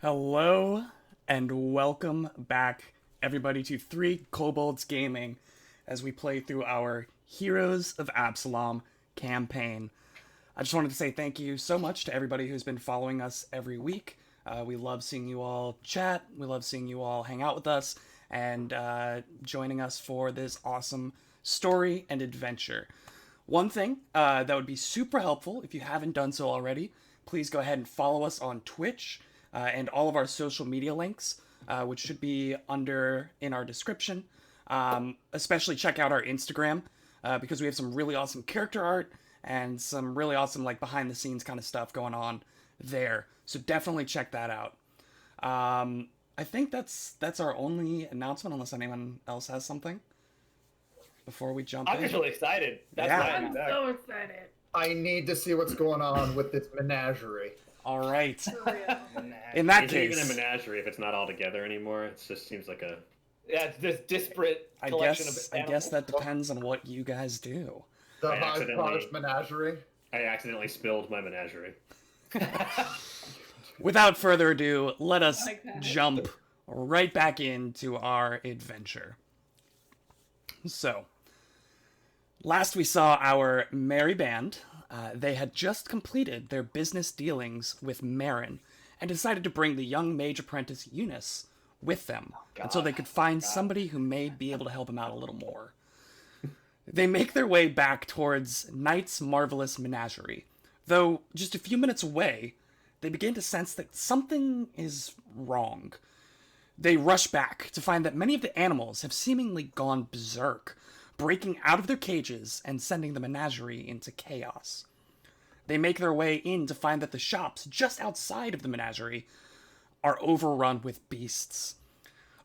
Hello and welcome back, everybody, to Three Kobolds Gaming as we play through our Heroes of Absalom campaign. I just wanted to say thank you so much to everybody who's been following us every week. We love seeing you all chat, we love seeing you all hang out with us, and joining us for this awesome story and adventure. One thing that would be super helpful if you haven't done so already, please go ahead and follow us on Twitch and all of our social media links, which should be under in our description. Especially check out our Instagram because we have some really awesome character art and some really awesome behind the scenes kind of stuff going on there. So definitely check that out. I think that's our only announcement, unless anyone else has something before we jump in. I'm just really excited. That's yeah. I'm so excited. I need to see what's going on with this menagerie. All right. In that case, even a menagerie if it's not all together anymore. It just seems like a it's this disparate collection of animals. I guess that depends on what you guys do. The hodgepodge menagerie. I accidentally spilled my menagerie. Without further ado, let us jump right back into our adventure. So, last we saw our merry band. They had just completed their business dealings with Marin and decided to bring the young mage apprentice Eunice with them until they could find somebody who may be able to help them out a little more. They make their way back towards Night's marvelous menagerie, though just a few minutes away, they begin to sense that something is wrong. They rush back to find that many of the animals have seemingly gone berserk, breaking out of their cages and sending the menagerie into chaos. They make their way in to find that the shops just outside of the menagerie are overrun with beasts.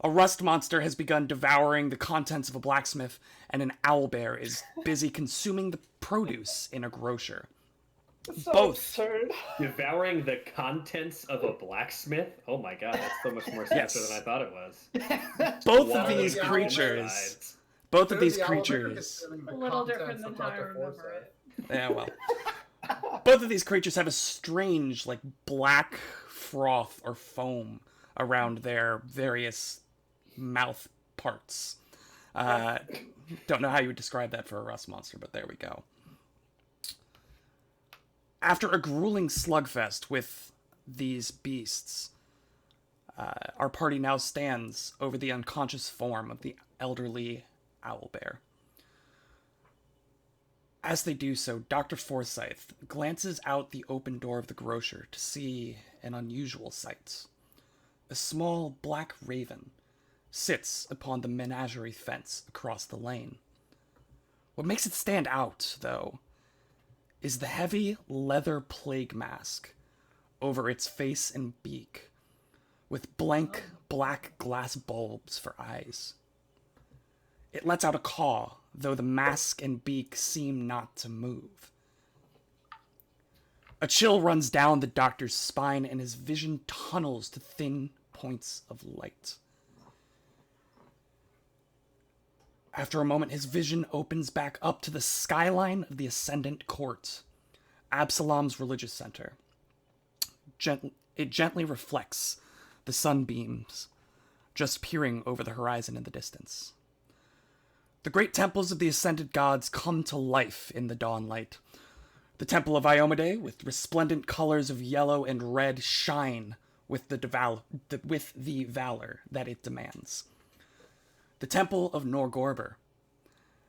A rust monster has begun devouring the contents of a blacksmith, and an owlbear is busy consuming the produce in a grocer. So Both absurd. Devouring the contents of a blacksmith? Oh my god, that's so much more sinister than I thought it was. Both of these creatures... Both of these creatures... A little different than how I remember it. Yeah, well. Both of these creatures have a strange, black froth or foam around their various mouth parts. Don't know how you would describe that for a rust monster, but there we go. After a grueling slugfest with these beasts, our party now stands over the unconscious form of the elderly owlbear. As they do so, Dr. Forsyth glances out the open door of the grocer to see an unusual sight. A small black raven sits upon the menagerie fence across the lane. What makes it stand out, though, is the heavy leather plague mask over its face and beak, with blank black glass bulbs for eyes. It lets out a caw, though the mask and beak seem not to move. A chill runs down the doctor's spine, and his vision tunnels to thin points of light. After a moment, his vision opens back up to the skyline of the Ascendant Court, Absalom's religious center. It gently reflects the sunbeams, just peering over the horizon in the distance. The great temples of the Ascended Gods come to life in the dawnlight. The Temple of Iomade, with resplendent colors of yellow and red, shine with the valor that it demands. The Temple of Norgorber,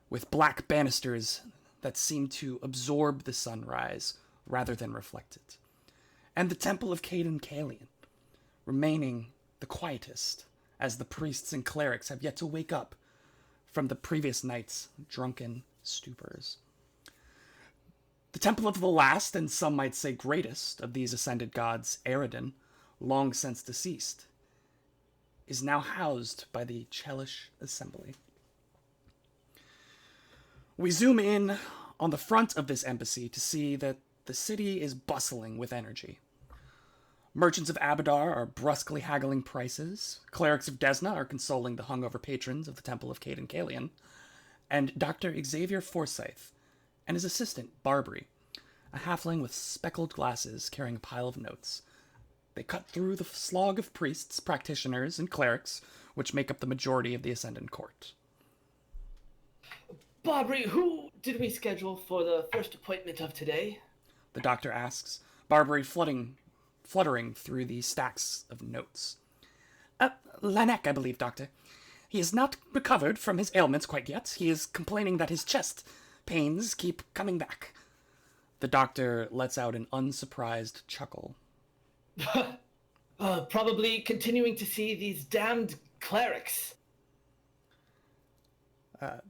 with black banisters that seem to absorb the sunrise rather than reflect it. And the Temple of Caden Kalian, remaining the quietest, as the priests and clerics have yet to wake up from the previous night's drunken stupors. The temple of the last, and some might say greatest, of these ascended gods, Eredin, long since deceased, is now housed by the Chelish Assembly. We zoom in on the front of this embassy to see that the city is bustling with energy. Merchants of Abadar are brusquely haggling prices, clerics of Desna are consoling the hungover patrons of the Temple of Caden Kalian, and Dr. Xavier Forsyth and his assistant, Barbary, a halfling with speckled glasses carrying a pile of notes. They cut through the slog of priests, practitioners, and clerics, which make up the majority of the Ascendant Court. Barbary, who did we schedule for the first appointment of today? The doctor asks, Barbary fluttering through the stacks of notes. Lanek, I believe, Doctor. He has not recovered from his ailments quite yet. He is complaining that his chest pains keep coming back. The doctor lets out an unsurprised chuckle. Probably continuing to see these damned clerics.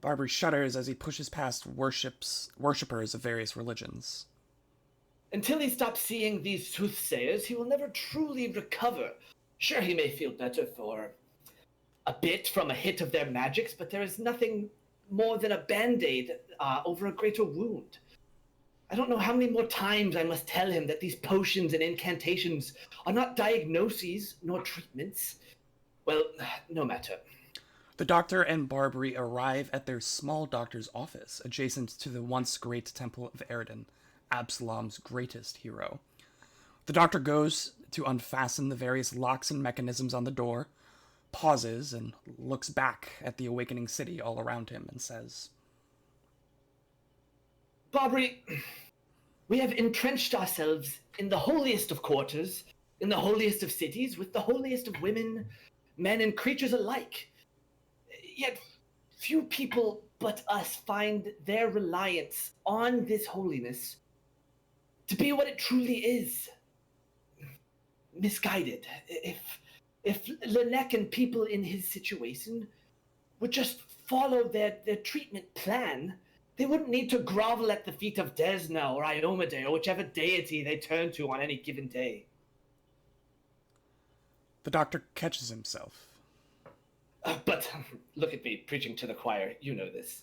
Barbary shudders as he pushes past worshippers of various religions. Until he stops seeing these soothsayers, he will never truly recover. Sure, he may feel better for a bit from a hit of their magics, but there is nothing more than a band-aid over a greater wound. I don't know how many more times I must tell him that these potions and incantations are not diagnoses nor treatments. Well, no matter. The doctor and Barbary arrive at their small doctor's office, adjacent to the once great Temple of Eridan, Absalom's greatest hero. The doctor goes to unfasten the various locks and mechanisms on the door, pauses, and looks back at the awakening city all around him and says, Barbary, we have entrenched ourselves in the holiest of quarters, in the holiest of cities, with the holiest of women, men, and creatures alike. Yet few people but us find their reliance on this holiness to be what it truly is. Misguided. If Lanek and people in his situation would just follow their treatment plan, they wouldn't need to grovel at the feet of Desna or Iomade or whichever deity they turn to on any given day. The doctor catches himself. But look at me preaching to the choir. You know this.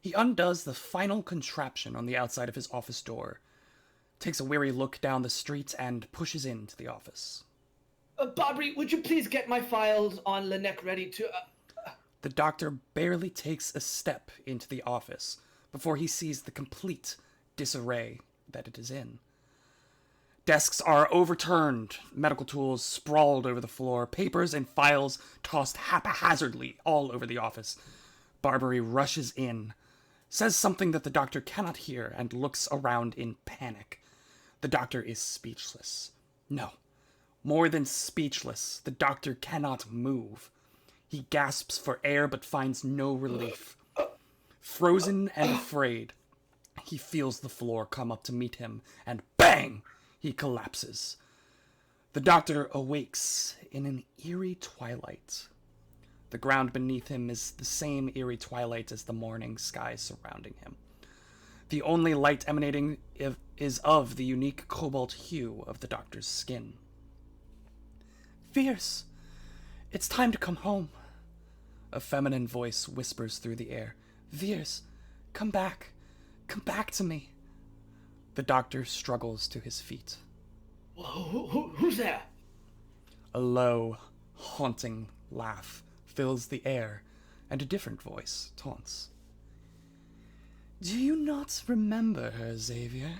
He undoes the final contraption on the outside of his office door, takes a weary look down the street, and pushes into the office. Barbary, would you please get my files on Lanek ready to... The doctor barely takes a step into the office before he sees the complete disarray that it is in. Desks are overturned, medical tools sprawled over the floor, papers and files tossed haphazardly all over the office. Barbary rushes in, says something that the doctor cannot hear, and looks around in panic. The doctor is speechless. No, more than speechless. The doctor cannot move. He gasps for air but finds no relief. Frozen and afraid, he feels the floor come up to meet him, and bang! He collapses. The doctor awakes in an eerie twilight. The ground beneath him is the same eerie twilight as the morning sky surrounding him. The only light emanating is of the unique cobalt hue of the doctor's skin. Fierce! It's time to come home. A feminine voice whispers through the air. Veers, come back. Come back to me. The doctor struggles to his feet. Who's there? A low, haunting laugh fills the air, and a different voice taunts. Do you not remember her, Xavier?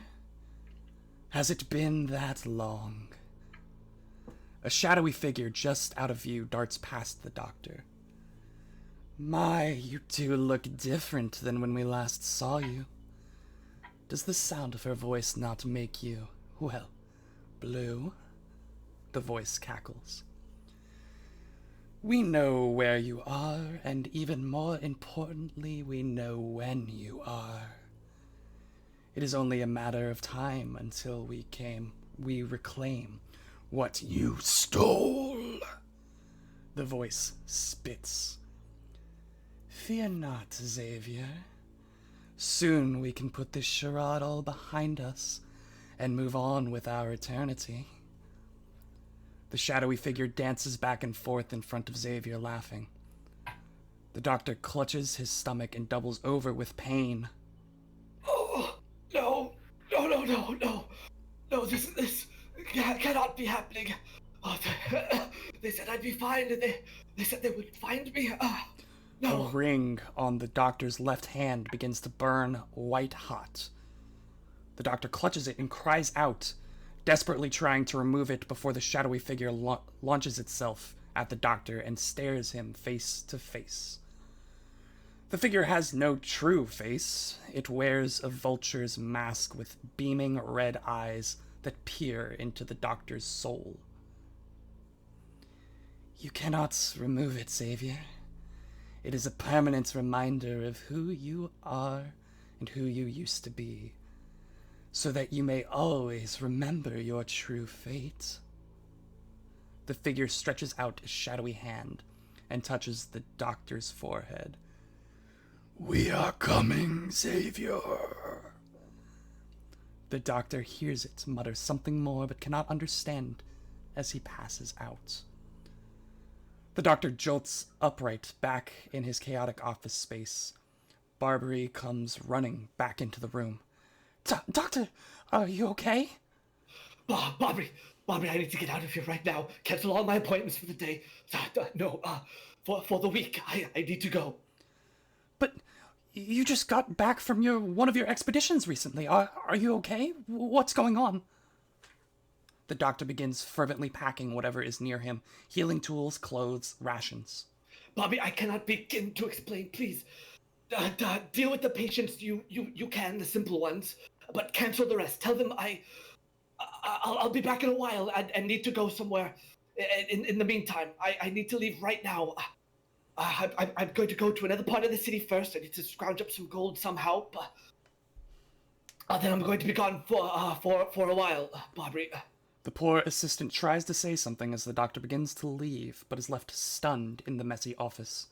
Has it been that long? A shadowy figure just out of view darts past the doctor. My, you do look different than when we last saw you. Does the sound of her voice not make you, well, blue? The voice cackles. We know where you are, and even more importantly, we know when you are. It is only a matter of time until we reclaim what you stole. The voice spits. Fear not, Xavier. Soon we can put this charade all behind us and move on with our eternity. The shadowy figure dances back and forth in front of Xavier, laughing. The doctor clutches his stomach and doubles over with pain. Oh, no, this cannot be happening. Oh, they said I'd be fine, and they said they would find me. No. A ring on the doctor's left hand begins to burn white hot. The doctor clutches it and cries out, desperately trying to remove it before the shadowy figure launches itself at the doctor and stares him face to face. The figure has no true face. It wears a vulture's mask with beaming red eyes that peer into the doctor's soul. You cannot remove it, Savior. It is a permanent reminder of who you are and who you used to be, so that you may always remember your true fate. The figure stretches out a shadowy hand and touches the doctor's forehead. We are coming, Savior. The doctor hears it mutter something more but cannot understand as he passes out. The doctor jolts upright back in his chaotic office space. Barbary comes running back into the room. Doctor, are you okay? Barbary, I need to get out of here right now. Cancel all my appointments for the day. No, for the week. I need to go. But you just got back from one of your expeditions recently. Are you okay? What's going on? The doctor begins fervently packing whatever is near him. Healing tools, clothes, rations. Bobby, I cannot begin to explain. Please, deal with the patients you can, the simple ones, but cancel the rest. Tell them I'll be back in a while and need to go somewhere. In the meantime, I need to leave right now. I'm going to go to another part of the city first. I need to scrounge up some gold somehow. Then I'm going to be gone for a while, Barbary. The poor assistant tries to say something as the doctor begins to leave, but is left stunned in the messy office.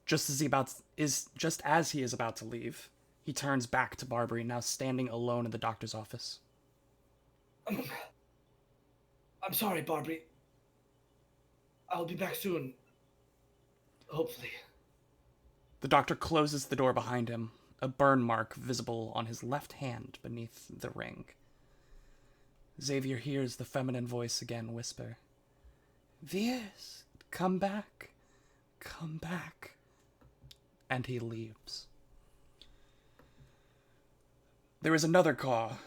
Just as he is about to leave, he turns back to Barbary, now standing alone in the doctor's office. I'm sorry, Barbary. I'll be back soon. Hopefully. The doctor closes the door behind him, a burn mark visible on his left hand beneath the ring. Xavier hears the feminine voice again whisper, "Viers, come back, come back." And he leaves. There is another caw,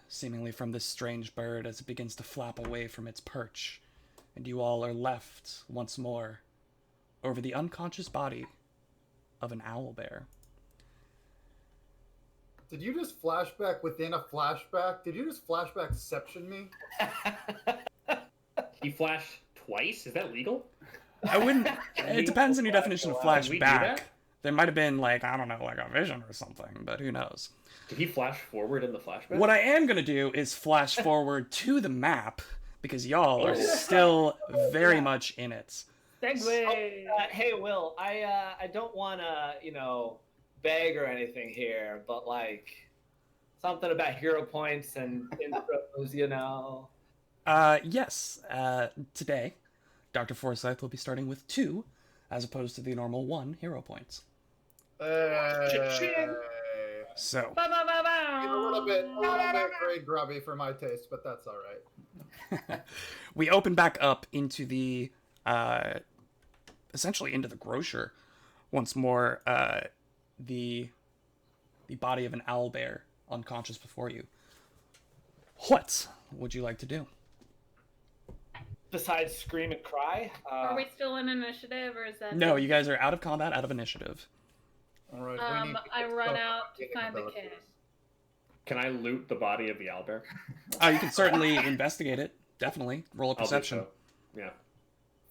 seemingly from this strange bird, as it begins to flap away from its perch, and you all are left once more over the unconscious body of an owlbear. Did you just flashback within a flashback? Did you just flashbackception me? He flashed twice? Is that legal? I wouldn't... It depends on your definition of Can we do flashback. that? There might have been, like, I don't know, like a vision or something, but who knows. Did he flash forward in the flashback? What I am going to do is flash forward to the map, because y'all are still very much in it. Segue. Hey, Will, I don't want to, beg or anything here, but, like, something about hero points and intros, Yes. Today, Dr. Forsyth will be starting with 2, as opposed to the normal 1 hero points. So. A little bit very grubby for my taste, but that's all right. We open back up into the, essentially into the grocer once more. The body of an owlbear unconscious before you. What would you like to do? Besides scream and cry? Are we still in initiative, or is that... No, you guys are out of combat, out of initiative. All right. I run out to find the kid. Can I loot the body of the owlbear? You can certainly investigate it. Definitely. Roll a perception. I'll do so. Yeah.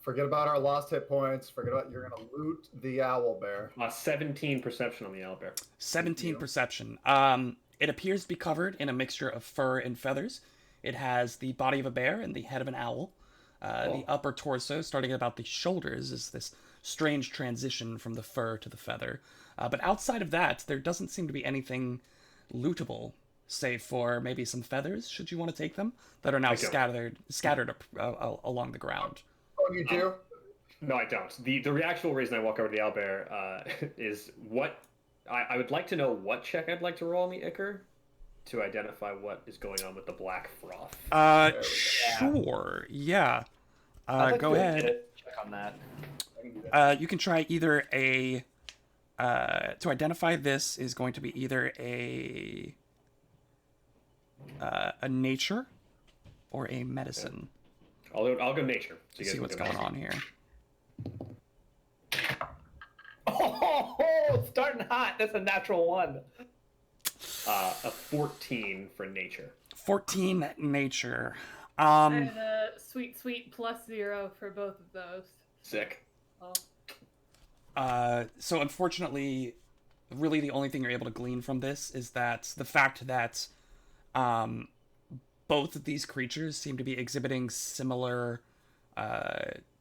Forget about our lost hit points. Forget about you're gonna loot the owlbear. 17 perception on the owlbear. 17 perception. It appears to be covered in a mixture of fur and feathers. It has the body of a bear and the head of an owl. The upper torso, starting at about the shoulders, is this strange transition from the fur to the feather. But outside of that, there doesn't seem to be anything lootable, save for maybe some feathers, should you want to take them, that are now scattered along the ground. Oh, you do? No, I don't. The actual reason I walk over to the owlbear is what... I would like to know what check I'd like to roll on the ichor to identify what is going on with the black froth. Sure, yeah. Go ahead. Check on that. You can try either a... to identify this is going to be either a nature or a medicine? I'll go nature. So you guys See can what's go going medicine. on here. Oh, starting hot. That's a natural 1. A 14 for nature. 14 nature. I had a sweet +0 for both of those. Sick. Oh. So unfortunately, really the only thing you're able to glean from this is that the fact that both of these creatures seem to be exhibiting similar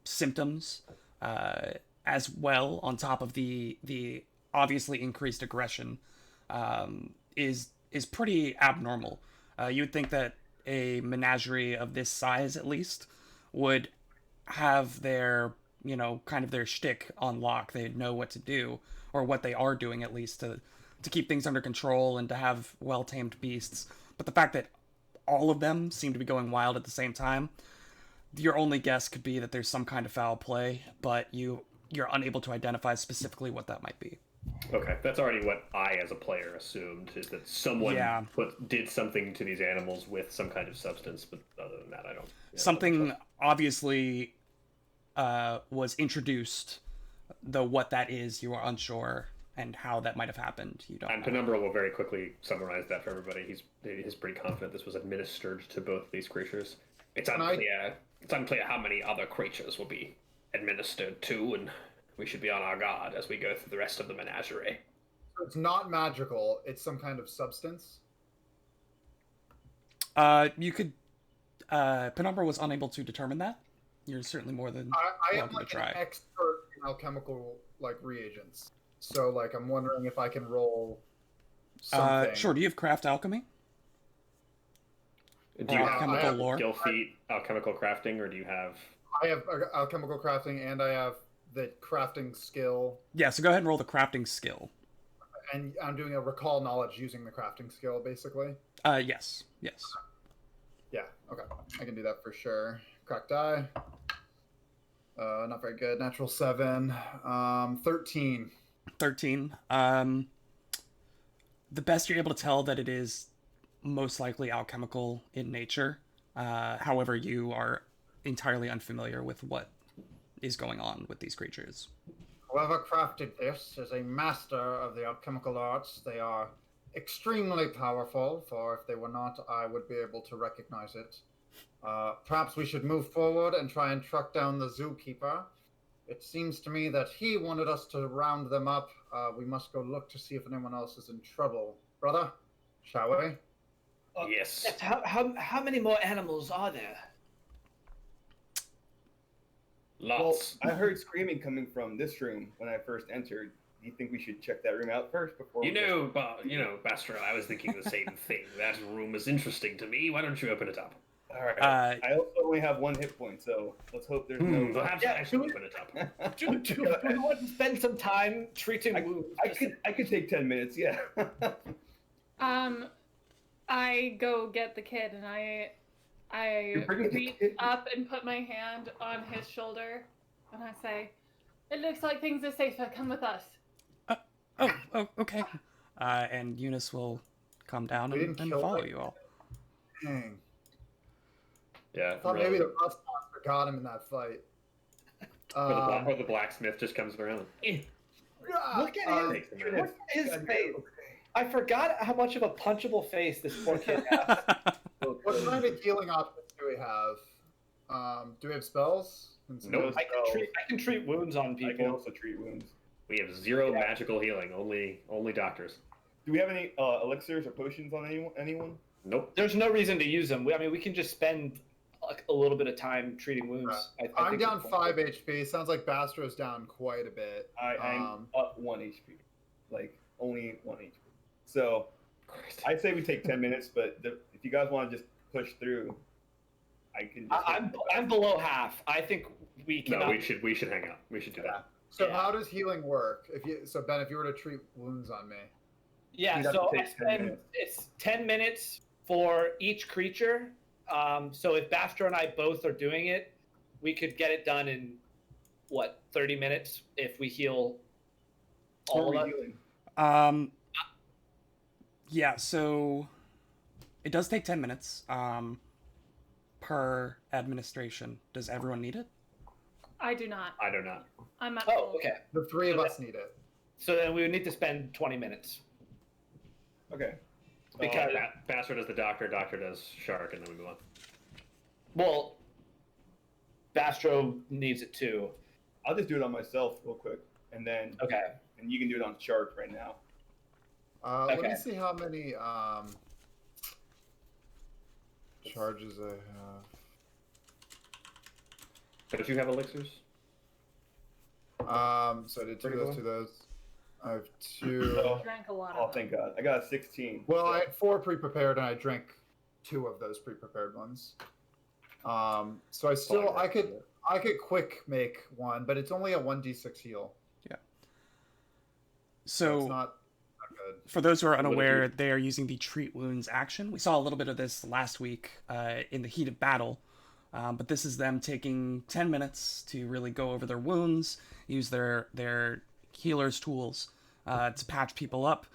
symptoms as well, on top of the obviously increased aggression, is pretty abnormal. You would think that a menagerie of this size, at least, would have their, kind of their shtick on lock. They'd know what to do, or what they are doing, at least, to keep things under control and to have well-tamed beasts. But the fact that all of them seem to be going wild at the same time, your only guess could be that there's some kind of foul play, but you're unable to identify specifically what that might be. Okay, that's already what I, as a player, assumed, is that someone did something to these animals with some kind of substance, but other than that, I don't... Something obviously was introduced, though what that is, you are unsure, and how that might have happened, you don't And know. Penumbra will very quickly summarize that for everybody. He's pretty confident this was administered to both of these creatures. It's unclear how many other creatures will be administered to, and we should be on our guard as we go through the rest of the menagerie. So it's not magical. It's some kind of substance. You could... Penumbra was unable to determine that. You're certainly more than I am welcome to like try. an expert in alchemical reagents. So I'm wondering if I can roll something. Sure, do you have craft alchemy? Do you have alchemical lore? skill feat, alchemical crafting, or do you have... I have alchemical crafting, and I have the crafting skill. Yeah, so go ahead and roll the crafting skill. And I'm doing a recall knowledge using the crafting skill, basically. Yes. Yeah, okay. I can do that for sure. Crack die. Not very good. Natural 7. 13. 13. The best you're able to tell that it is most likely alchemical in nature. However, you are entirely unfamiliar with what is going on with these creatures. Whoever crafted this is a master of the alchemical arts. They are extremely powerful, for if they were not, I would be able to recognize it. Perhaps we should move forward and try and track down the zookeeper. It seems to me that he wanted us to round them up. We must go look to see if anyone else is in trouble. Brother, shall we? Yes. How many more animals are there? Lots. Well, I heard screaming coming from this room when I first entered. Do you think we should check that room out first before? Bastro, I was thinking the same thing. That room is interesting to me. Why don't you open it up? All right. I also only have 1 hit point, so let's hope there's no. Perhaps I should open it up. Do we want to spend some time treating wounds? I could take 10 minutes. Yeah. I go get the kid and I reach up and put my hand on his shoulder and I say, "It looks like things are safer. Come with us." Oh, okay. And Eunice will come down and follow you all. Dang. Yeah. I thought maybe the bus master got him in that fight. Or the blacksmith just comes around. Look at his face. I forgot how much of a punchable face this poor kid has. What kind of healing options do we have? Do we have spells? Nope. I can treat wounds on people. I can also treat wounds. We have 0 magical healing. Only doctors. Do we have any elixirs or potions on anyone? Nope. There's no reason to use them. We can just spend a little bit of time treating wounds. I'm down 5 HP. Sounds like Bastro's down quite a bit. I'm up 1 HP. Only 1 HP. So, I'd say we take 10 minutes, but if you guys want to just push through, I can. I'm below half. I think we can. No, we should hang out. We should do that. So how does healing work? Ben, if you were to treat wounds on me. Yeah. So it's 10 minutes for each creature. So if Bastro and I both are doing it, we could get it done in 30 minutes if we heal all of us. Yeah, So it does take 10 minutes. per administration. Does everyone need it? I do not. I do not. I'm at Oh, full. okay. The three of us need it. So then we would need to spend 20 minutes. Okay. Because, Bastard does the doctor does Shark, and then we move on. well, Bastro needs it too. I'll just do it on myself real quick, and then Okay. and you can do it on Shark right now. Let me Okay. see how many charges I have. Don't you have elixirs? So I did two of those. I have two. Oh, Drank a lot oh, of them. thank God. I got a 16. Well, I had 4 pre-prepared, and I drank 2 of those pre-prepared ones. So I could quick make one, but it's only a 1d6 heal. So It's not good. for those who are unaware, they are using the treat wounds action. We saw a little bit of this last week in the heat of battle, but this is them taking 10 minutes to really go over their wounds, use their healer's tools to patch people up,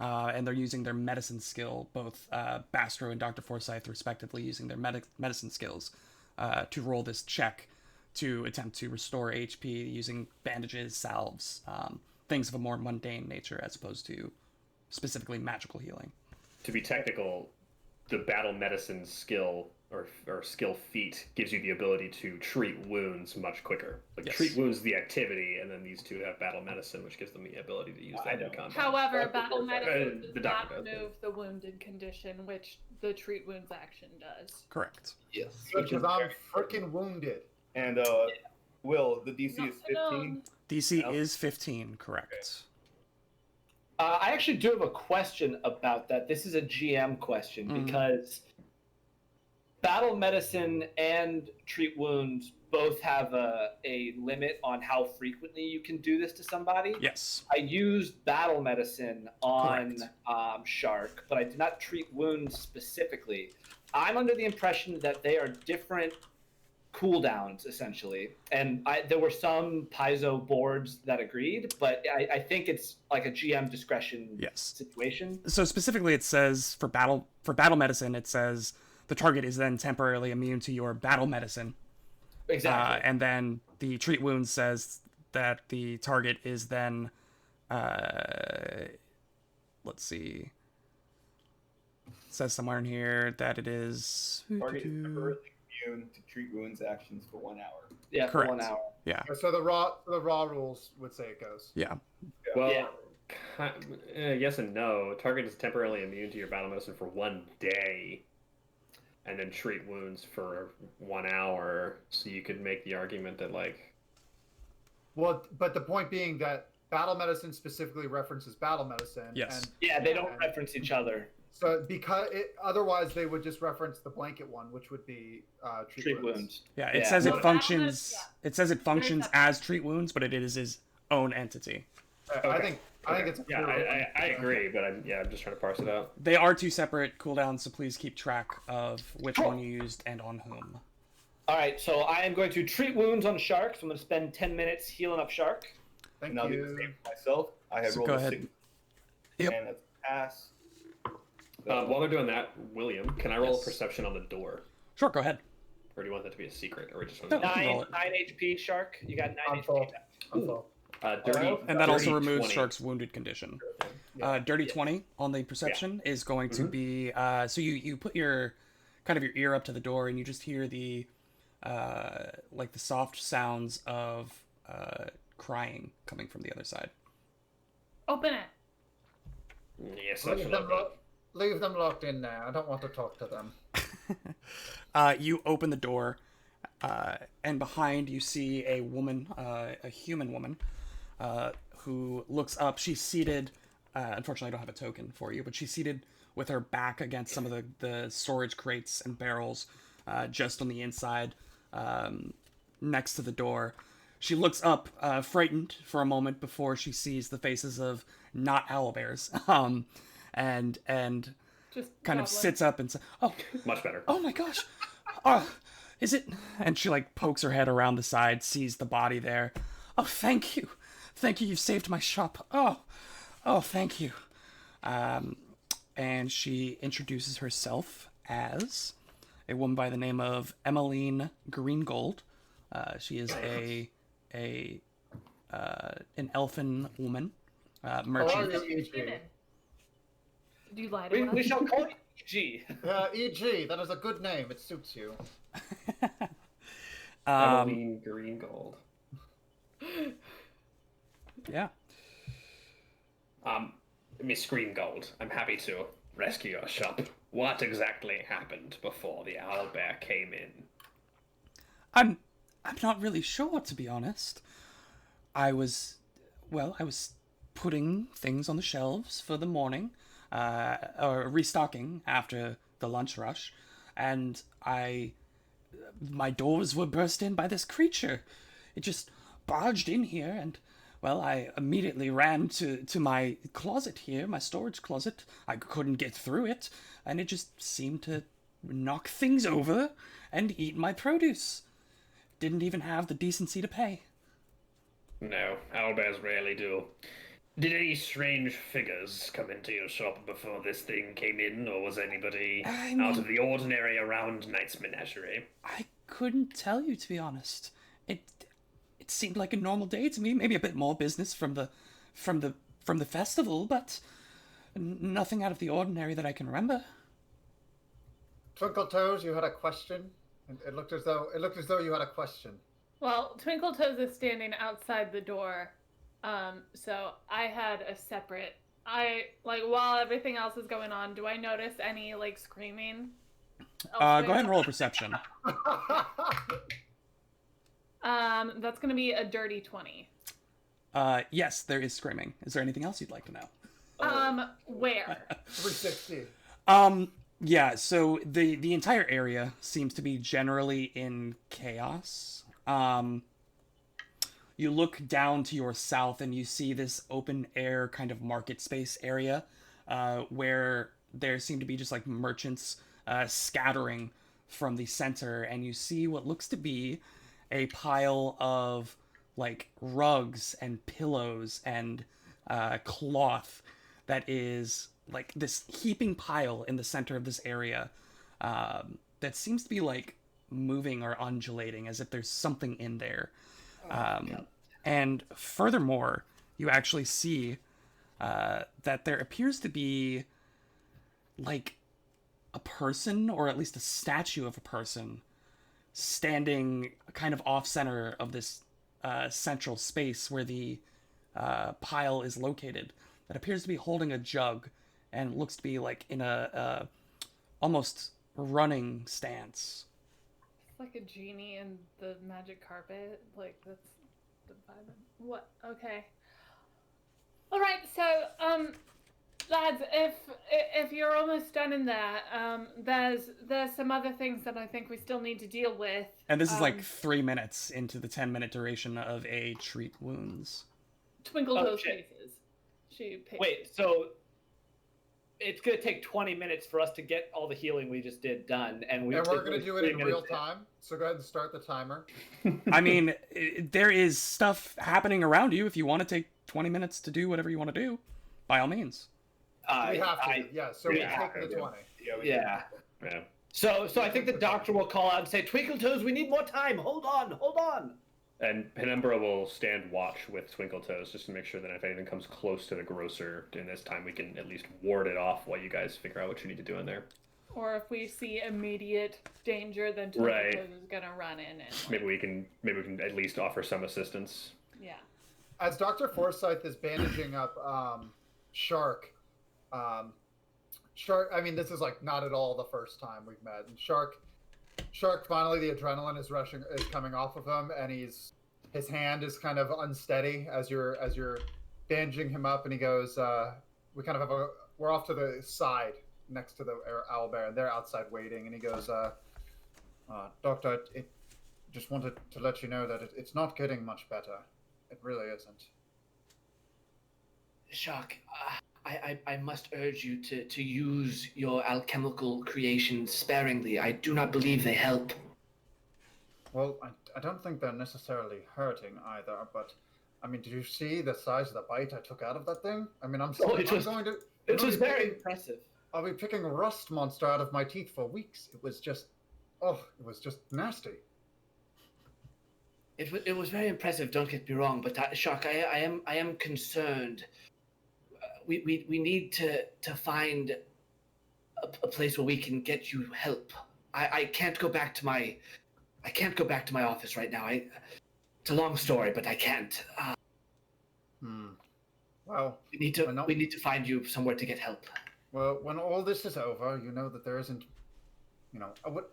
and they're using their medicine skill, both Bastro and Dr. Forsyth respectively using their medicine skills to roll this check to attempt to restore HP using bandages, salves, things of a more mundane nature as opposed to specifically magical healing. To be technical, the battle medicine skill or skill feat gives you the ability to treat wounds much quicker. Like Yes. treat wounds the activity, and then these two have battle medicine, which gives them the ability to use that in combat. However, battle medicine the does doctor not does, remove the wounded condition, which the treat wounds action does. Correct. Yes. Because I'm freaking wounded. And Will, the DC is Not 15. DC No. is 15, correct. I actually do have a question about that. This is a GM question because battle medicine and treat wounds both have a limit on how frequently you can do this to somebody. Yes. I used battle medicine on Shark, but I did not treat wounds specifically. I'm under the impression that they are different cooldowns, essentially. And there were some Paizo boards that agreed, but I think it's like a GM discretion Yes. situation. So specifically it says for battle medicine, it says the target is then temporarily immune to your battle medicine. Exactly. And then the treat wounds says that the target is then let's see. It says somewhere in here that it is Target is temporarily immune to treat wounds actions for 1 hour. Yeah, Correct. for 1 hour. Yeah. So the raw rules would say it goes. Yeah. Well, Yeah. yes and no. Target is temporarily immune to your battle medicine for 1 day, and then treat wounds for 1 hour. So you could make the argument that, like, Well, but the point being that battle medicine specifically references battle medicine. Yes. And Yeah, they don't reference each other. so otherwise they would just reference the blanket one, which would be treat wounds. Yeah, it Yeah. says No, it functions yeah. it says it functions separate. as treat wounds, but it is his own entity. I think it's a yeah, clear I agree, but I'm just trying to parse it out. They are 2 separate cooldowns, so please keep track of which Sure. one you used and on whom. All right, so I am going to treat wounds on Shark. So I'm going to spend 10 minutes healing up Shark. Thank And I'll do the you. same for myself. I have So rolled go a ahead. 6. Yep. And that's a pass. While they're doing that, William, can I roll Yes. a perception on the door? Sure, go ahead. Or do you want that to be a secret? Or just want No. to... can roll 9 it. HP, Shark. You got 9 I'm HP. full. I'm full. Dirty, And that also dirty removes 20. Shark's wounded condition. Yeah. Dirty 20 on the perception is going to be so you put your ear up to the door and you just hear the like the soft sounds of crying coming from the other side. Open it. Yes, that's Leave them locked in there. I don't want to talk to them. You open the door, and behind you see a woman, a human woman, who looks up. She's seated. Unfortunately, I don't have a token for you, but she's seated with her back against some of the storage crates and barrels, just on the inside, next to the door. She looks up, frightened for a moment before she sees the faces of not owlbears, and Just kind of goblin. sits up and says, "Oh, much better. oh my gosh, is it?" And she like pokes her head around the side, sees the body there. "Oh, thank you, you saved my shop. Oh, thank you." And she introduces herself as a woman by the name of Emmeline Greengold. She is an elfin woman, merchant. How are you, EG? Do you lie to us? We shall call you E.G. EG, that is a good name. It suits you. Emmeline Green Gold. Yeah. Miss Green Gold, I'm happy to rescue your shop. What exactly happened before the Owlbear came in? I'm not really sure, to be honest. I was putting things on the shelves for the morning, or restocking after the lunch rush, and my doors were burst in by this creature. It just barged in here, and, well, I immediately ran to my closet here, my storage closet. I couldn't get through it, and it just seemed to knock things over and eat my produce. Didn't even have the decency to pay. No, owlbears rarely do. Did any strange figures come into your shop before this thing came in, or was anybody out of the ordinary around Knight's Menagerie? I couldn't tell you, to be honest. It seemed like a normal day to me. Maybe a bit more business from the festival, but nothing out of the ordinary that I can remember. Twinkle Toes, you had a question. It looked as though you had a question. Well, Twinkle Toes is standing outside the door, so I had a separate. While everything else is going on, do I notice any screaming? Go ahead and roll a perception. That's gonna be a dirty 20. Yes, there is screaming. Is there anything else you'd like to know? Where? 360. Yeah, so the entire area seems to be generally in chaos. You look down to your south and you see this open air kind of market space area, where there seem to be just merchants scattering from the center, and you see what looks to be a pile of rugs and pillows and cloth that is this heaping pile in the center of this area, that seems to be moving or undulating as if there's something in there. And furthermore, you actually see that there appears to be a person, or at least a statue of a person, standing kind of off center of this central space where the pile is located, that appears to be holding a jug and looks to be in a almost running stance. It's like a genie in the magic carpet. That's the vibe. What? Okay. All right. So, lads, if you're almost done in there, there's some other things that I think we still need to deal with. And this is 3 minutes into the 10-minute duration of a treat wounds. Twinkle Toes faces. Wait, so it's gonna take 20 minutes for us to get all the healing we just did done, and we're gonna do it in real time. So go ahead and start the timer. I mean, there is stuff happening around you. If you want to take 20 minutes to do whatever you want to do, by all means. We have to. So we take the 20. Yeah. So I think the doctor will call out and say, "Twinkle Toes, we need more time. Hold on." And Penumbra will stand watch with Twinkle Toes just to make sure that if anything comes close to the grocer during this time, we can at least ward it off while you guys figure out what you need to do in there. Or if we see immediate danger, then Twinkle Toes is gonna run in and maybe we can at least offer some assistance. Yeah. As Dr. Forsyth is bandaging up Shark, I mean, this is not at all the first time we've met. And Shark, finally, the adrenaline is coming off of him, and his hand is kind of unsteady as you're bandaging him up, and he goes, we're off to the side next to the Owlbear, and they're outside waiting, and he goes, Doctor, just wanted to let you know that it's not getting much better. It really isn't. Shark, I must urge you to use your alchemical creations sparingly. I do not believe they help. Well, I don't think they're necessarily hurting either, but, I mean, did you see the size of the bite I took out of that thing? I mean, It was very impressive. I'll be picking rust monster out of my teeth for weeks. It was just it was just nasty. It was very impressive. Don't get me wrong, but Shark, I am concerned. We need to find a place where we can get you help. I can't go back to my office right now. It's a long story, but I can't. Well, we need to find you somewhere to get help. Well, when all this is over, you know that there isn't.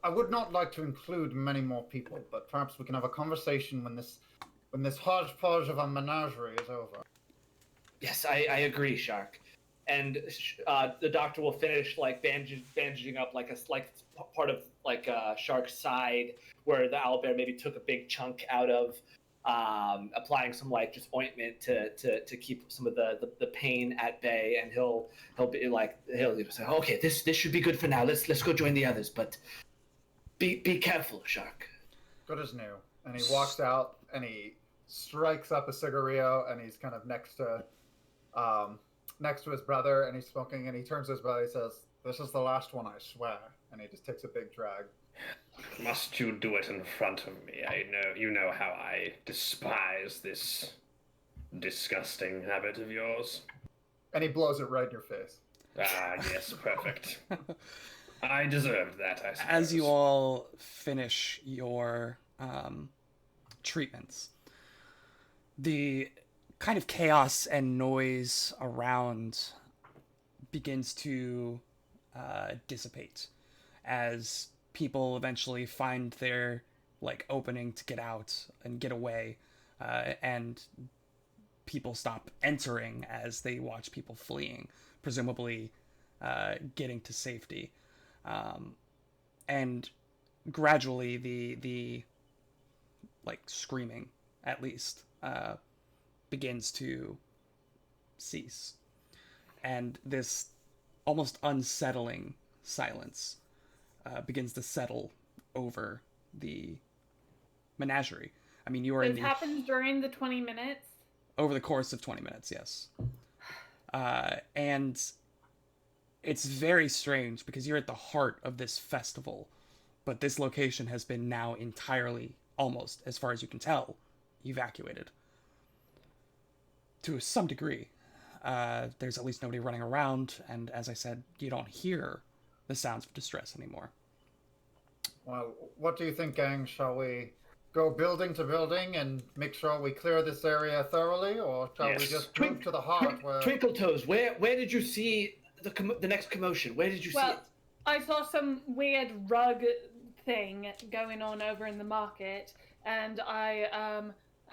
I would not like to include many more people, but perhaps we can have a conversation when this hodgepodge of a menagerie is over. Yes, I agree, Shark. And the doctor will finish like bandaging up like part of like Shark's side where the owlbear maybe took a big chunk out of, applying some like just ointment to keep some of the pain at bay, and he'll say, okay, this should be good for now. Let's go join the others, but be careful, Shark. Good as new. And he walks out and he strikes up a cigarillo, and he's kind of next to his brother, and he's smoking, and he turns to his brother and says, "This is the last one, I swear." And he just takes a big drag. Must you do it in front of me? You know how I despise this disgusting habit of yours. And he blows it right in your face. Ah, yes, perfect. I deserved that, I suppose. As you all finish your treatments, the kind of chaos and noise around begins to dissipate as people eventually find their opening to get out and get away, and people stop entering as they watch people fleeing, presumably getting to safety, and gradually the screaming at least begins to cease, and this almost unsettling silence begins to settle over the menagerie. I mean, you are in the... This happens during the 20 minutes? Over the course of 20 minutes, yes. And it's very strange because you're at the heart of this festival, but this location has been now entirely, almost, as far as you can tell, evacuated. To some degree. There's at least nobody running around, and as I said, you don't hear the sounds of distress anymore. Well, what do you think, gang? Shall we go building to building and make sure we clear this area thoroughly, or shall we just move to the heart where... Twinkle Toes, where did you see the next commotion? Where did you see it? Well, I saw some weird rug thing going on over in the market, and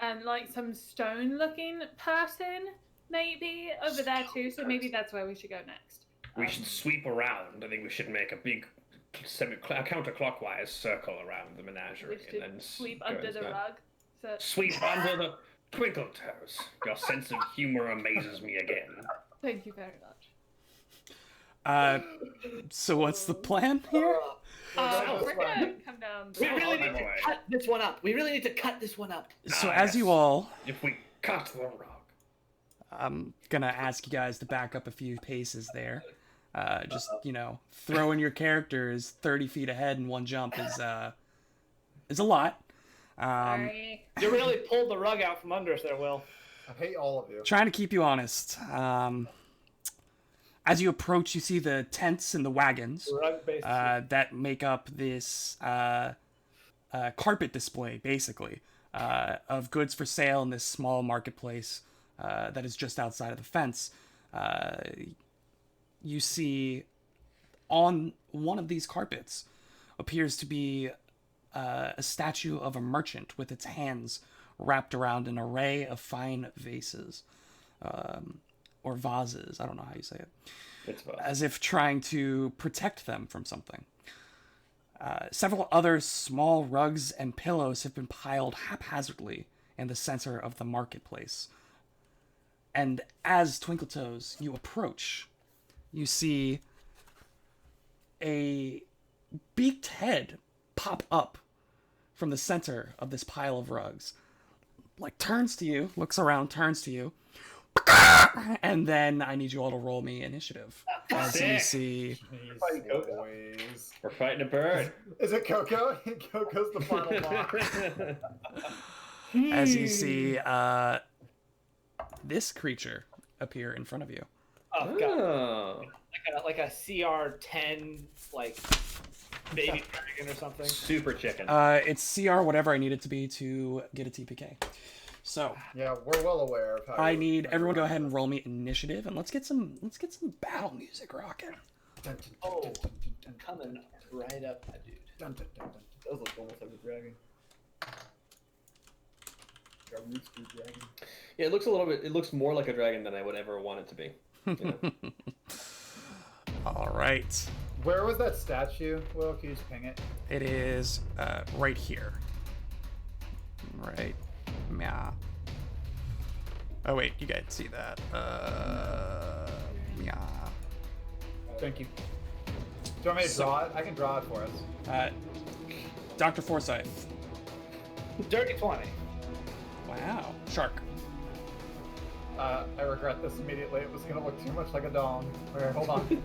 and some stone-looking person maybe over there too. So maybe that's where we should go next. We should sweep around. I think we should make a big counterclockwise circle around the menagerie, and then sweep under the rug. So... Sweep under the Twinkle Toes. Your sense of humor amazes me again. Thank you very much. So what's the plan here? We're gonna come down. We really need to cut this one up. So as you all... If we cut the rug. I'm gonna ask you guys to back up a few paces there. Just, throwing your characters 30 feet ahead in one jump is a lot. Sorry. You really pulled the rug out from under us there, Will. I hate all of you. Trying to keep you honest. As you approach, you see the tents and the wagons that make up this carpet display, basically, of goods for sale in this small marketplace that is just outside of the fence. You see on one of these carpets appears to be a statue of a merchant with its hands wrapped around an array of fine vases, or vases, I don't know how you say it, as if trying to protect them from something. Several other small rugs and pillows have been piled haphazardly in the center of the marketplace. And as Twinkletoes, you approach, you see a beaked head pop up from the center of this pile of rugs. Turns to you, looks around, turns to you. And then I need you all to roll me initiative. As you Sick. see, Fighting Jeez Coco. Louise. We're fighting a bird. Is it Coco? Coco's the final boss. as you see this creature appear in front of you. Oh god, Oh, like a CR10 like baby dragon or something. super chicken. It's CR whatever I need it to be to get a TPK. So Yeah, we're well aware of how. I need everyone go ahead and roll me initiative, and let's get some battle music rocking. Oh, coming right up, my dude. Those look almost like a dragon. Like a root screw dragon. Yeah, it looks a little bit. It looks more like a dragon than I would ever want it to be. You know? All right, Where was that statue? Will, can you just ping it? it is right here. Right, yeah. Oh wait, you guys see that? Yeah. Thank you. Do you want me to draw it? I can draw it for us. Dr. Forsyth. Dirty 20. Wow. Shark. I regret this immediately. It was gonna look too much like a dong. Okay, hold on.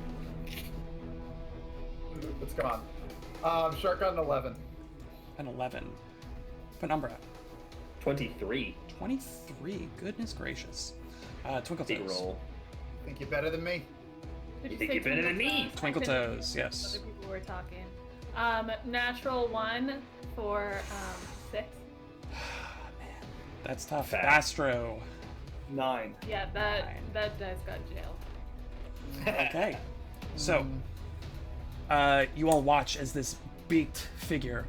It's gone. Shark got an 11. An 11. Penumbra. 23. 23. Goodness gracious. Twinkle Big Toes. roll. Think you're better than me? Did You think say you're better than me? Twinkle I couldn't Toes, hear yes. Other people were talking. Natural 1 for 6. That's tough. Fat. Astro. 9. Yeah, that dice got jailed. Okay. So, you all watch as this beaked figure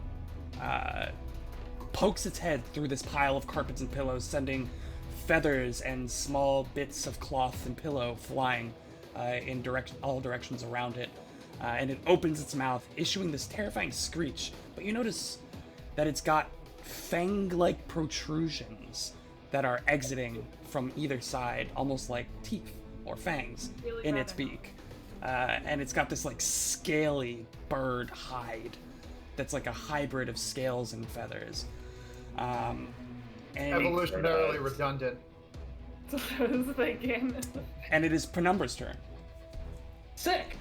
pokes its head through this pile of carpets and pillows, sending feathers and small bits of cloth and pillow flying in all directions around it. And it opens its mouth, issuing this terrifying screech. But you notice that it's got fang-like protrusions that are exiting from either side, almost like teeth or fangs Really in its rather not. beak. And it's got this like scaly bird hide that's like a hybrid of scales and feathers. And Evolutionarily redundant. That's what I was thinking. and it is Penumbra's turn. Sick.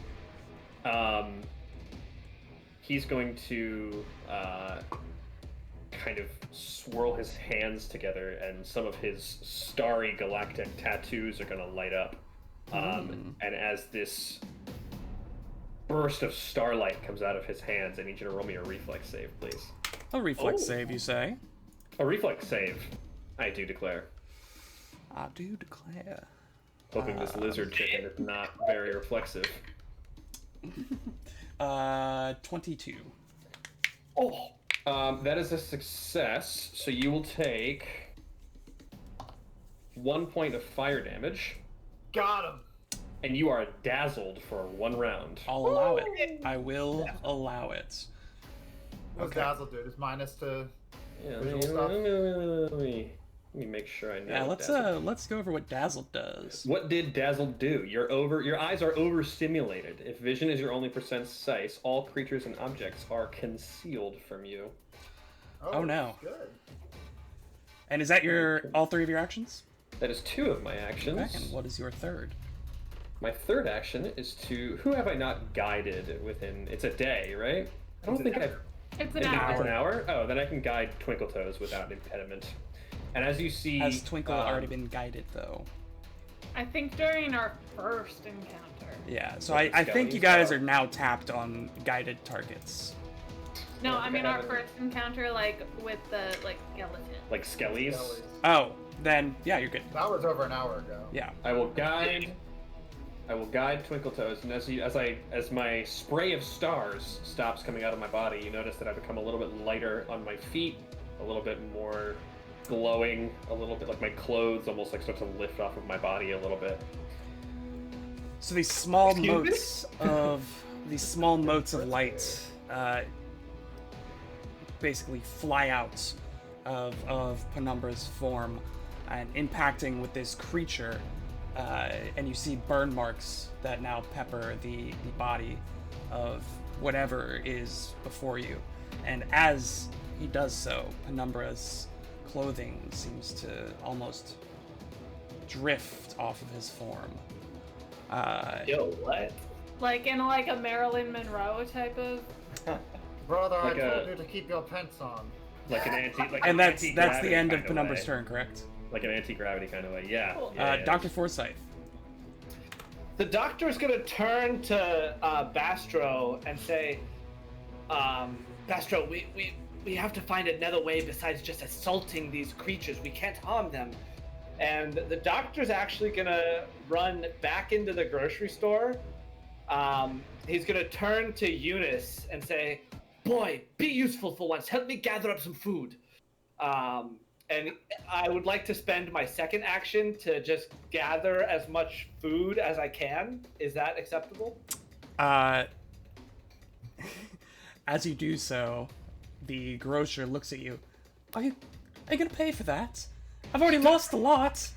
He's going to kind of swirl his hands together, and some of his starry galactic tattoos are going to light up. And as this burst of starlight comes out of his hands, I need you to roll me a reflex save, please. A reflex Oh. save, you say? A reflex save, I do declare. I do declare. Hoping this lizard chicken is not very reflexive. 22. Oh, That is a success, so you will take 1 point of fire damage, Got him. and you are dazzled for 1 round. I'll allow it. I will allow it. What's Okay. Dazzle do? Just minus to. Yeah, Visual let stuff. me make sure I know. Yeah, what let's go over what Dazzle does. What did Dazzle do? Your eyes are overstimulated. If vision is your only precise, all creatures and objects are concealed from you. Oh, no. Good. And is that all 3 of your actions? That is 2 of my actions. Okay, and what is your third? My third action is to. Who have I not guided within? It's a day, right? I don't think I've. It's It's an hour. an hour? Oh, then I can guide Twinkle Toes without impediment. And as you see. Has Twinkle already been guided, though? I think during our first encounter. Yeah, so Like the I think you skellies? guys are now tapped on guided targets. No, Yeah, I I mean our haven't- first encounter, like with the skeleton. Like skellies? Skellies. Oh, then, yeah, you're good. That was over an hour ago. Yeah. I will guide Twinkle Toes, and as my spray of stars stops coming out of my body, you notice that I become a little bit lighter on my feet, a little bit more glowing, a little bit like my clothes almost like start to lift off of my body a little bit. So these small Excuse me? motes of light basically fly out of Penumbra's form and impacting with this creature, and you see burn marks that now pepper the body of whatever is before you. And as he does so, Penumbra's clothing seems to almost drift off of his form. Yo, what? Like in like a Marilyn Monroe type of. Brother, Like I told a- you to keep your pants on. Like an anti. Like And an that's the anti-gravity end of kind Penumbra's way. turn, correct? Like an anti-gravity kind of way. Yeah. Cool. yeah, yeah. Dr. Forsyth. The doctor's gonna turn to Bastro and say, Bastro, we have to find another way besides just assaulting these creatures. We can't harm them. And the doctor's actually gonna run back into the grocery store. He's gonna turn to Eunice and say, boy, be useful for once. Help me gather up some food. And I would like to spend my second action to just gather as much food as I can. Is that acceptable? As you do so, the grocer looks at you. Are you gonna pay for that? I've already lost a lot.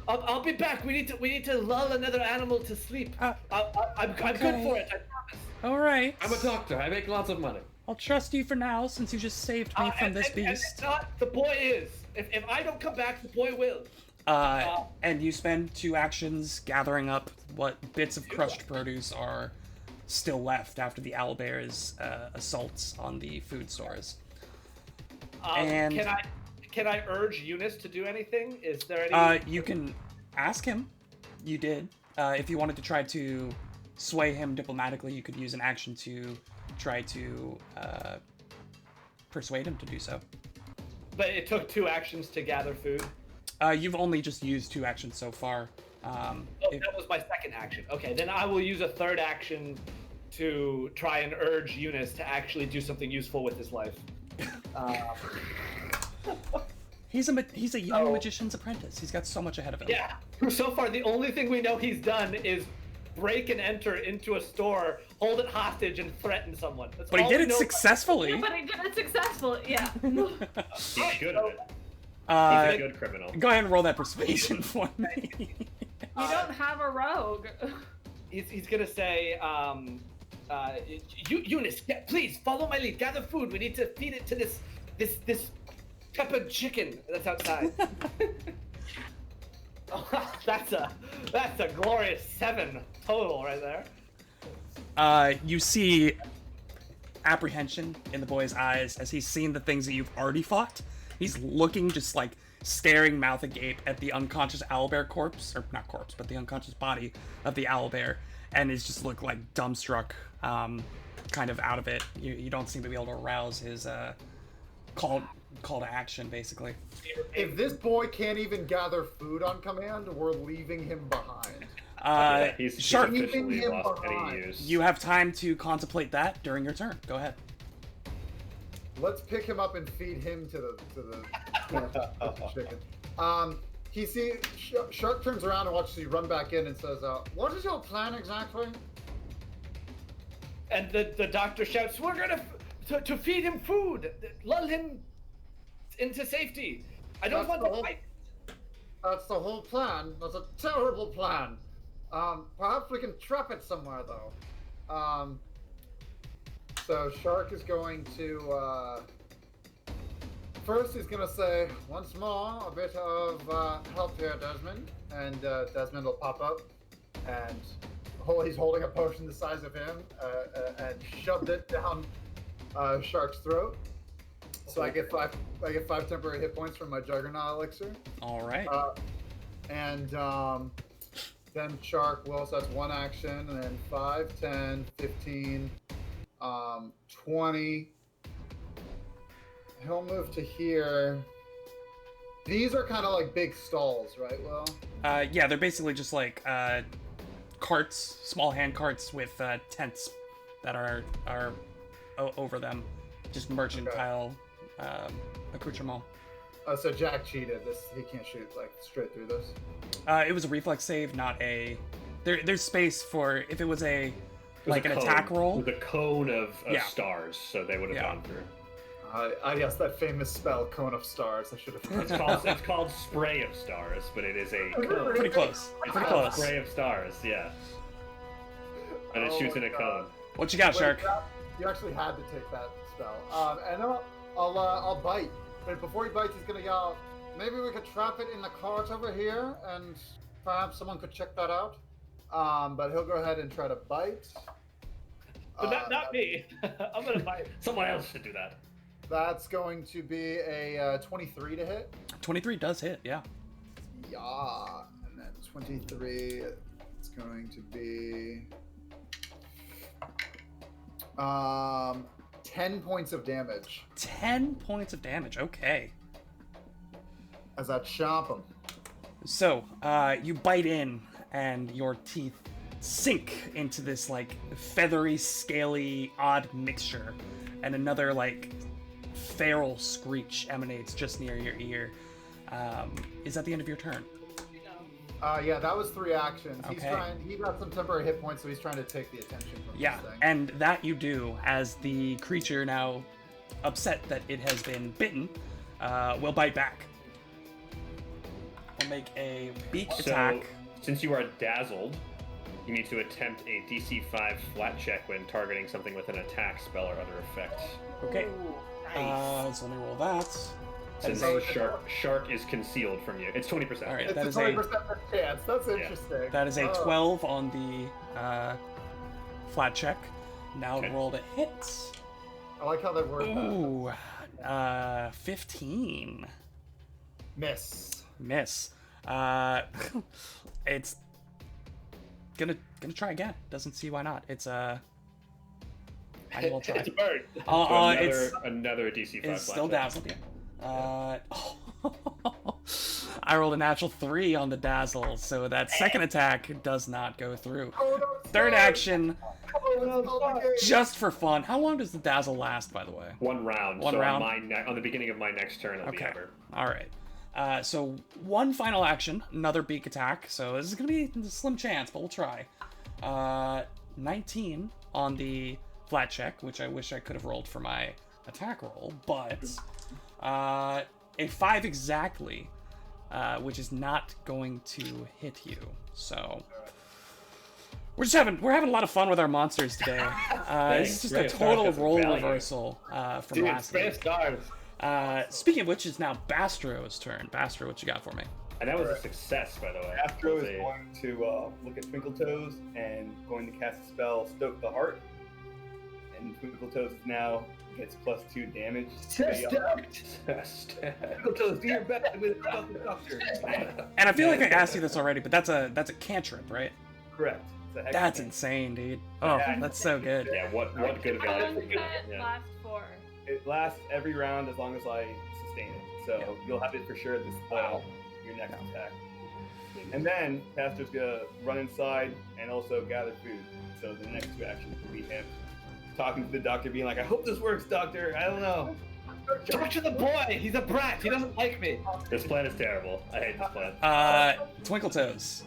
I'll be back. We need to lull another animal to sleep. I'm good for it. I promise. All right. I'm a doctor. I make lots of money. I'll trust you for now, since you just saved me from this And beast. it's not, the boy is. If I don't come back, the boy will. And you spend 2 actions gathering up what bits of crushed produce are still left after the owlbear's assaults on the food stores. And Can I urge Eunice to do anything? Is there any? you can ask him. You did. If you wanted to try to sway him diplomatically, you could use an action to try to persuade him to do so. But it took 2 actions to gather food. You've only just used 2 actions so far. That was my second action. Okay, then I will use a third action to try and urge Eunice to actually do something useful with his life. He's a young magician's apprentice. He's got so much ahead of him. Yeah. So far, the only thing we know he's done is break and enter into a store, hold it hostage, and threaten someone. That's But he all did we it know. successfully. But he did it successfully. Yeah. He's good at it. He's Uh, a good criminal. go ahead and roll that persuasion for me. You don't have a rogue. He's gonna say, Eunice, please follow my lead. Gather food. We need to feed it to this peppered chicken that's outside. That's a glorious 7 total right there. You see apprehension in the boy's eyes as he's seen the things that you've already fought. He's looking, just like staring mouth agape at the unconscious owlbear corpse, or not corpse, but the unconscious body of the owlbear, and is just look like dumbstruck, kind of out of it. You don't seem to be able to arouse his call to action, basically. If this boy can't even gather food on command, we're leaving him behind. He's Shark, officially Him lost any behind. use. you have time to contemplate that during your turn. Go ahead. Let's pick him up and feed him to the chicken. Shark turns around and watches you run back in and says, "What is your plan exactly?" And the doctor shouts, "We're gonna to feed him food, lull him into safety. I don't want to fight." That's the whole plan. That's a terrible plan. Perhaps we can trap it somewhere, though. So Shark is going to, first he's going to say, once more, a bit of help here, Desmond. And Desmond will pop up, and he's holding a potion the size of him, and shoved it down Shark's throat. So I get 5 temporary hit points from my Juggernaut elixir. All right. And then Shark will, so that's 1 action, and then 5, 10, 15, 20. He'll move to here. These are kind of like big stalls, right, Will? Yeah, they're basically just like carts, small hand carts with tents that are over them, just mercantile accoutrement. So Jack cheated. He can't shoot like straight through this. It was a reflex save, not a. There's space for if it was a like an cone, attack roll. with a cone of Yeah. stars, so they would have Yeah. gone through. Yes, that famous spell, Cone of Stars. I should have. It's called Spray of Stars, but it is a cone. Pretty close. It's Pretty called close. Spray of Stars, yeah. And it Oh shoots in my a God. cone. What you got, Shark? You actually had to take that spell. And then I'll bite. But before he bites, he's gonna yell, "Maybe we could trap it in the cart over here, and perhaps someone could check that out." But he'll go ahead and try to bite. But not me. I'm gonna bite. Someone else should do that. That's going to be a 23 to hit. 23 does hit, yeah. Yeah, and then 23. It's going to be 10 points of damage 10 points of damage, okay. as I chomp him. So, you bite in, and your teeth sink into this, like, feathery, scaly, odd mixture, and another, like, feral screech emanates just near your ear. Is that the end of your turn? Yeah, that was 3 actions. Okay. He got some temporary hit points, so he's trying to take the attention from Yeah, this thing. and that you do, as the creature, now upset that it has been bitten, will bite back. Will make a beak attack. Since you are dazzled, you need to attempt a DC 5 flat check when targeting something with an attack, spell, or other effect. Okay. So let me roll that. Since So- shark is concealed from you, it's 20%. All right, It's that a is 20% chance. That's interesting. That is a Oh. 12 on the flat check. Now Okay. roll to hit. I like how they word that. Ooh, 15. Miss. Miss. It's gonna try again. Doesn't see why not. It's I will try. It's a bird. It's Another DC 5 it's flat still check. dazzled. Yeah. I rolled a natural 3 on the dazzle, so that second attack does not go through. Oh, no, Third sorry. action, Oh, it's all the game. just for fun. How long does the dazzle last, by the way? One round. One so round? On the beginning of my next turn, it'll be Okay. Amber. All right. So one final action, another beak attack. So this is gonna be a slim chance, but we'll try. 19 on the flat check, which I wish I could have rolled for my attack roll, but a 5 exactly, which is not going to hit you. So we're having a lot of fun with our monsters today. It's just a Great. total That's role value. reversal from Dude, last spray week. stars. Speaking of which, it's now Bastro's turn. Bastro, what you got for me? And that was a success, by the way. Astro That is was a- going to look at Twinkle Toes and going to cast a spell, Stoke the Heart. And Twinkle Toes now gets +2 damage. Twinkle Toes, do your best with the doctor. And I feel like I asked you this already, but that's a cantrip, right? Correct. It's a hex That's cantrip. insane, dude. Oh, that's so good. Yeah, what good How long value. does that Yeah. last for? It lasts every round as long as I sustain it. So Yeah. you'll have it for sure this your next attack. And then Pastor's gonna run inside and also gather food. So the next 2 actions will be him talking to the doctor, being like, "I hope this works, doctor. I don't know." Talk to the boy. He's a brat. He doesn't like me. This plan is terrible. I hate this plan. Twinkle Toes.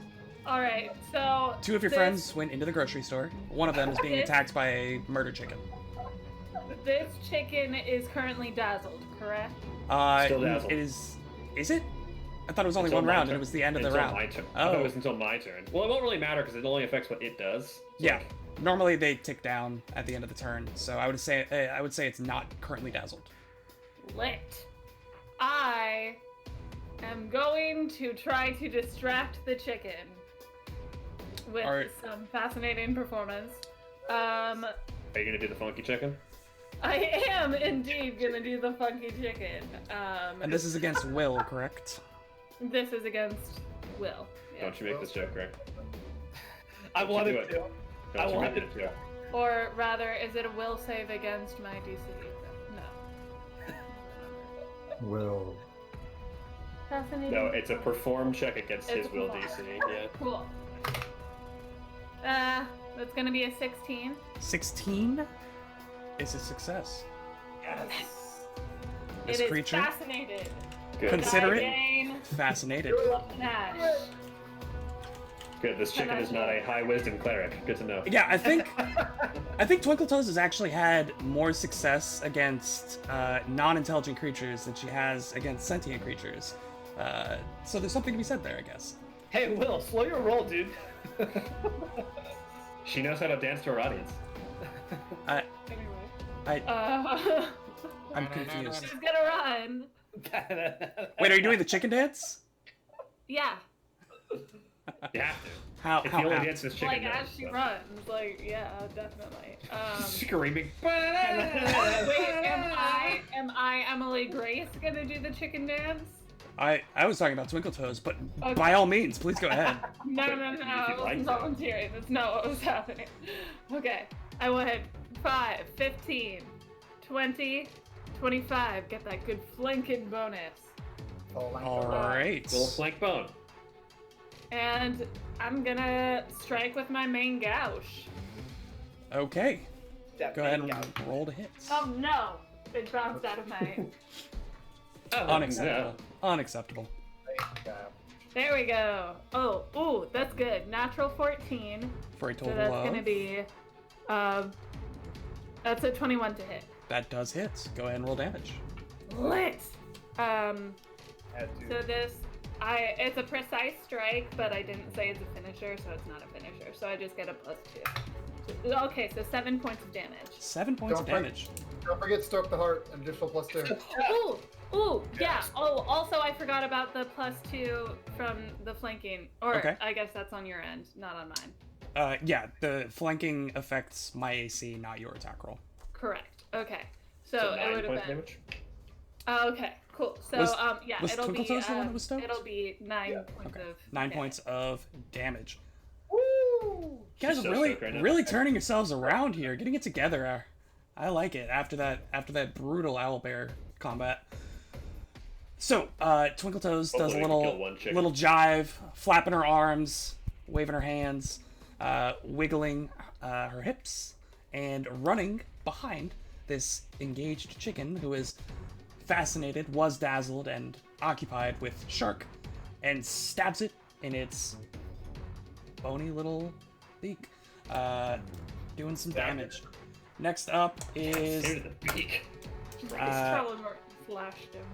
All right, so 2 of your this- friends went into the grocery store. One of them is being Okay. attacked by a murder chicken. This chicken is currently dazzled, correct? Still dazzled. It is. Is it? I thought it was only Until one my round, turn. and it was the end of the Until round. My turn. I Oh. thought it was until my turn. Well, it won't really matter because it only affects what it does. So, Yeah. like, Normally they tick down at the end of the turn, so I would say it's not currently dazzled. Lit. I am going to try to distract the chicken with Alright. some fascinating performance. Are you gonna do the funky chicken? I am indeed gonna do the funky chicken. And this is against Will, correct? This is against Will. Yeah. Don't you make this joke, Greg? I Don't you wanted do it. to. I Don't you wanted make it, yeah. Or rather, is it a will save against my DC? No. Will. Fascinating. No, it's a perform check against It's his a will perform. DC. Yeah. Cool. That's gonna be a 16. 16 is a success. This It is creature, fascinated. Good. Consider it. Gain fascinated. Nash. Good. This chicken is not a high wisdom cleric. Good to know. Yeah, I think Twinkle Toes has actually had more success against non-intelligent creatures than she has against sentient creatures. So there's something to be said there, I guess. Hey, Will, slow your roll, dude. She knows how to dance to her audience. Anyway. I'm confused. She's gonna run. Wait, are you doing the chicken dance? Yeah. You have to. How It's the only apt. dance this chicken Like knows, as she so. runs, like yeah, definitely. Screaming. Wait, am I Emily Grace gonna do the chicken dance? I was talking about Twinkle Toes, but Okay. by all means, please go ahead. No, But no, no, if I you'd like wasn't to. volunteering. That's not what was happening. Okay, I went 5, 15, 20, 25. Get that good flanking bonus. All right. Little flank bone. And I'm gonna strike with my main gouge. Okay. That Go ahead main and guy. roll to hits. Oh no! It bounced out of my... Unacceptable. Unacceptable. There we go. Oh, ooh, that's good. Natural 14. For a So total that's of... gonna be... that's a 21 to hit. That does hit. Go ahead and roll damage. Lit! Had So to. this... it's a precise strike, but I didn't say it's a finisher, so it's not a finisher. So I just get a +2. Okay, so 7 points of damage. 7 points of Don't break. damage. Don't forget Stoke the Heart, an additional +2. Ooh, yeah. Oh, also I forgot about the +2 from the flanking. Or Okay. I guess that's on your end, not on mine. Yeah, the flanking affects my AC, not your attack roll. Correct. Okay. So, So it 9 would have points been. damage. Okay, cool. So Was- yeah, was it'll Twinkle be Toes the one that was stoked? it'll be 9 Yeah. points Okay. of 9 damage. points of damage. Woo! You guys She's are so really, stoked right now. really turning yourselves around here, getting it together. I like it after that brutal owlbear combat. So, Twinkle Toes does a Hopefully we can kill one chicken. little jive, flapping her arms, waving her hands, wiggling her hips, and running behind this engaged chicken who is fascinated, was dazzled, and occupied with Shark, and stabs it in its bony little beak, doing some damage. Next up is Here's the beak. Probably more flashed him.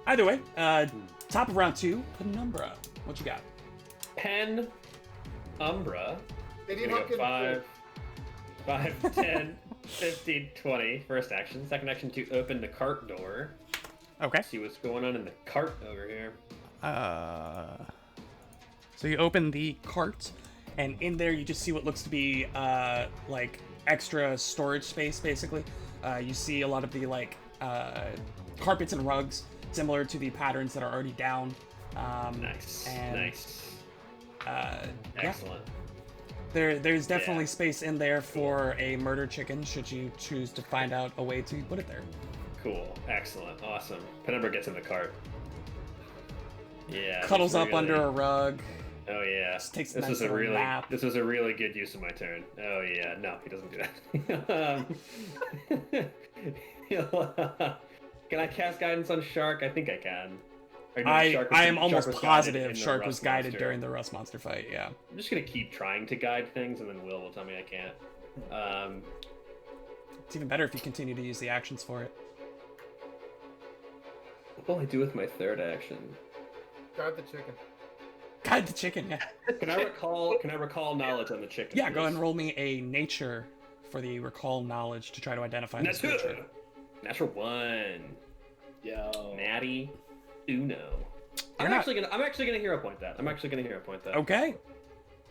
either way. Top of round 2, Penumbra. What you got? Pen, Umbra. They need We got Hunkin. 5, 10, 15, 20. First action. Second action to open the cart door. Okay. See what's going on in the cart over here. So you open the cart, and in there you just see what looks to be like extra storage space, basically. You see a lot of the like carpets and rugs, similar to the patterns that are already down. Nice. And, Nice. Yeah, Excellent. there's definitely Yeah. space in there for a murder chicken, should you choose to find out a way to put it there. Cool. Excellent. Awesome. Penumbra gets in the cart. Yeah. Cuddles just up under really- a rug. Oh yeah. Just takes a This nice was a little really nap. this was a really good use of my turn. Oh yeah. No, he doesn't do that. Can I cast guidance on Shark? I think I can. Or no, Shark was- I am Shark almost was guided in positive the Shark was Rust guided Monster. during the Rust Monster fight, yeah. I'm just gonna keep trying to guide things, and then Will tell me I can't. It's even better if you continue to use the actions for it. What will I do with my third action? Guard the chicken. Guide the chicken, yeah. Can I recall knowledge on the chicken? Yeah, go ahead and please? roll me a nature for the recall knowledge to try to identify this creature. Natural 1. Yo. Natty Uno. You're I'm not- actually gonna hero point that. Okay.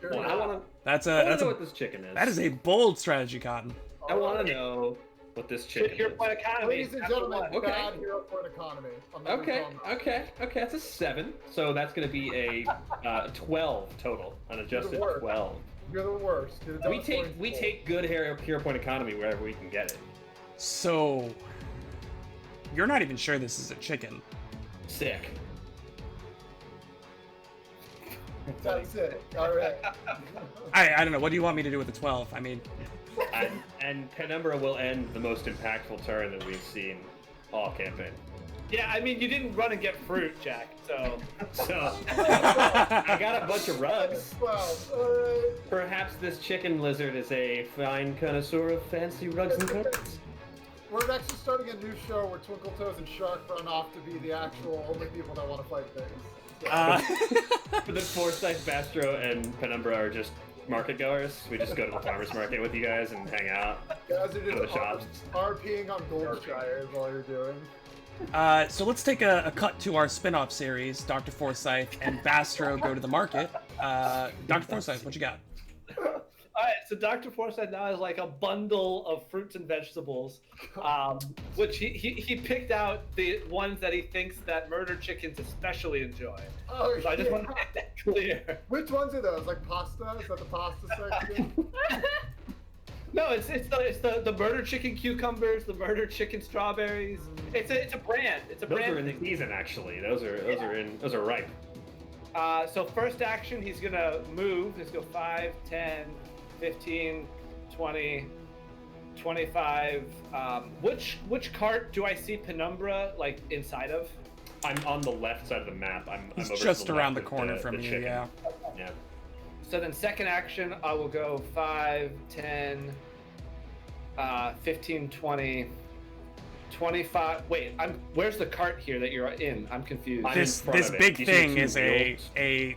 You're Well, I not- wanna That's know a what this chicken is. that is a bold strategy, Cotton. I wanna know what this chicken Secure is. point economy. Ladies and gentlemen, Okay. bad hero point economy. On the Okay, recall. okay, that's a 7. So that's gonna be a 12 total, an adjusted work. 12. You're the worst. You're the We dumbest take boy in we school. take good hero point economy wherever we can get it. So you're not even sure this is a chicken. Sick. That's it. All right. I don't know. What do you want me to do with the 12? I mean, And Penumbra will end the most impactful turn that we've seen all campaign. Yeah, I mean, you didn't run and get fruit, Jack, so... So I got a bunch of rugs. Well, Perhaps this chicken lizard is a fine connoisseur of fancy rugs and carpets. we're actually starting a new show where Twinkle Toes and Shark run off to be the actual only people that want to fight things. So, For the Forsyth, Bastro, and Penumbra are just market goers. We just go to the farmer's market with you guys and hang out. guys are Go to the just shops. RPing on Goldshire is all you're doing. So let's take a cut to our spin-off series. Dr. Forsyth and Bastro go to the market. Dr. Forsyth, what you got? All right, so Dr. Forsyth now has like a bundle of fruits and vegetables, which he picked out the ones that he thinks that murder chickens especially enjoy. Oh, So I just want to make that clear. Which ones are those? Like pasta? Is that the pasta section? No, it's the murder chicken cucumbers, the murder chicken strawberries. It's a brand. It's a Those brand are in thing. season, actually. Those are ripe. So first action, he's gonna move. He's go 5, 10, 15, 20, 25. Which cart do I see Penumbra like inside of? I'm on the left side of the map. I'm He's over to just the around left the of corner from you, chicken. yeah. Yeah. So then second action, I will go 5, 10, 15, 20, 25. Wait, where's the cart here that you're in? I'm confused. I'm This in front of it. big You see thing two is wheels? a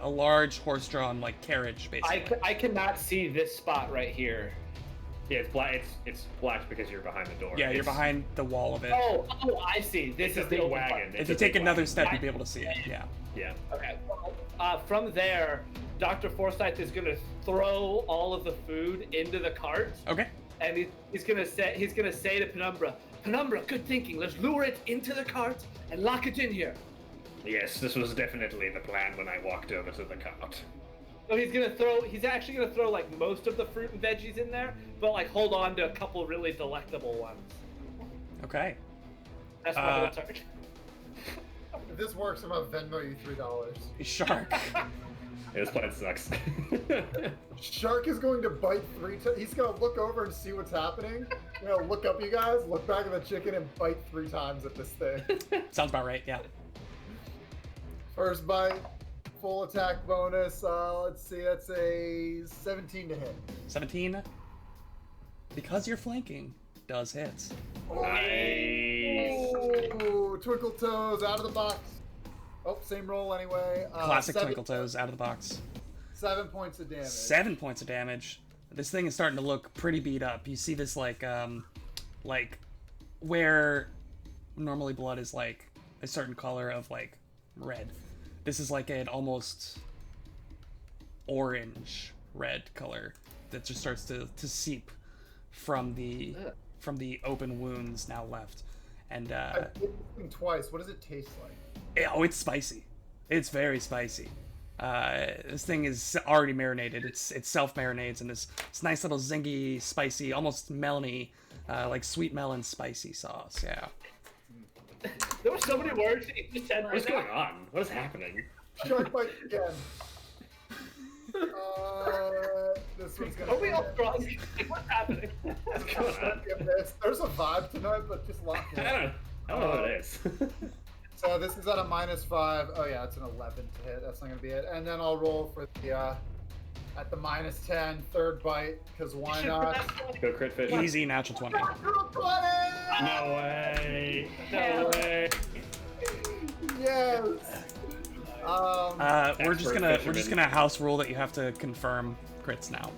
large horse-drawn like carriage, basically. I cannot see this spot right here. Yeah, it's black. It's black because you're behind the door. Yeah, you're It's- behind the wall of it. Oh, I see. This It's a is the big open wagon. part. It's If a you take big another wagon. step, you'd be able to see it. Yeah. Yeah. Okay. From there, Dr. Forsyth is gonna throw all of the food into the cart, Okay. and he's gonna say to Penumbra, Penumbra, good thinking. Let's lure it into the cart and lock it in here. Yes, this was definitely the plan when I walked over to the cart. So he's actually gonna throw like most of the fruit and veggies in there, but like hold on to a couple really delectable ones. Okay. That's my whole turn. If this works, I'm gonna Venmo you $3. Shark. Yeah, this plan sucks. Shark is going to bite 3 times. He's gonna look over and see what's happening. Look up, you guys. Look back at the chicken and bite 3 times at this thing. Sounds about right. Yeah. First bite, full attack bonus. Let's see, that's a 17 to hit. 17. Because you're flanking, does hits. Nice. Ooh, Twinkle Toes out of the box. Oh, same roll anyway. Classic Twinkle Toes out of the box. 7 points of damage. 7 points of damage. This thing is starting to look pretty beat up. You see this like where normally blood is like a certain color of like red. This is like an almost orange red color that just starts to seep from the open wounds now left. And I've hit this thing twice. What does it taste like? it's spicy. It's very spicy. This thing is already marinated. It's self-marinates in this nice little zingy, spicy, almost melony, like sweet melon spicy sauce. Yeah. There were so many words that you just said right What's now. going on? What is happening? Shark bite again. This one's gonna. Are we all drunk? What's happening? What's going on? There's a vibe tonight, but just lock I in. don't know what it is. So this is at a -5. Oh yeah, it's an 11 to hit. That's not gonna be it. And then I'll roll for the at the -10 third bite because why not? Go crit fish. Easy natural 20. Natural 20! No way. No way. Yes. We're just Expert gonna fisherman. house rule that you have to confirm crits now.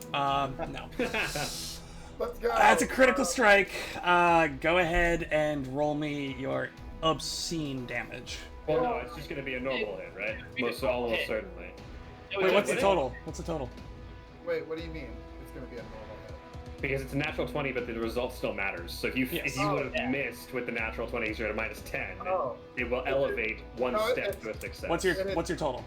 No. Let's go. That's a critical strike. Go ahead and roll me your obscene damage. Well, no, it's just gonna be a normal hit, right? Almost certainly. Wait, what's the total? What's the total? Wait, what do you mean? It's gonna be a normal hit. Because it's a natural 20, but the result still matters. So if you Yes. would have missed with the natural 20 because you're at a -10, Oh. it will elevate one No, step it's- to a success. What's your total?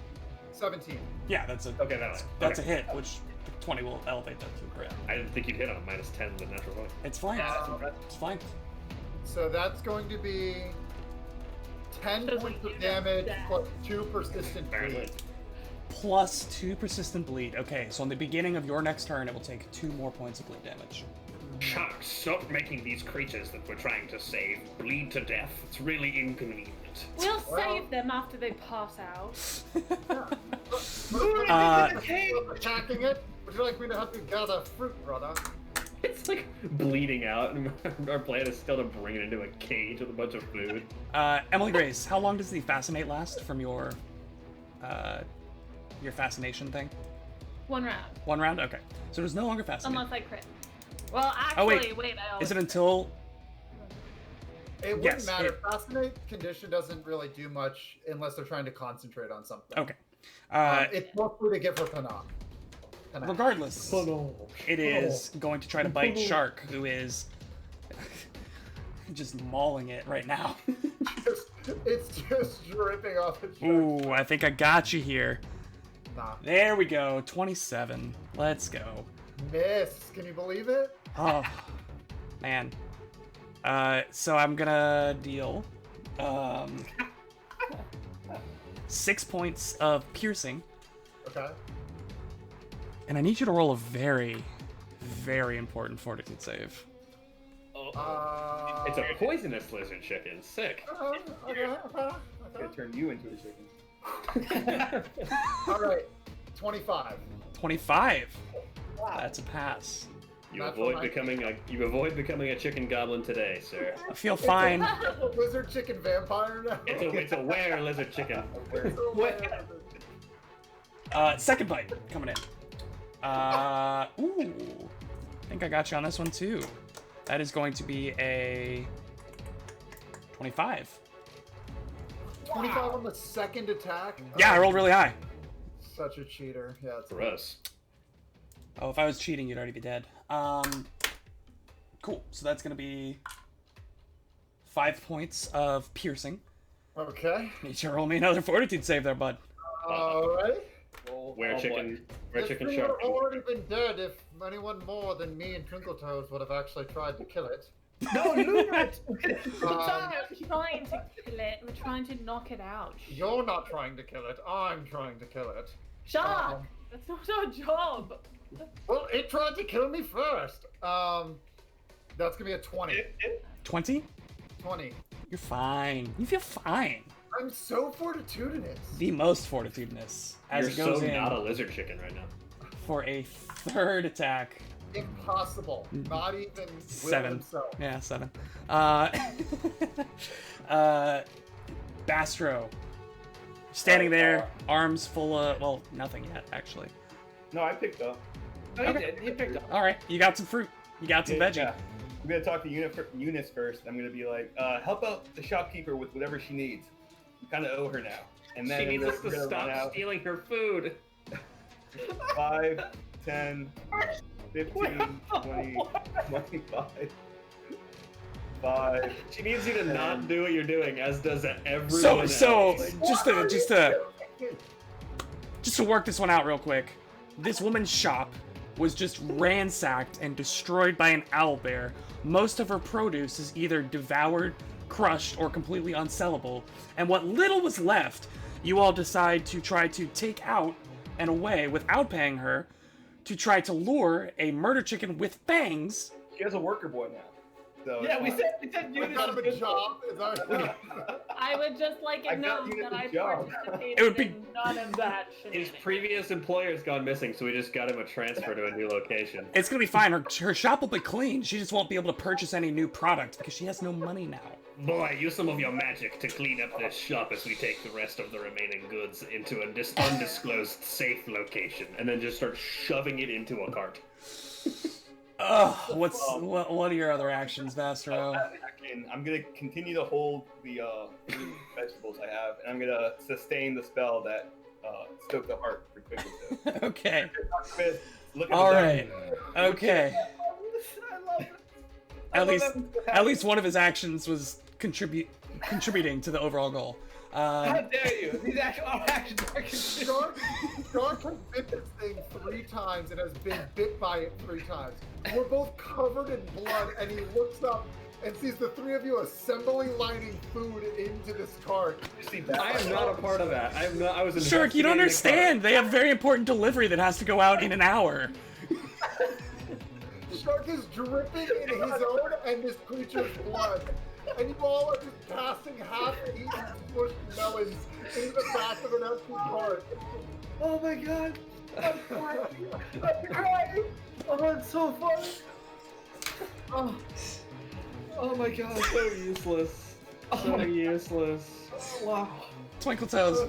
17. Yeah, that's a Okay, that's that's a hit, which 20 will elevate that to a crit. I didn't think you'd hit on a -10 with a natural 20. It's fine. It's fine. So that's going to be 10 Doesn't points of do damage that. plus 2 persistent Apparently. bleed. Plus 2 persistent bleed. Okay, so on the beginning of your next turn, it will take 2 more points of bleed damage. Shark, stop making these creatures that we're trying to save bleed to death. It's really inconvenient. We'll Well- save them after they pass out. Attacking it? Would you like me to help you gather fruit, brother? It's like bleeding out, and our plan is still to bring it into a cage with a bunch of food. Emily Grace, how long does the fascinate last from your fascination thing? 1 round. 1 round? Okay. So it is no longer fascinate. Unless I crit. Well, Oh, actually, wait. I Is it until It wouldn't Yes, matter. it- Fascinate condition doesn't really do much unless they're trying to concentrate on something. Okay. It's mostly to give her panache. Regardless, it is going to try to bite Shark, who is just mauling it right now. It's just dripping off its shirt. Ooh, I think I got you here. Nah. There we go, 27. Let's go. Miss. Can you believe it? Oh, man. So I'm gonna deal 6 points of piercing, Okay. and I need you to roll a very, very important fortitude save. It's a poisonous lizard chicken. Sick. Okay. Gonna turn you into a chicken. All right. 25. 25. That's a pass. You Not avoid for becoming a chicken goblin today, sir. I feel fine. It's a lizard chicken vampire now. It's a were lizard chicken. Second bite coming in. Ooh. I think I got you on this one too. That is going to be a 25. 25 on the second attack. Yeah, I rolled really high. Such a cheater. Yeah, it's Gross. Oh, if I was cheating, you'd already be dead. Cool. So that's gonna be 5 points of piercing. okay. Need you to roll me another fortitude save there, bud. All right. Where chicken This shark. thing would have already been dead if anyone more than me and Twinkletoes would have actually tried to kill it. No, lure it! We're trying to kill it. We're trying to knock it out. You're not trying to kill it. I'm trying to kill it. Shark! That's not our job. Well, it tried to kill me first. That's gonna be a 20. 20? 20. You're fine. You feel fine. I'm so fortitudinous. The most fortitudinous as You're it goes so in not a lizard chicken right now. for a third attack. Impossible. Not even Will 7. himself. Yeah, 7. Bastro. Standing there, arms full of, well, nothing yet, actually. No, I picked up. No, he did. He picked up. All right, you got some fruit. You got some veggie. Yeah. I'm gonna talk to Eunice first. I'm gonna be like, help out the shopkeeper with whatever she needs. You kind of owe her now. And then She needs us we're to gonna run stop out. stealing her food. 5, 10, 15, 20, 25. 5. She needs you to not do what you're doing, as does everyone So else. just to work this one out real quick. This woman's shop was just ransacked and destroyed by an owlbear. Most of her produce is either devoured, crushed, or completely unsellable. And what little was left, you all decide to try to take out and away without paying her, to try to lure a murder chicken with fangs. She has a worker boy now. So Yeah, we it's fine. said What Eunice kind of was a good. job is that? I would just like I it got known you that the I job. participated It would be- in none of that His shenanigans. previous employer's gone missing, so we just got him a transfer to a new location. It's gonna be fine. Her shop will be clean. She just won't be able to purchase any new product because she has no money now. Boy, use some of your magic to clean up this shop as we take the rest of the remaining goods into an undisclosed safe location, and then just start shoving it into a cart. Ugh, what are your other actions, Vastro? I'm gonna continue to hold the vegetables I have, and I'm gonna sustain the spell that stoke the heart for Twinkle. Okay. Look at All the right. Okay. I love it. At least one of his actions was contributing to the overall goal. How dare you? These our actions are considered. Shark has bit this thing 3 times and has been bit by it 3 times. We're both covered in blood, and he looks up and sees the 3 of you assembling, lining food into this cart. I am not a part of that. I am not. I was. Shark, you don't investigating understand. They have very important delivery that has to go out in an hour. Shark is dripping in his own and this creature's blood. And you all are just passing half-eaten smushed melons into the back of an empty cart. Oh my god. I'm crying. I'm crying. Oh, it's so funny. Oh. Oh my god. So useless. So useless. Wow. Twinkle Toes,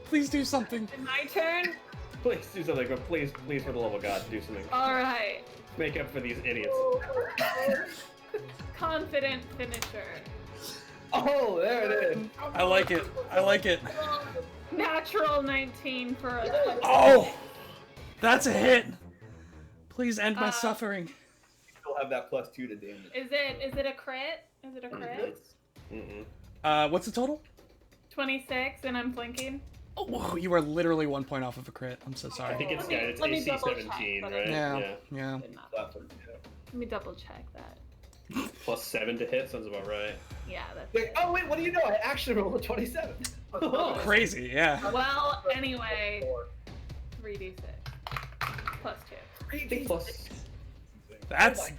please do something. My turn? Please do something, but please, for the love of God, do something. Alright. Make up for these idiots. Confident finisher. Oh, there it is. I like it. I like it. Natural 19 for a 20. Oh! That's a hit! Please end my suffering. Still have that +2 to damage. Is it a crit? Is it a crit? What's the total? 26, and I'm flinking. Oh, whoa, you are literally 1 point off of a crit. I'm so sorry. I think it's Let me AC double check 17, that right? Yeah. Did not. Let me double check that. +7 to hit sounds about right. Yeah, that's Wait, it. oh wait, what do you know? I actually rolled a 27. Crazy, yeah. Well, anyway, 3d6 +2.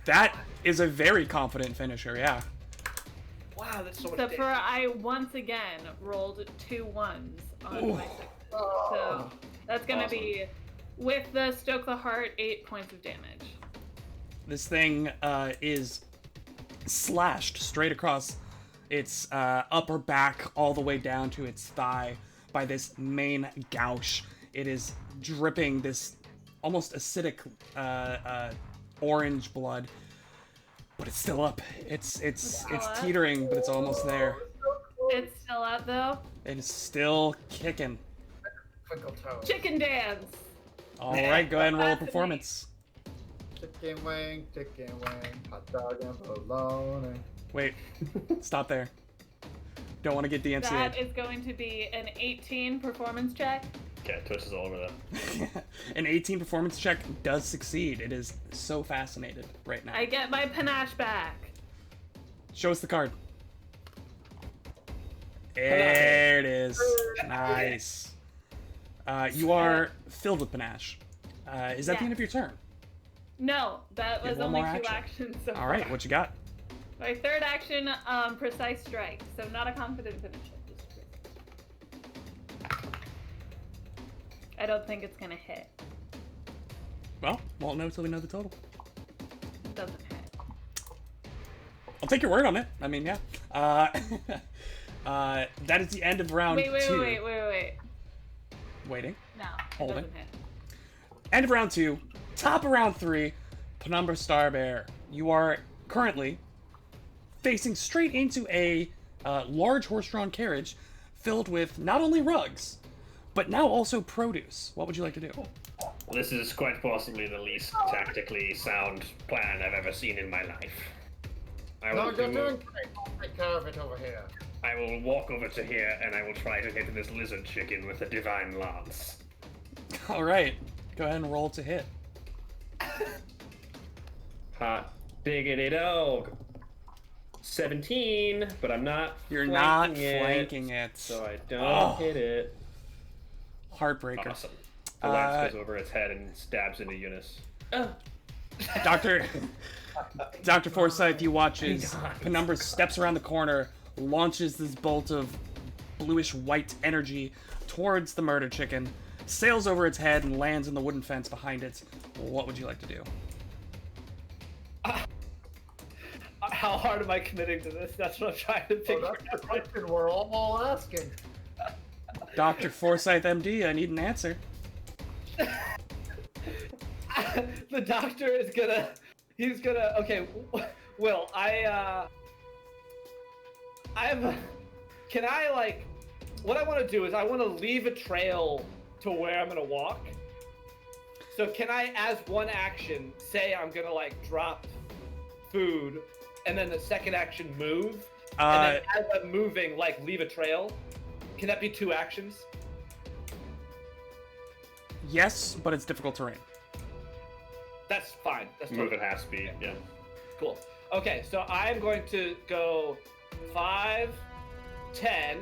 That is a very confident finisher, yeah. Wow, that's so much So damage. I once again rolled 2 1s on Ooh. my 6. So that's gonna be, with the Stoke the Heart, 8 points of damage. This thing is slashed straight across its upper back all the way down to its thigh by this main gouge. It is dripping this almost acidic orange blood, but it's still up. It's teetering, but it's almost there. It's still out though. It is still kicking. Twinkle toes. Chicken dance. All right, go ahead and roll a performance. Chicken wing, hot dog and bologna. Wait, stop there. Don't want to get DMCA'd. That is going to be an 18 performance check. Okay, Twitch is all over that. An 18 performance check does succeed. It is so fascinated right now. I get my panache back. Show us the card. There it is. Nice. You are filled with panache. Is that the Yeah. end of your turn? No, that You have was one only more 2 action. actions. So All right, far. what you got? My third action, precise strike. So not a confident finish. I don't think it's gonna hit. Well, won't know until we know the total. It doesn't hit. I'll take your word on it. I mean, yeah. That is the end of round Wait. two. Waiting. No, it Holding. doesn't hit. End of round 2, top of round 3, Penumbra Starbear. You are currently facing straight into a large horse-drawn carriage filled with not only rugs, but now also produce. What would you like to do? Well, this is quite possibly the least tactically sound plan I've ever seen in my life. No, you're doing great. I'll take care of it over here. I will walk over to here and I will try to hit this lizard chicken with a divine lance. All right, go ahead and roll to hit. Hot diggity dog. 17, but I'm not. You're not flanking flanking it. so I don't Oh. hit it. Heartbreaker. Awesome. The lance goes over its head and stabs into Eunice. Dr. Forsyth, you watch as Penumbra steps around the corner, launches this bolt of bluish-white energy towards the murder chicken, sails over its head, and lands in the wooden fence behind it. What would you like to do? How hard am I committing to this? That's what I'm trying to figure That's the out. question we're all asking. Dr. Forsyth, MD, I need an answer. The doctor is gonna. He's gonna. Okay, Will, Can I, like. What I want to do is I want to leave a trail to where I'm gonna walk. So can I, as one action, say I'm gonna, like, drop food, and then the second action move? And then as I'm moving, like, leave a trail? Can that be 2 actions? Yes, but it's difficult terrain. That's fine. That's Move totally at half speed, yeah. cool. Okay, so I'm going to go 5, 10,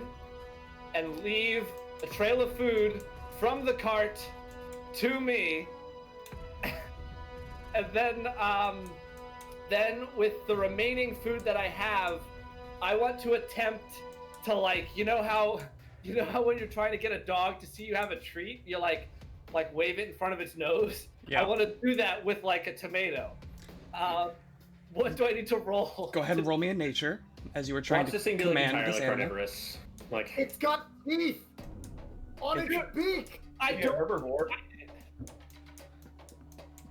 and leave a trail of food from the cart to me. And then with the remaining food that I have, I want to attempt to, like, you know how when you're trying to get a dog to see you have a treat, you like wave it in front of its nose? Yeah. I want to do that with, like, a tomato. What do I need to roll? Go ahead and roll me in nature, as you were trying Wants to this thing to be command entirely this animal. carnivorous. Like, It's got teeth on its beak. I Yeah, don't. herbivore.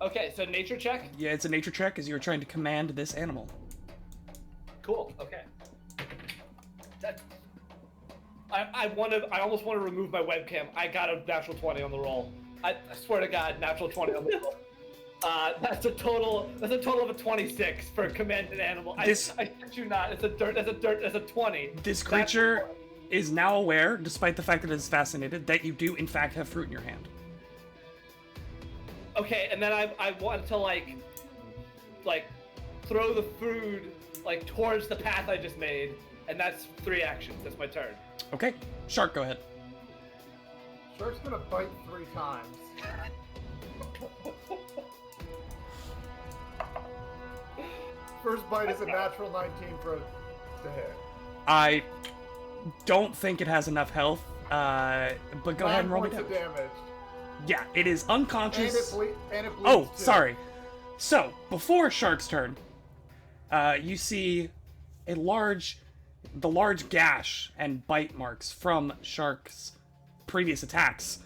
Okay, so nature check. Yeah, it's a nature check, as you were trying to command this animal. Cool. Okay. I almost want to remove my webcam. I got a natural 20 on the roll. I swear to God, natural 20 on the roll. That's a total of a 26 for a commanded animal. I kid you not. It's a 20. This creature is now aware, despite the fact that it is fascinated, that you do in fact have fruit in your hand. Okay, and then I want to like throw the food like towards the path I just made, and that's 3 actions. That's my turn. Okay, Shark, go ahead. Shark's gonna bite 3 times. First bite is a natural 19 for to hit. I don't think it has enough health, but go ahead and roll me 9 points damage. of damage. Yeah, it is unconscious. And it bleeds Oh, too. sorry. So, before Shark's turn, you see the large gash and bite marks from Shark's previous attacks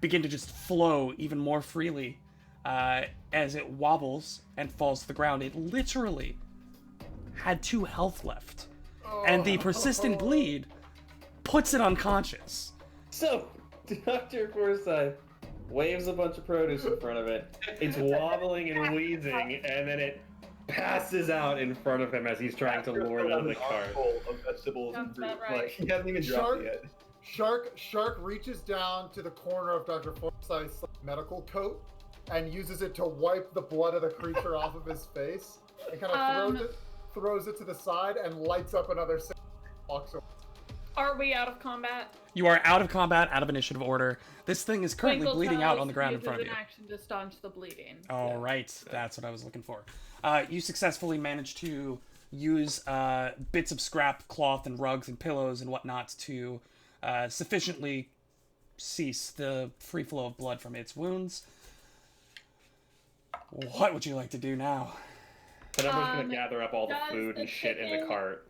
begin to just flow even more freely as it wobbles and falls to the ground. It literally had 2 health left, and the persistent bleed puts it unconscious. So, Dr. Forsyth waves a bunch of produce in front of it. It's wobbling and wheezing, and then it passes out in front of him as he's trying to lure it out of the cart. Of vegetables and Sounds fruit. about right. Like, he hasn't even dropped it yet. Shark reaches down to the corner of Dr. Forsyth's medical coat and uses it to wipe the blood of the creature off of his face and kind of throws it to the side and lights up another 6 blocks away. Are we out of combat? You are out of combat, out of initiative order. This thing is currently bleeding out on the ground in front of you. Uses an action to staunch the bleeding. All right, that's what I was looking for. You successfully managed to use bits of scrap cloth and rugs and pillows and whatnot to sufficiently cease the free flow of blood from its wounds. What would you like to do now? The number's gonna gather up all the does food the and shit in the chicken- cart.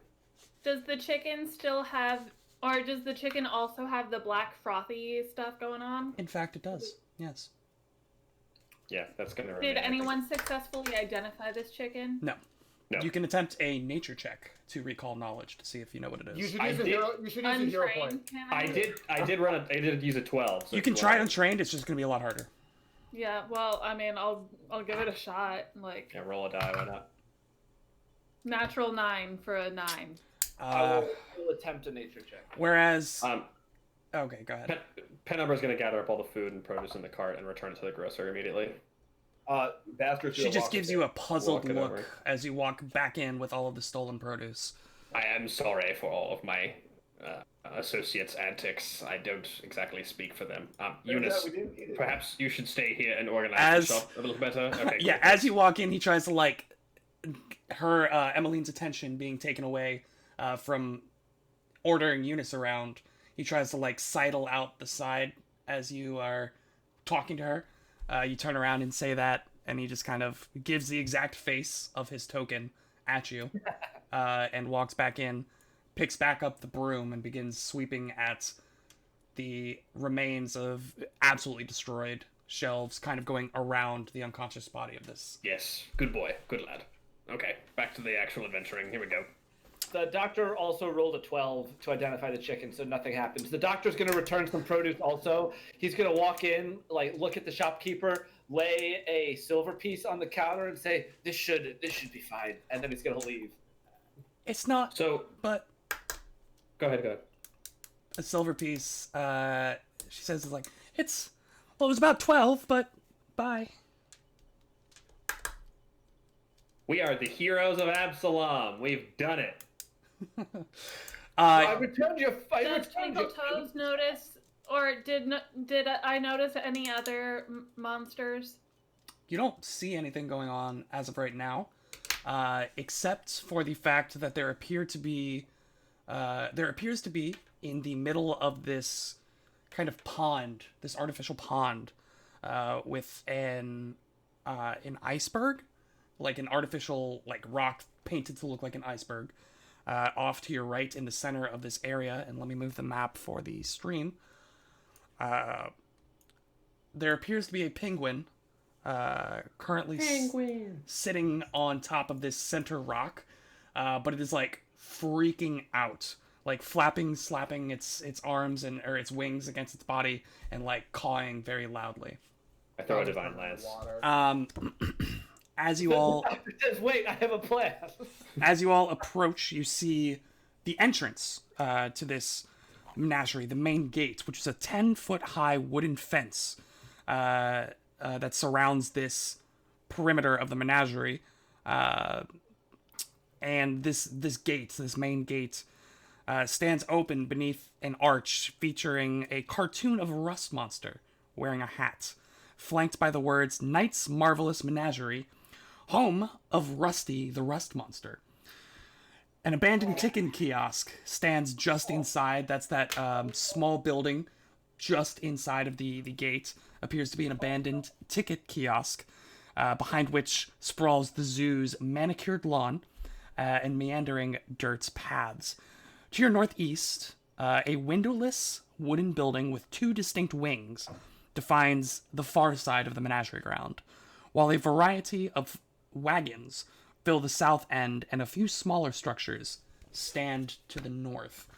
Does the chicken still have, or does the chicken also have the black frothy stuff going on? In fact, it does. Yes. Yeah, that's gonna Did remain, I think. anyone successfully identify this chicken? No. No. You can attempt a nature check to recall knowledge to see if you know what it is. You should I use a did- hero. You should use a hero point. Untrained, can I did use a 12. So You can it's try it like- untrained. It's just going to be a lot harder. Yeah, well, I mean, I'll give it a shot. Like, Yeah, roll a die, why not? natural 9 for a 9. I will attempt a nature check. Whereas... Um, okay, go ahead. Penumber's gonna gather up all the food and produce in the cart and return it to the grocer immediately. Bastard's She gonna just walk gives up you a puzzled walking look over. as you walk back in with all of the stolen produce. I am sorry for all of my associates' antics. I don't exactly speak for them. Eunice, we didn't need it. perhaps you should stay here and organize As- the shop a little better. Okay, Yeah, cool. as you walk in, he tries to, like, her, Emmeline's attention being taken away from ordering Eunice around. He tries to, like, sidle out the side as you are talking to her. You turn around and say that, and he just kind of gives the exact face of his token at you, and walks back in, picks back up the broom, and begins sweeping at the remains of absolutely destroyed shelves, kind of going around the unconscious body of this. Yes, good boy, good lad. Okay, back to the actual adventuring. Here we go. The doctor also rolled a 12 to identify the chicken, so nothing happens. The doctor's going to return some produce also. He's going to walk in, like, look at the shopkeeper, lay a silver piece on the counter and say, this should be fine. And then he's going to leave. It's not, So, but go ahead. a silver piece, she says, is like, well, it was about 12, but bye. We are the heroes of Absalom. We've done it. I returned your Does Twinkle Toes notice, or did I notice any other monsters? You don't see anything going on as of right now, except for the fact that there appears to be in the middle of this kind of pond, this artificial pond, with an iceberg, like an artificial like rock painted to look like an iceberg, off to your right in the center of this area. And let me move the map for the stream. There appears to be a penguin currently sitting on top of this center rock, but it is like freaking out, like slapping its arms or its wings against its body, and like cawing very loudly. I throw a divine lance. As you all Says, wait, I have a plan. as you all approach, you see the entrance to this menagerie, the main gate, which is a 10-foot high wooden fence that surrounds this perimeter of the menagerie. And this main gate, stands open beneath an arch featuring a cartoon of a rust monster wearing a hat, flanked by the words "Knight's Marvelous Menagerie, home of Rusty the Rust Monster." An abandoned ticket kiosk stands just inside. That's that small building just inside of the gate. Appears to be an abandoned ticket kiosk, behind which sprawls the zoo's manicured lawn and meandering dirt paths. To your northeast, a windowless wooden building with two distinct wings defines the far side of the menagerie ground, while a variety of wagons fill the south end and a few smaller structures stand to the north.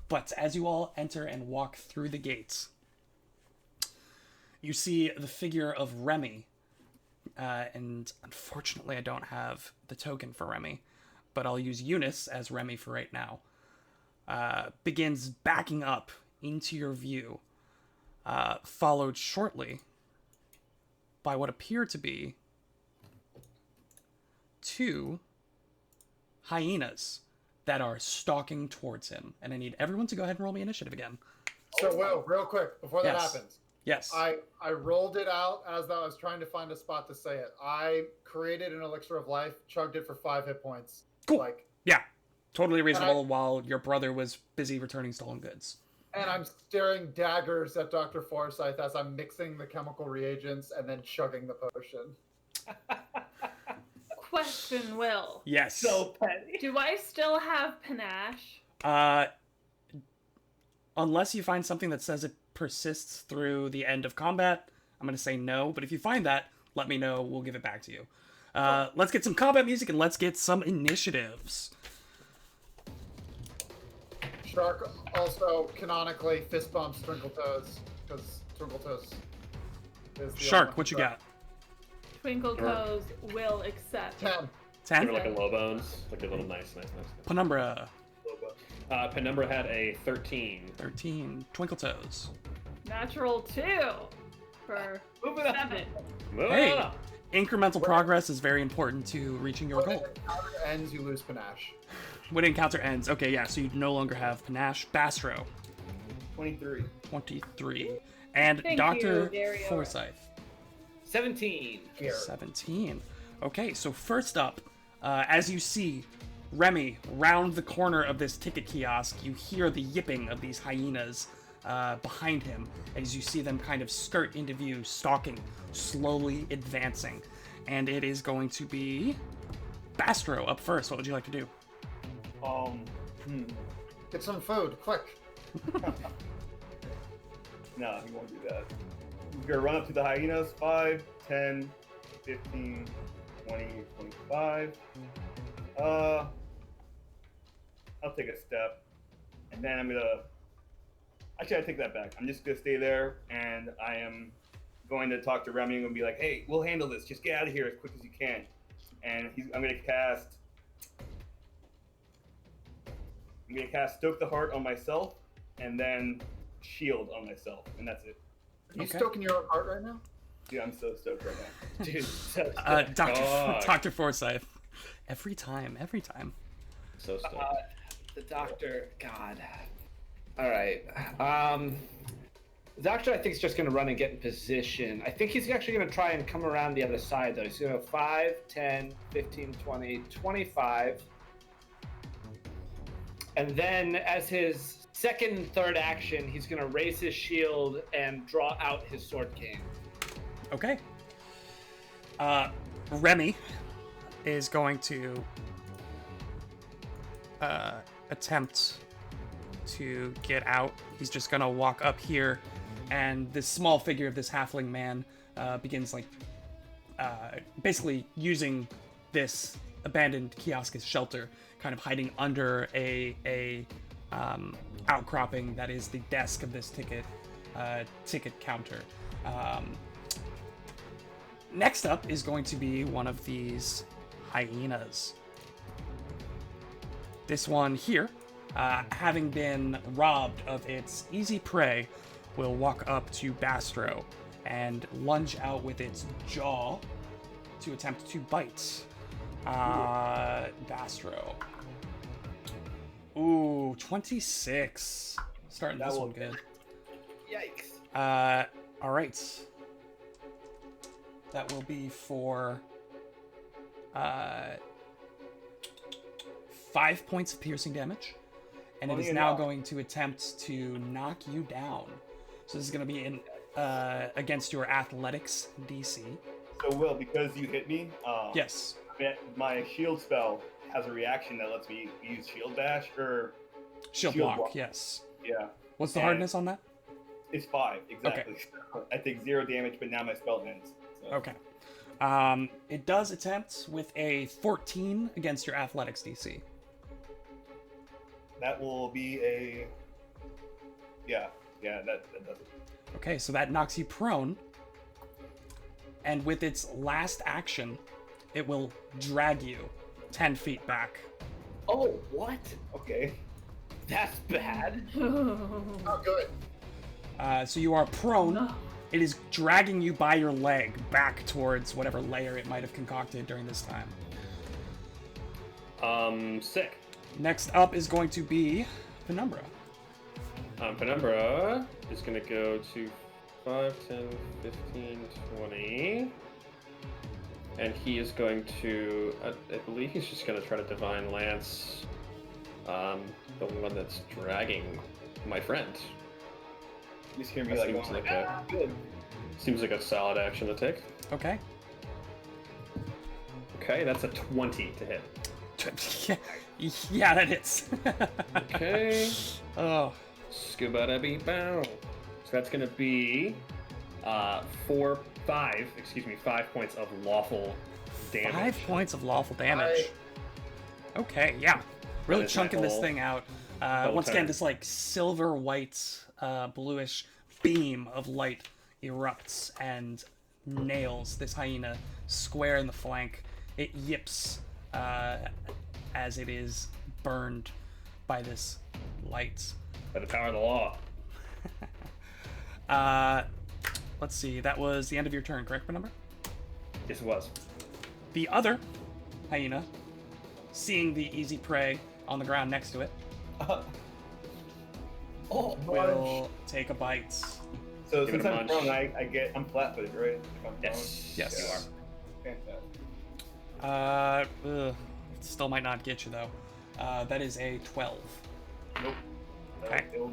But as you all enter and walk through the gates, you see the figure of Remy, and unfortunately I don't have the token for Remy, but I'll use Eunice as Remy for right now, begins backing up into your view, followed shortly by what appear to be two hyenas that are stalking towards him. And I need everyone to go ahead and roll me initiative again. So, Will, real quick, before that Yes. happens, Yes. I rolled it out as I was trying to find a spot to say it. I created an elixir of life, chugged it for 5 hit points. Cool. Like, Yeah. Totally reasonable while your brother was busy returning stolen goods. and I'm staring daggers at Dr. Forsyth as I'm mixing the chemical reagents and then chugging the potion. Question, Will. Yes. So petty. Do I still have panache? Unless you find something that says it persists through the end of combat, I'm going to say no. But if you find that, let me know. We'll give it back to you. Let's get some combat music and let's get some initiatives. Shark also canonically fist bumps Twinkle Toes because Twinkle Toes is the Shark, only what you one. got? Twinkle Toes will accept. 10. 10? Give her like a low bones, like a little nice. Penumbra, Penumbra had a 13. 13. Twinkle Toes. Natural 2 for Moving on. 7. Moving Hey, on. incremental progress is very important to reaching your When goal. the encounter ends, you lose panache. When encounter ends, okay, yeah, so you no longer have Panache. Bastro, 23. 23. And Thank Dr. you, Dario. Forsyth, 17. Here. 17. Okay, so first up, as you see Remy round the corner of this ticket kiosk, you hear the yipping of these hyenas behind him as you see them kind of skirt into view, stalking, slowly advancing. And it is going to be Bastro up first. What would you like to do? Get some food, quick. No, he won't do that. He's gonna run up to the hyenas. 5, 10, 15, 20, 25. I'll take a step. And then I'm gonna... Actually, I take that back. I'm just gonna stay there, and I am going to talk to Remy and be like, hey, we'll handle this. Just get out of here as quick as you can. And I'm gonna cast Stoke the Heart on myself, and then Shield on myself, and that's it. Are you Okay. stoking your own heart right now? Dude, I'm so stoked right now. Dude, so Dr. Forsyth. Every time. So stoked. the doctor, God. All right. The doctor, I think, is just going to run and get in position. I think he's actually going to try and come around the other side, though. He's going to go 5, 10, 15, 20, 25. And then as his second and third action, he's going to raise his shield and draw out his sword cane. Okay. Remy is going to attempt to get out. He's just gonna walk up here, and this small figure of this halfling man begins basically using this abandoned kiosk as shelter, kind of hiding under a outcropping that is the desk of this ticket counter. Next up is going to be one of these hyenas. This one here, having been robbed of its easy prey, will walk up to Bastro and lunge out with its jaw to attempt to bite. Bastro. Ooh, 26. Starting this one good. Yikes. All right. That will be for 5 points of piercing damage, and it is now going to attempt to knock you down. So this is going to be in against your athletics DC. So Will, because you hit me, Yes. my shield spell has a reaction that lets me use shield dash or Shield block. Yes. yeah. What's the And hardness on that? It's 5 exactly. So I take 0 damage, but now my spell ends. So. Okay. It does attempt with a 14 against your athletics DC. That will be a that does it. Okay, so that knocks you prone. And with its last action, it will drag you 10 feet back. Oh, what? Okay. That's bad. Oh, good. So you are prone. No. It is dragging you by your leg back towards whatever layer it might have concocted during this time. Sick. Next up is going to be Penumbra. Penumbra is going to go to 5, 10, 15, 20. And he is going to, I believe he's just going to try to Divine Lance the one that's dragging my friend. You just hear me That like, seems going, like a- good. Seems like a solid action to take. Okay. Okay, that's a 20 to hit. Yeah, that hits. Okay. Oh. Scuba beep bow. So that's gonna be 5 points of lawful damage. 5 points of lawful damage. Okay, yeah. Really That is chunking my this whole- thing out. whole Once again, turn. this like silver white, bluish beam of light erupts and nails this hyena square in the flank. It yips as it is burned by this light. By the power of the law. Let's see, that was the end of your turn, correct, Penumbra? Yes, it was. The other hyena, seeing the easy prey on the ground next to it, Oh, will take a bite. So Give it since a I'm munch. prone, I'm flat-footed, right? If I'm prone? Yes. Yes. You are. Fantastic. Still might not get you though. That is a 12. Nope. Okay. It'll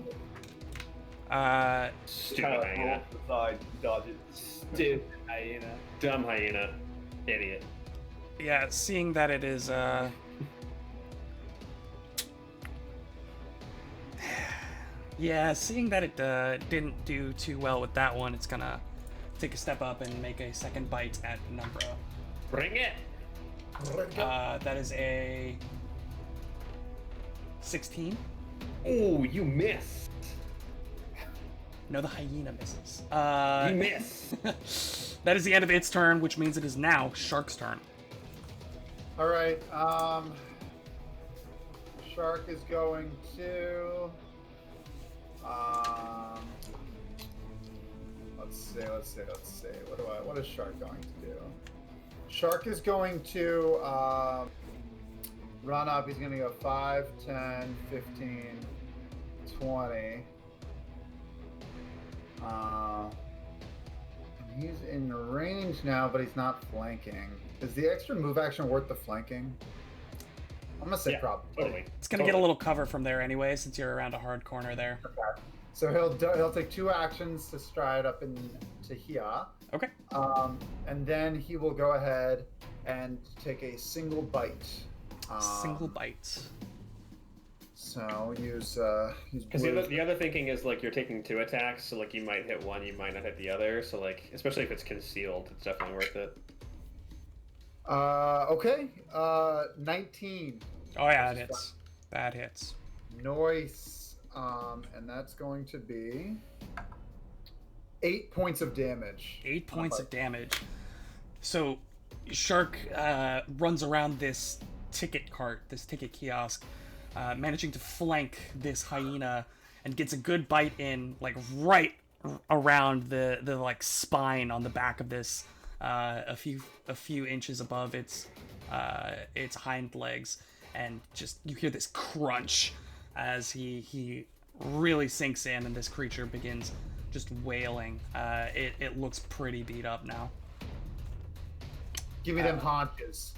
Stupid kind of hyena. roll to the side, dodge it. stupid hyena. Dumb hyena. Idiot. Yeah, seeing that it is seeing that it didn't do too well with that one, it's gonna take a step up and make a second bite at Penumbra. Bring it! That is a 16. Ooh, you missed. No, the hyena misses. You miss. That is the end of its turn, which means it is now Shark's turn. All right. Shark is going to. Let's see. What is Shark going to do? Shark is going to run up. He's going to go 5, 10, 15, 20. He's in range now, but he's not flanking. Is the extra move action worth the flanking? I'm gonna say Yeah, probably. Totally. It's gonna get a little cover from there anyway, since you're around a hard corner there. Okay. So he'll take 2 actions to stride up into here. Okay. And then he will go ahead and take a single bite. Single bite. So use Because the other thinking is like you're taking 2 attacks, so like you might hit one, you might not hit the other. So like, especially if it's concealed, it's definitely worth it. Okay. 19. Oh yeah, that hits. That hits. Noise. And that's going to be 8 points of damage. 8 points of damage. So, Shark runs around this ticket cart, this ticket kiosk, managing to flank this hyena and gets a good bite in, like right around the like spine on the back of this, a few inches above its hind legs, and just you hear this crunch as he really sinks in, and this creature begins just wailing. It looks pretty beat up now. Give me them haunches.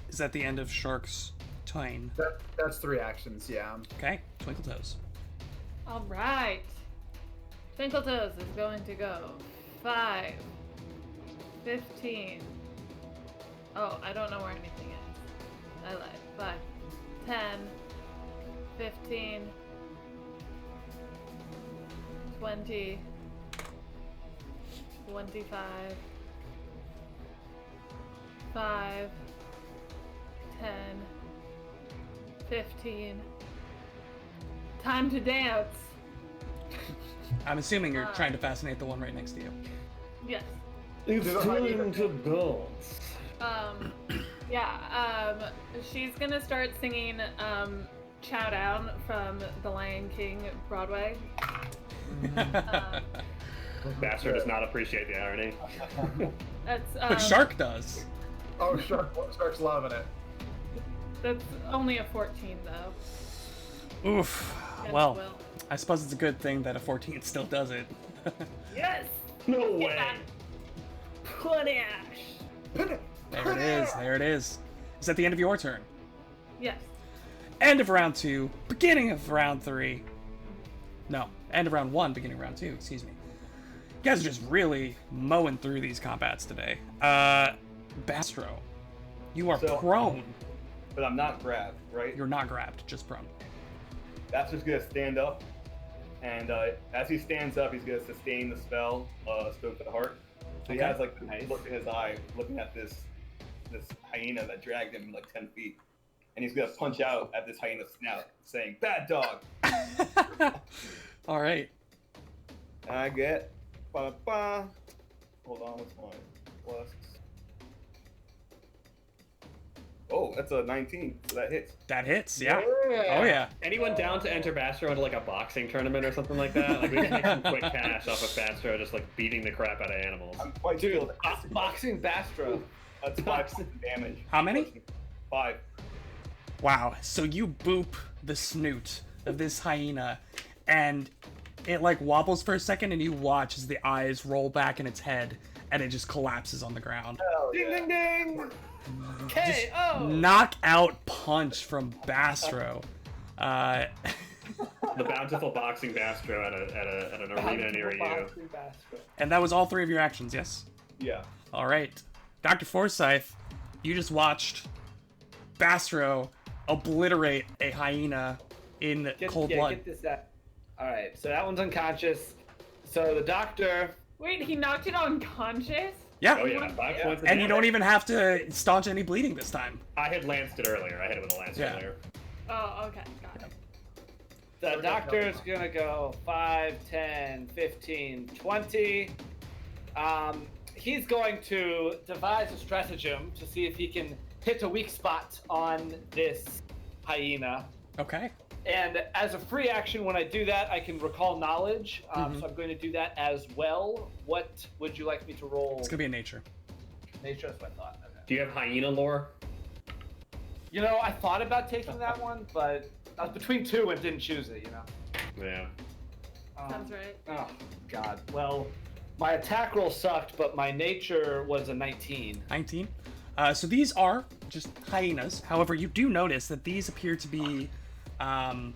Is that the end of Shark's turn? That's 3 actions, yeah. Okay, Twinkle Toes. All right. Twinkle Toes is going to go 5, 15. Oh, I don't know where anything is. I lied. 5, 10, 15, 20, 25, 5, 10, 15. Time to dance. I'm assuming you're trying to fascinate the one right next to you. Yes. It's time to go. She's gonna start singing Chow Down from the Lion King Broadway. Bastard does not appreciate the irony. That's But Shark does. Oh, Shark's loving it. That's only a 14 though. Oof. Against Well, Will. I suppose it's a good thing that a 14 still does it. Yes! No way. Panache! There it is. There it is. Is that the end of your turn? Yes. End of round 2, beginning of round 3. No, end of round 1, beginning of round 2, excuse me. You guys are just really mowing through these combats today. Bastro, you are So- prone. But I'm not grabbed, right? You're not grabbed, just prone. That's just gonna stand up, and as he stands up, he's gonna sustain the spell, Stoke the Heart. So he Okay. has like the look in his eye, looking at this hyena that dragged him like 10 feet, and he's gonna punch out at this hyena's snout, saying "Bad dog." All right. And I get, ba-ba-ba. Hold on, what's mine? Plus. Oh, that's a 19, so that hits. That hits, yeah. Oh, yeah. Anyone down to enter Bastro into like a boxing tournament or something like that? Like we can make some quick cash off of Bastro just like beating the crap out of animals. I'm quite Dude, boxing Bastro. That's 5 points of damage. How many? 5. Wow. So you boop the snoot of this hyena, and it like wobbles for a second, and you watch as the eyes roll back in its head, and it just collapses on the ground. Ding ding ding! KO! Knockout punch from Bastro. The bountiful boxing Bastro at an arena near you. Boxing Bastro. And that was all 3 of your actions, yes? Yeah. All right. Dr. Forsyth, you just watched Bastro obliterate a hyena in cold blood. Get this out. Alright, so that one's unconscious. So the doctor. Wait, he knocked it unconscious? Yeah. Oh yeah, 5 points of And you damage. don't even have to staunch any bleeding this time. I had lanced it earlier. I hit it with a lance Yeah. earlier. Oh, okay, got it. The doctor's gonna go 5, 10, 15, 20. He's going to devise a stratagem to see if he can hit a weak spot on this hyena. Okay. And as a free action, when I do that, I can recall knowledge. So I'm going to do that as well. What would you like me to roll? It's going to be a nature. Nature, that's what I thought. Okay. Do you have hyena lore? You know, I thought about taking that one, but I was between 2 and didn't choose it, you know? Yeah. Sounds right. Oh, God. Well, my attack roll sucked, but my nature was a 19. 19. So these are just hyenas. However, you do notice that these appear to be... I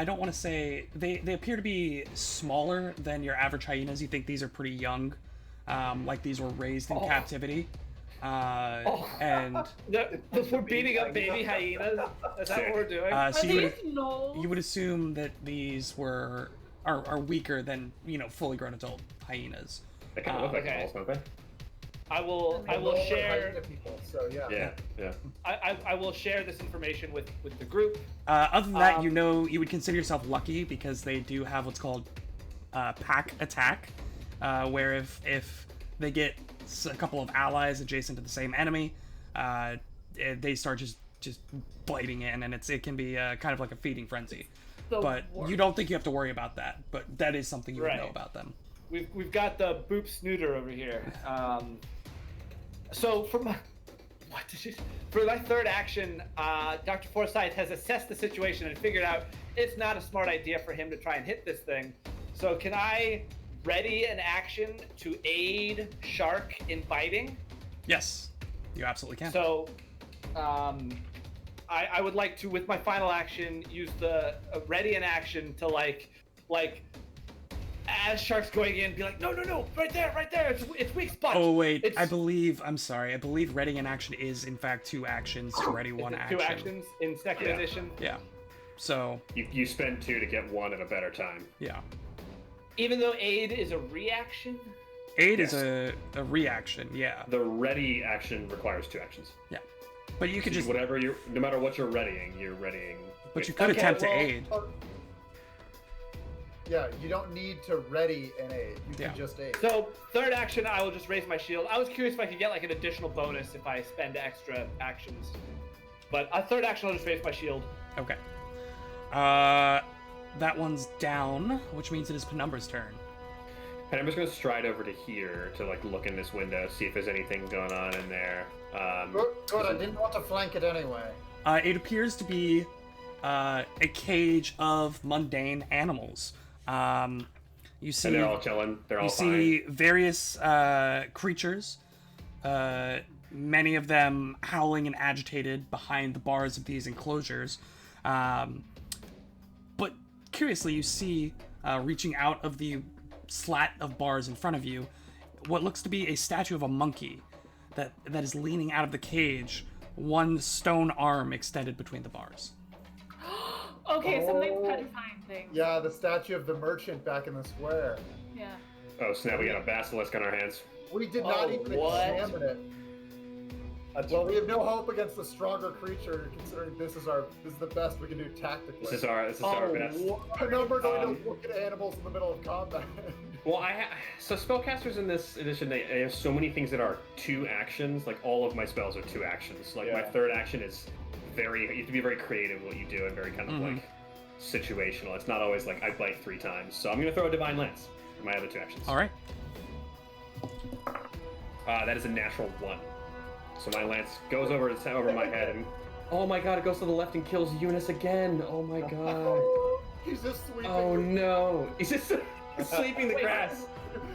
don't want to say... They appear to be smaller than your average hyenas. You think these are pretty young. Like these were raised in captivity. And... We're beating up baby hyenas? Is that what we're doing? so Are you these would, gnolls? you would assume that these are weaker than, fully grown adult hyenas. They kind of look like okay. animals, don't they? I will Lower share. height to people, so yeah. Yeah. I will share this information with the group. Other than that, you would consider yourself lucky because they do have what's called pack attack, where if they get a couple of allies adjacent to the same enemy, they start just biting in, and it can be kind of like a feeding frenzy. But you don't think you have to worry about that. But that is something you would know about them. We've got the boop snooter over here. So for my third action, Dr. Forsyth has assessed the situation and figured out it's not a smart idea for him to try and hit this thing. So can I ready an action to aid Shark in biting? Yes, you absolutely can. So, I would like to, with my final action, use the ready an action to like, as Shark's going in, be like, no, right there, it's weak spot. Oh wait, I believe ready an action is in fact 2 actions to ready one action. 2 actions in second edition. Yeah. So you spend 2 to get 1 at a better time. Yeah. Even though aid is a reaction. Aid is a reaction. Yeah. The ready action requires 2 actions. Yeah. But you could just whatever no matter what you're readying. But you could attempt to aid. Yeah, you don't need to ready an aid. You can just aid. So third action, I will just raise my shield. I was curious if I could get like an additional bonus if I spend extra actions. But a third action, I'll just raise my shield. Okay. That one's down, which means it is Penumbra's turn. And I'm just gonna stride over to here to like look in this window, see if there's anything going on in there. Good, I didn't want to flank it anyway. It appears to be a cage of mundane animals. You see, and they're all chilling. They're all fine. You see various creatures, many of them howling and agitated behind the bars of these enclosures. But curiously, you see, reaching out of the slat of bars in front of you, what looks to be a statue of a monkey that is leaning out of the cage, one stone arm extended between the bars. Okay, something's petrifying things. Yeah, the statue of the merchant back in the square. Yeah. Oh snap! We got a basilisk on our hands. We did not even examine it. Well, we have no hope against the stronger creature, considering this is the best we can do tactically. This is our best. No, we're going to look at animals in the middle of combat. Well, so spellcasters in this edition, they have so many things that are 2 actions. Like all of my spells are 2 actions. Like my third action is you have to be very creative in what you do and very kind of like situational. It's not always like I bite 3 times. So I'm gonna throw a divine lance for my other 2 actions. All right. That is a natural 1. So my lance goes over my head and oh my god, it goes to the left and kills Eunice again. Oh my god. He's just sweeping. Oh no. He's just sweeping the grass.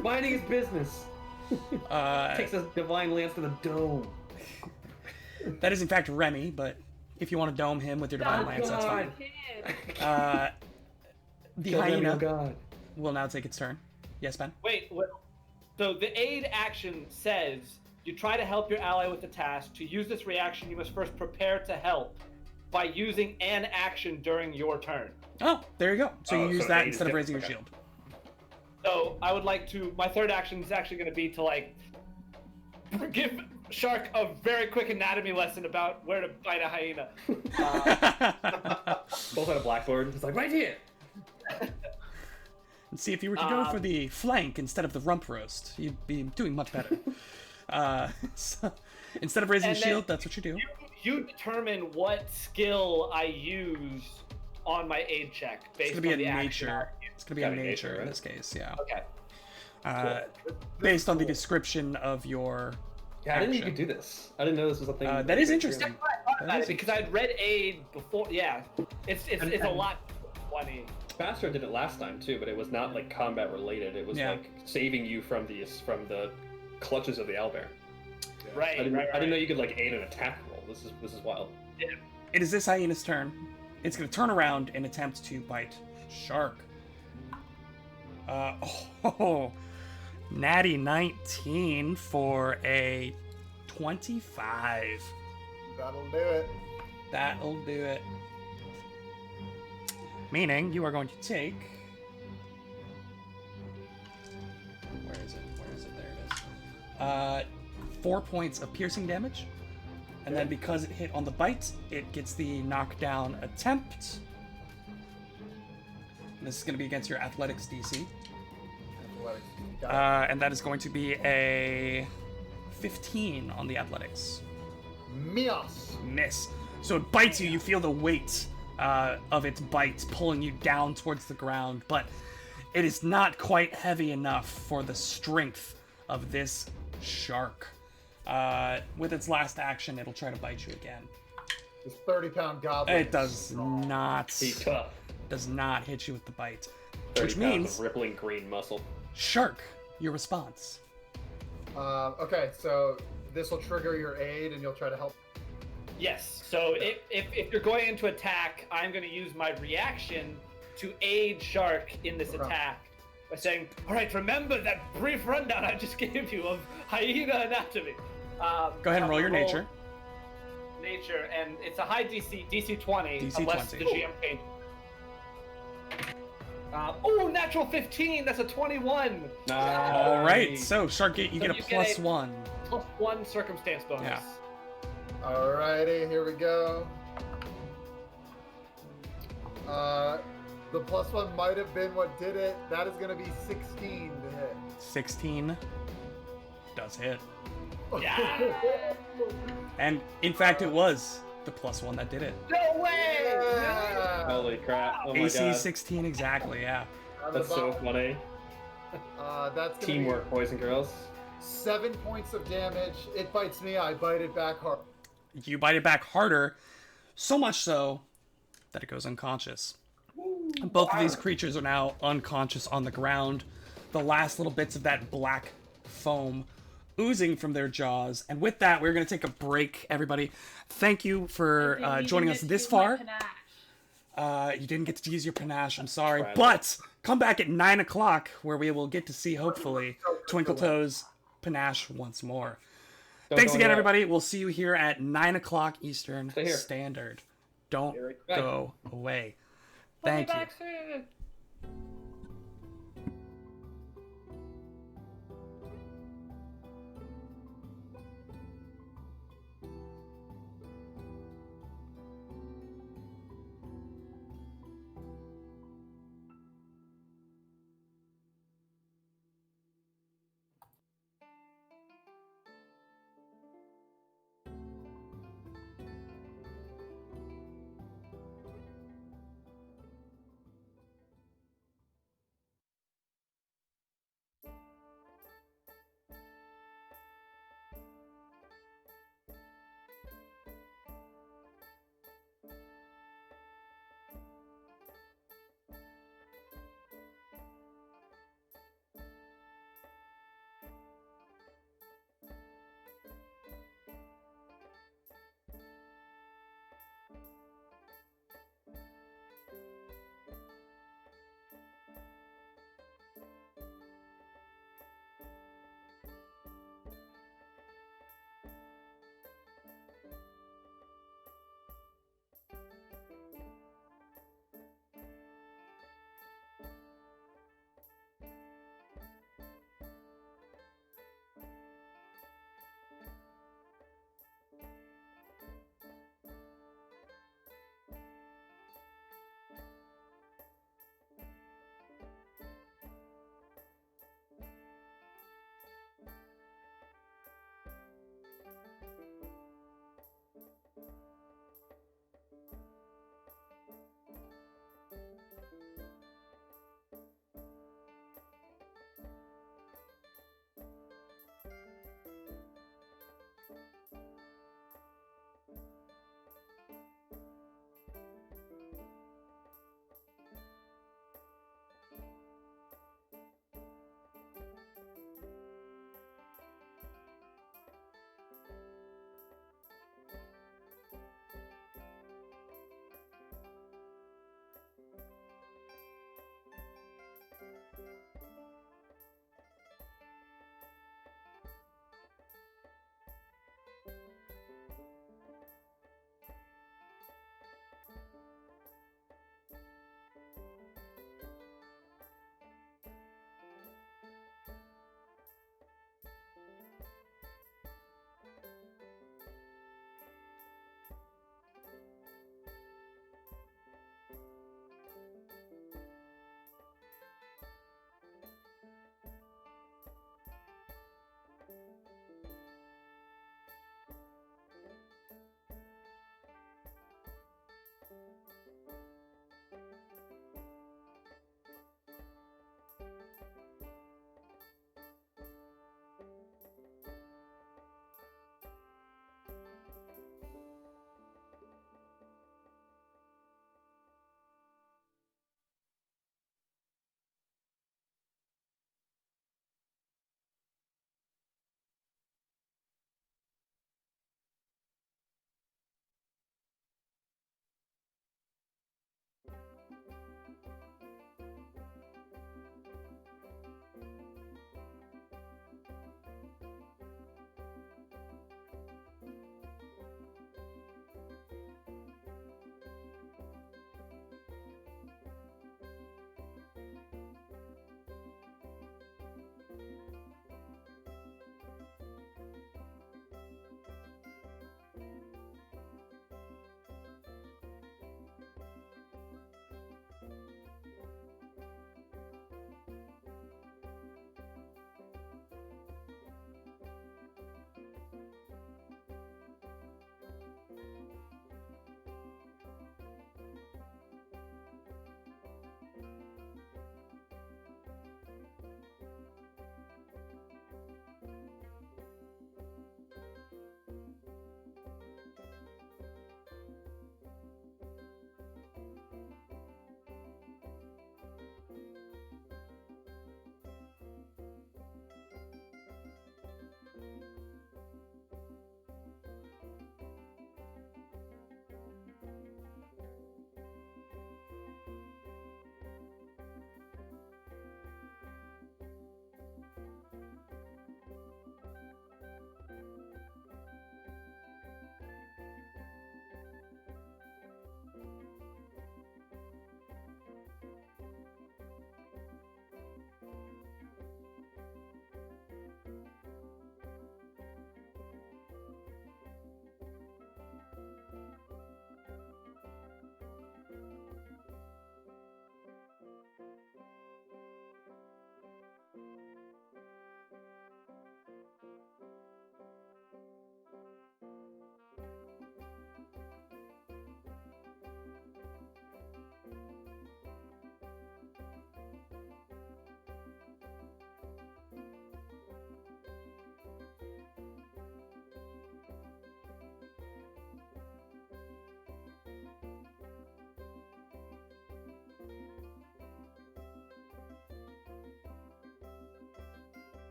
Minding his business. Takes a divine lance to the dome. That is in fact Remy, but if you want to dome him with your divine lance, that's fine. The hyena will now take its turn. Yes, Ben? Wait, so the aid action says you try to help your ally with the task. To use this reaction, you must first prepare to help by using an action during your turn. Oh, there you go. So you use that instead of raising your shield. So I would like to, my third action is actually going to be to like give Shark a very quick anatomy lesson about where to bite a hyena. Both on a blackboard. It's like right here. And see, if you were to go for the flank instead of the rump roast, you'd be doing much better. So, instead of raising your shield, that's what you do. You determine what skill I use on my aid check based on the nature. It's gonna be a nature in this case, yeah. Okay. Based on the description of your. Yeah, I didn't know you could do this. I didn't know this was a thing. That is interesting. Because I'd read aid before. Yeah, it's a lot. 20. Faster did it last time too, but it was not like combat related. It was like saving you from the clutches of the owlbear. Right. I didn't know you could like aid an attack roll. This is wild. Yeah. It is this hyena's turn. It's going to turn around and attempt to bite Shark. Natty 19 for a 25. That'll do it. That'll do it. Meaning you are going to take. Where is it? There it is. 4 points of piercing damage. And then because it hit on the bite, it gets the knockdown attempt. And this is going to be against your athletics DC. And that is going to be a 15 on the athletics. Miss. So it bites you. You feel the weight of its bite pulling you down towards the ground, but it is not quite heavy enough for the strength of this shark. With its last action, it'll try to bite you again. This 30-pound goblin. It does not. He's tough. Does not hit you with the bite. 30 Which pounds means, of rippling green muscle. shark, your response. Okay, so this will trigger your aid, and you'll try to help. Yes. So if you're going into attack, I'm going to use my reaction to aid Shark in this attack by saying, "All right, remember that brief rundown I just gave you of hyena anatomy." Go ahead and roll your nature. Nature, and it's a high DC 20, DC unless 20. the GM changes. Natural 15. That's a 21. All right, so shark, you get a you plus get a- one. +1 circumstance bonus. Yeah. Alrighty, here we go. The +1 might have been what did it. That is going to be 16 to hit. 16 does hit. Yeah. And in fact, it was the plus one that did it. No way! Yeah. Holy crap! Oh my AC god, 16 exactly, yeah. that's so funny. That's gonna Teamwork, boys and girls. be 7 points of damage. It bites me. I bite it back hard. You bite it back harder, so much so that it goes unconscious. Both of these creatures are now unconscious on the ground. The last little bits of that black foam oozing from their jaws. And with that, we're going to take a break, everybody. Thank you for joining us this far. You didn't get to use your panache, I'm sorry. But come back at 9 o'clock where we will get to see, hopefully, Twinkletoes panache once more. Thanks again, everybody. We'll see you here at 9 o'clock Eastern Standard. Don't go away. Thank you.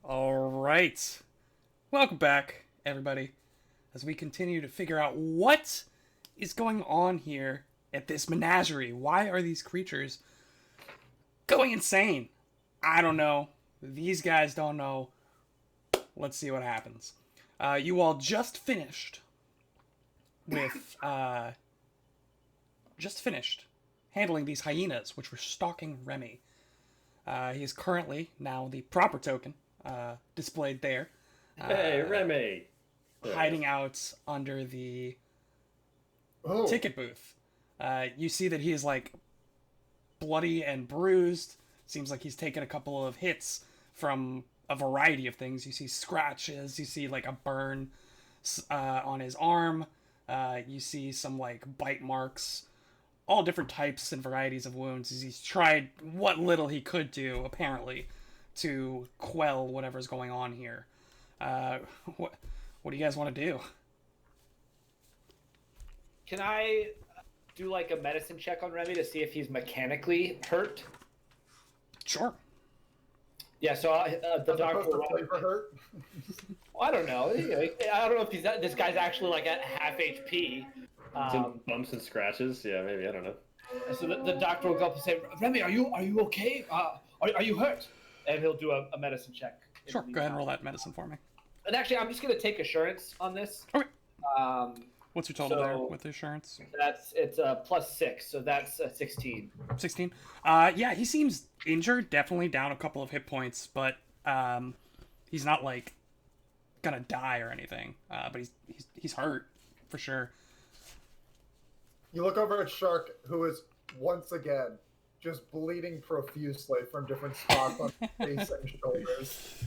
All right. Welcome back, everybody, as we continue to figure out what is going on here at this menagerie. Why are these creatures going insane? I don't know. These guys don't know. Let's see what happens. You all just finished with, handling these hyenas, which were stalking Remy. He is currently, now the proper token, displayed there. Hey, Remy! Hiding out under the ticket booth. You see that he is, like, bloody and bruised. Seems like he's taken a couple of hits from a variety of things. You see scratches. You see, like, a burn on his arm. You see some, like, bite marks. All different types and varieties of wounds. He's tried what little he could do, apparently, to quell whatever's going on here. What do you guys want to do? Can I do like a medicine check on Remy to see if he's mechanically hurt? Sure. Yeah, so the doctor will hurt. I don't know. I don't know if this guy's actually like at half HP. Some bumps and scratches? Yeah, maybe. I don't know. So the doctor will go up and say, Remy, are you okay? Are you hurt? And he'll do a medicine check. Sure, go ahead and roll that medicine for me. And actually, I'm just going to take assurance on this. Okay. What's your total there So- with insurance? It's +6, so that's 16. 16. Yeah, he seems injured, definitely down a couple of hit points, but he's not like gonna die or anything. But he's hurt for sure. You look over at Shark, who is once again just bleeding profusely from different spots on his face and shoulders.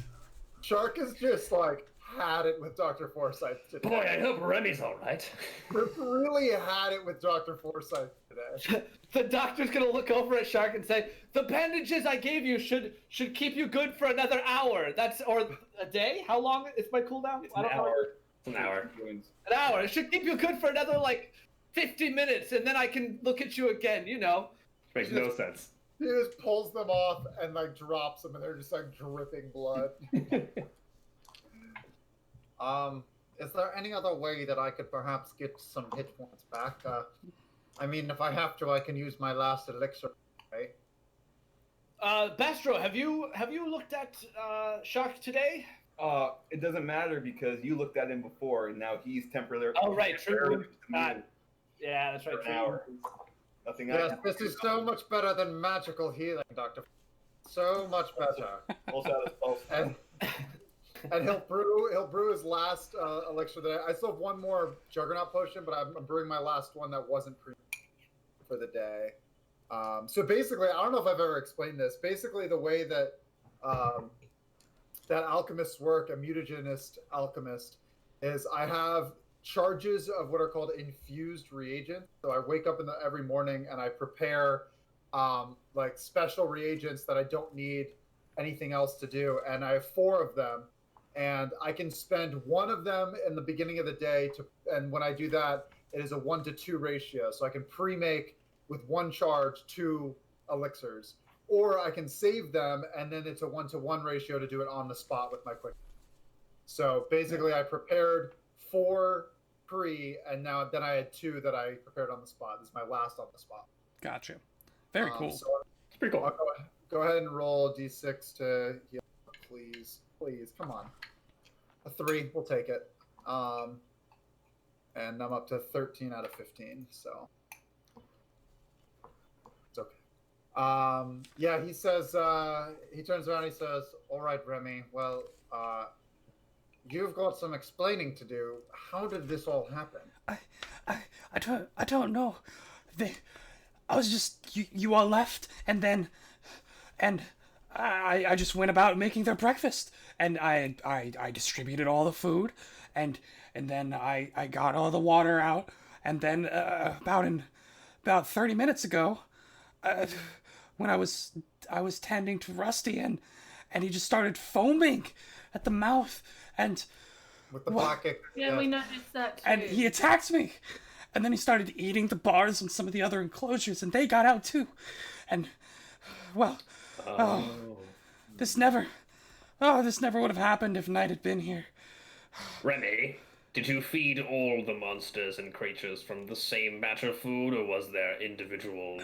Shark is just like had it with Dr. Forsyth today. Boy, I hope Remy's all right. We've really had it with Dr. Forsyth today. The doctor's gonna look over at Shark and say, "The bandages I gave you should keep you good for another hour. Or a day? How long is my cooldown? It's an hour. It's an hour. An hour. It should keep you good for another 50 minutes, and then I can look at you again. Makes no sense. He just pulls them off and drops them, and they're just dripping blood. Is there any other way that I could perhaps get some hit points back? I mean, if I have to, I can use my last elixir. Right? Bastro, have you looked at Shark today? It doesn't matter because you looked at him before, and now he's temporarily. Oh, right, true. temporarily immune Yeah, that's right. for an hour. Nothing. Yes, this is so much better than magical healing, Doctor. So much better. Also out of spell slot. And he'll brew his last elixir that I still have one more Juggernaut potion, but I'm brewing my last one that wasn't pre for the day. So basically, I don't know if I've ever explained this. Basically, the way that that alchemists work, a mutagenist alchemist, is I have charges of what are called infused reagents. So I wake up every morning and I prepare special reagents that I don't need anything else to do, and I have 4 of them. And I can spend one of them in the beginning of the day and when I do that, it is a 1-to-2 ratio. So I can pre-make with 1 charge 2 elixirs, or I can save them and then it's a 1-to-1 ratio to do it on the spot with my quick. So basically, I prepared 4 pre, and then I had 2 that I prepared on the spot. This is my last on the spot. Gotcha. Very cool. So It's pretty cool. I'll go ahead and roll a d6 to heal, please. Please, come on. A 3, we'll take it. And I'm up to 13 out of 15, so it's okay. Yeah, he says, he turns around and he says, "All right, Remy, well, you've got some explaining to do. How did this all happen?" I don't know. I was just you all left, and I just went about making their breakfast, and I distributed all the food, and then I got all the water out, and then about 30 minutes ago, when I was tending to Rusty, and he just started foaming at the mouth, and With the pocket. Yeah, we noticed that too. and he attacked me, and then he started eating the bars and some of the other enclosures, and they got out too, and well, this never would have happened if Knight had been here. Remy, did you feed all the monsters and creatures from the same batch of food, or was there individual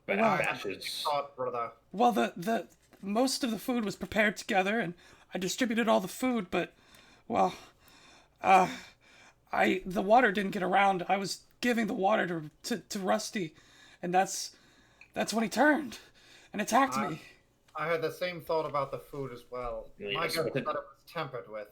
batches? Thought, brother. Well, the most of the food was prepared together, and I distributed all the food, but well, the water didn't get around. I was giving the water to Rusty, and that's when he turned and attacked me. I had the same thought about the food as well. Yes, My guess but is that it was tampered with.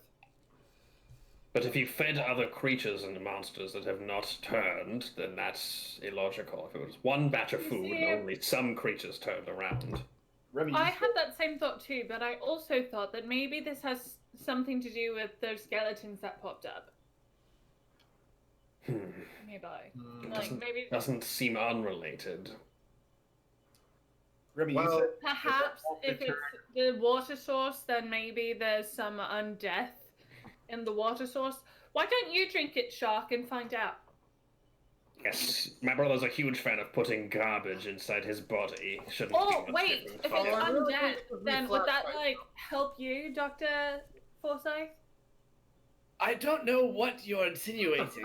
But if you fed other creatures and monsters that have not turned, then that's illogical. If it was one batch of food and only some creatures turned around. Remy, I had that same thought too, but I also thought that maybe this has something to do with those skeletons that popped up nearby. Maybe Doesn't seem unrelated. Remy, Well- you said perhaps if it's the water source, then maybe there's some undeath in the water source. Why don't you drink it, Shark, and find out? Yes, my brother's a huge fan of putting garbage inside his body. Shouldn't Oh, be much wait, different if from it's I it. really undead, think it would then would that, reflect- help you, Dr. Forsyth? I don't know what you're insinuating.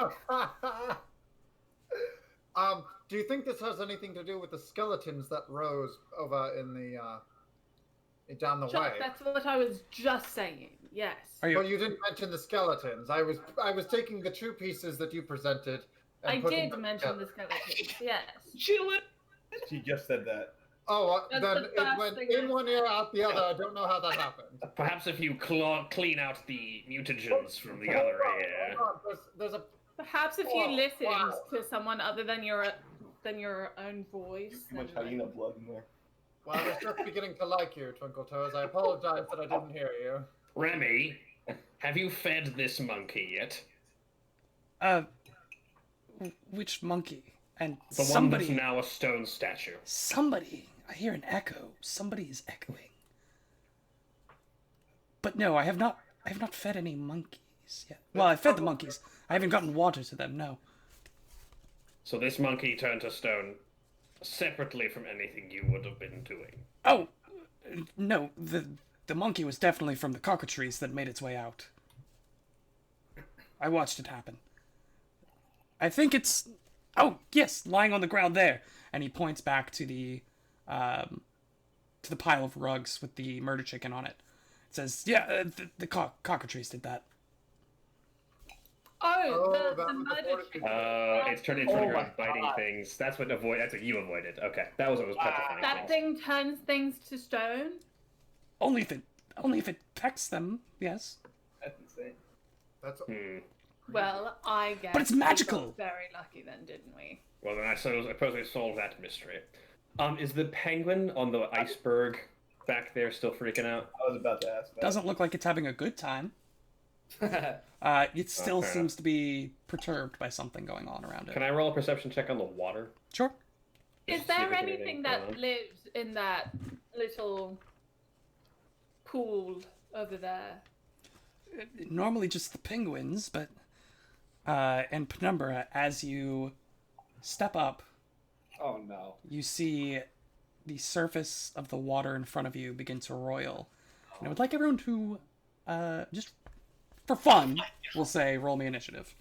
Do you think this has anything to do with the skeletons that rose over in the down the way. Chuck, that's what I was just saying. Yes. Are you? But you didn't mention the skeletons. I was taking the two pieces that you presented. And I putting did them mention together. the skeletons. Yes. She just said that. Oh, That's then the it first went thing in I one ear, out the other. I don't know how that happened. Perhaps if you clean out the mutagens from the other ear. Hold on, there's a Perhaps if Oh, you listened wow. to someone other than your own voice. Too much then, hyena blood in there. Well, I was just beginning to like you, Twinkle Toes. I apologize that I didn't hear you. Remy, have you fed this monkey yet? Which monkey? And The somebody. one that's now a stone statue. Somebody. I hear an echo. Somebody is echoing. But no, I have not fed any monkeys yet. Well, I fed the monkeys. I haven't gotten water to them. No. So this monkey turned to stone separately from anything you would have been doing. Oh, no. The monkey was definitely from the cockatrice that made its way out. I watched it happen. I think it's. Oh yes, lying on the ground there, and he points back to the pile of rugs with the murder chicken on it. It says, "Yeah, the cockatrice did that." Oh, that the was the murder fortitude. chicken. It's turning around biting things. That's what you avoided. Okay, that was what was petrifying That things. thing turns things to stone. Only if it pecks them. Yes. That's insane. That's Well, I guess. But it's we got magical! very lucky then, didn't we? Well, then I suppose we solved that mystery. Is the penguin on the iceberg back there still freaking out? I was about to ask that. Doesn't look like it's having a good time. It still fair seems to be perturbed by something going on around it. Can I roll a perception check on the water? Sure. Is Just to see there if there's anything going that on. lives in that little pool over there? Normally just the penguins, but and Penumbra, as you step up, Oh no. you see the surface of the water in front of you begin to roil. And I would like everyone to just for fun, we'll say roll me initiative.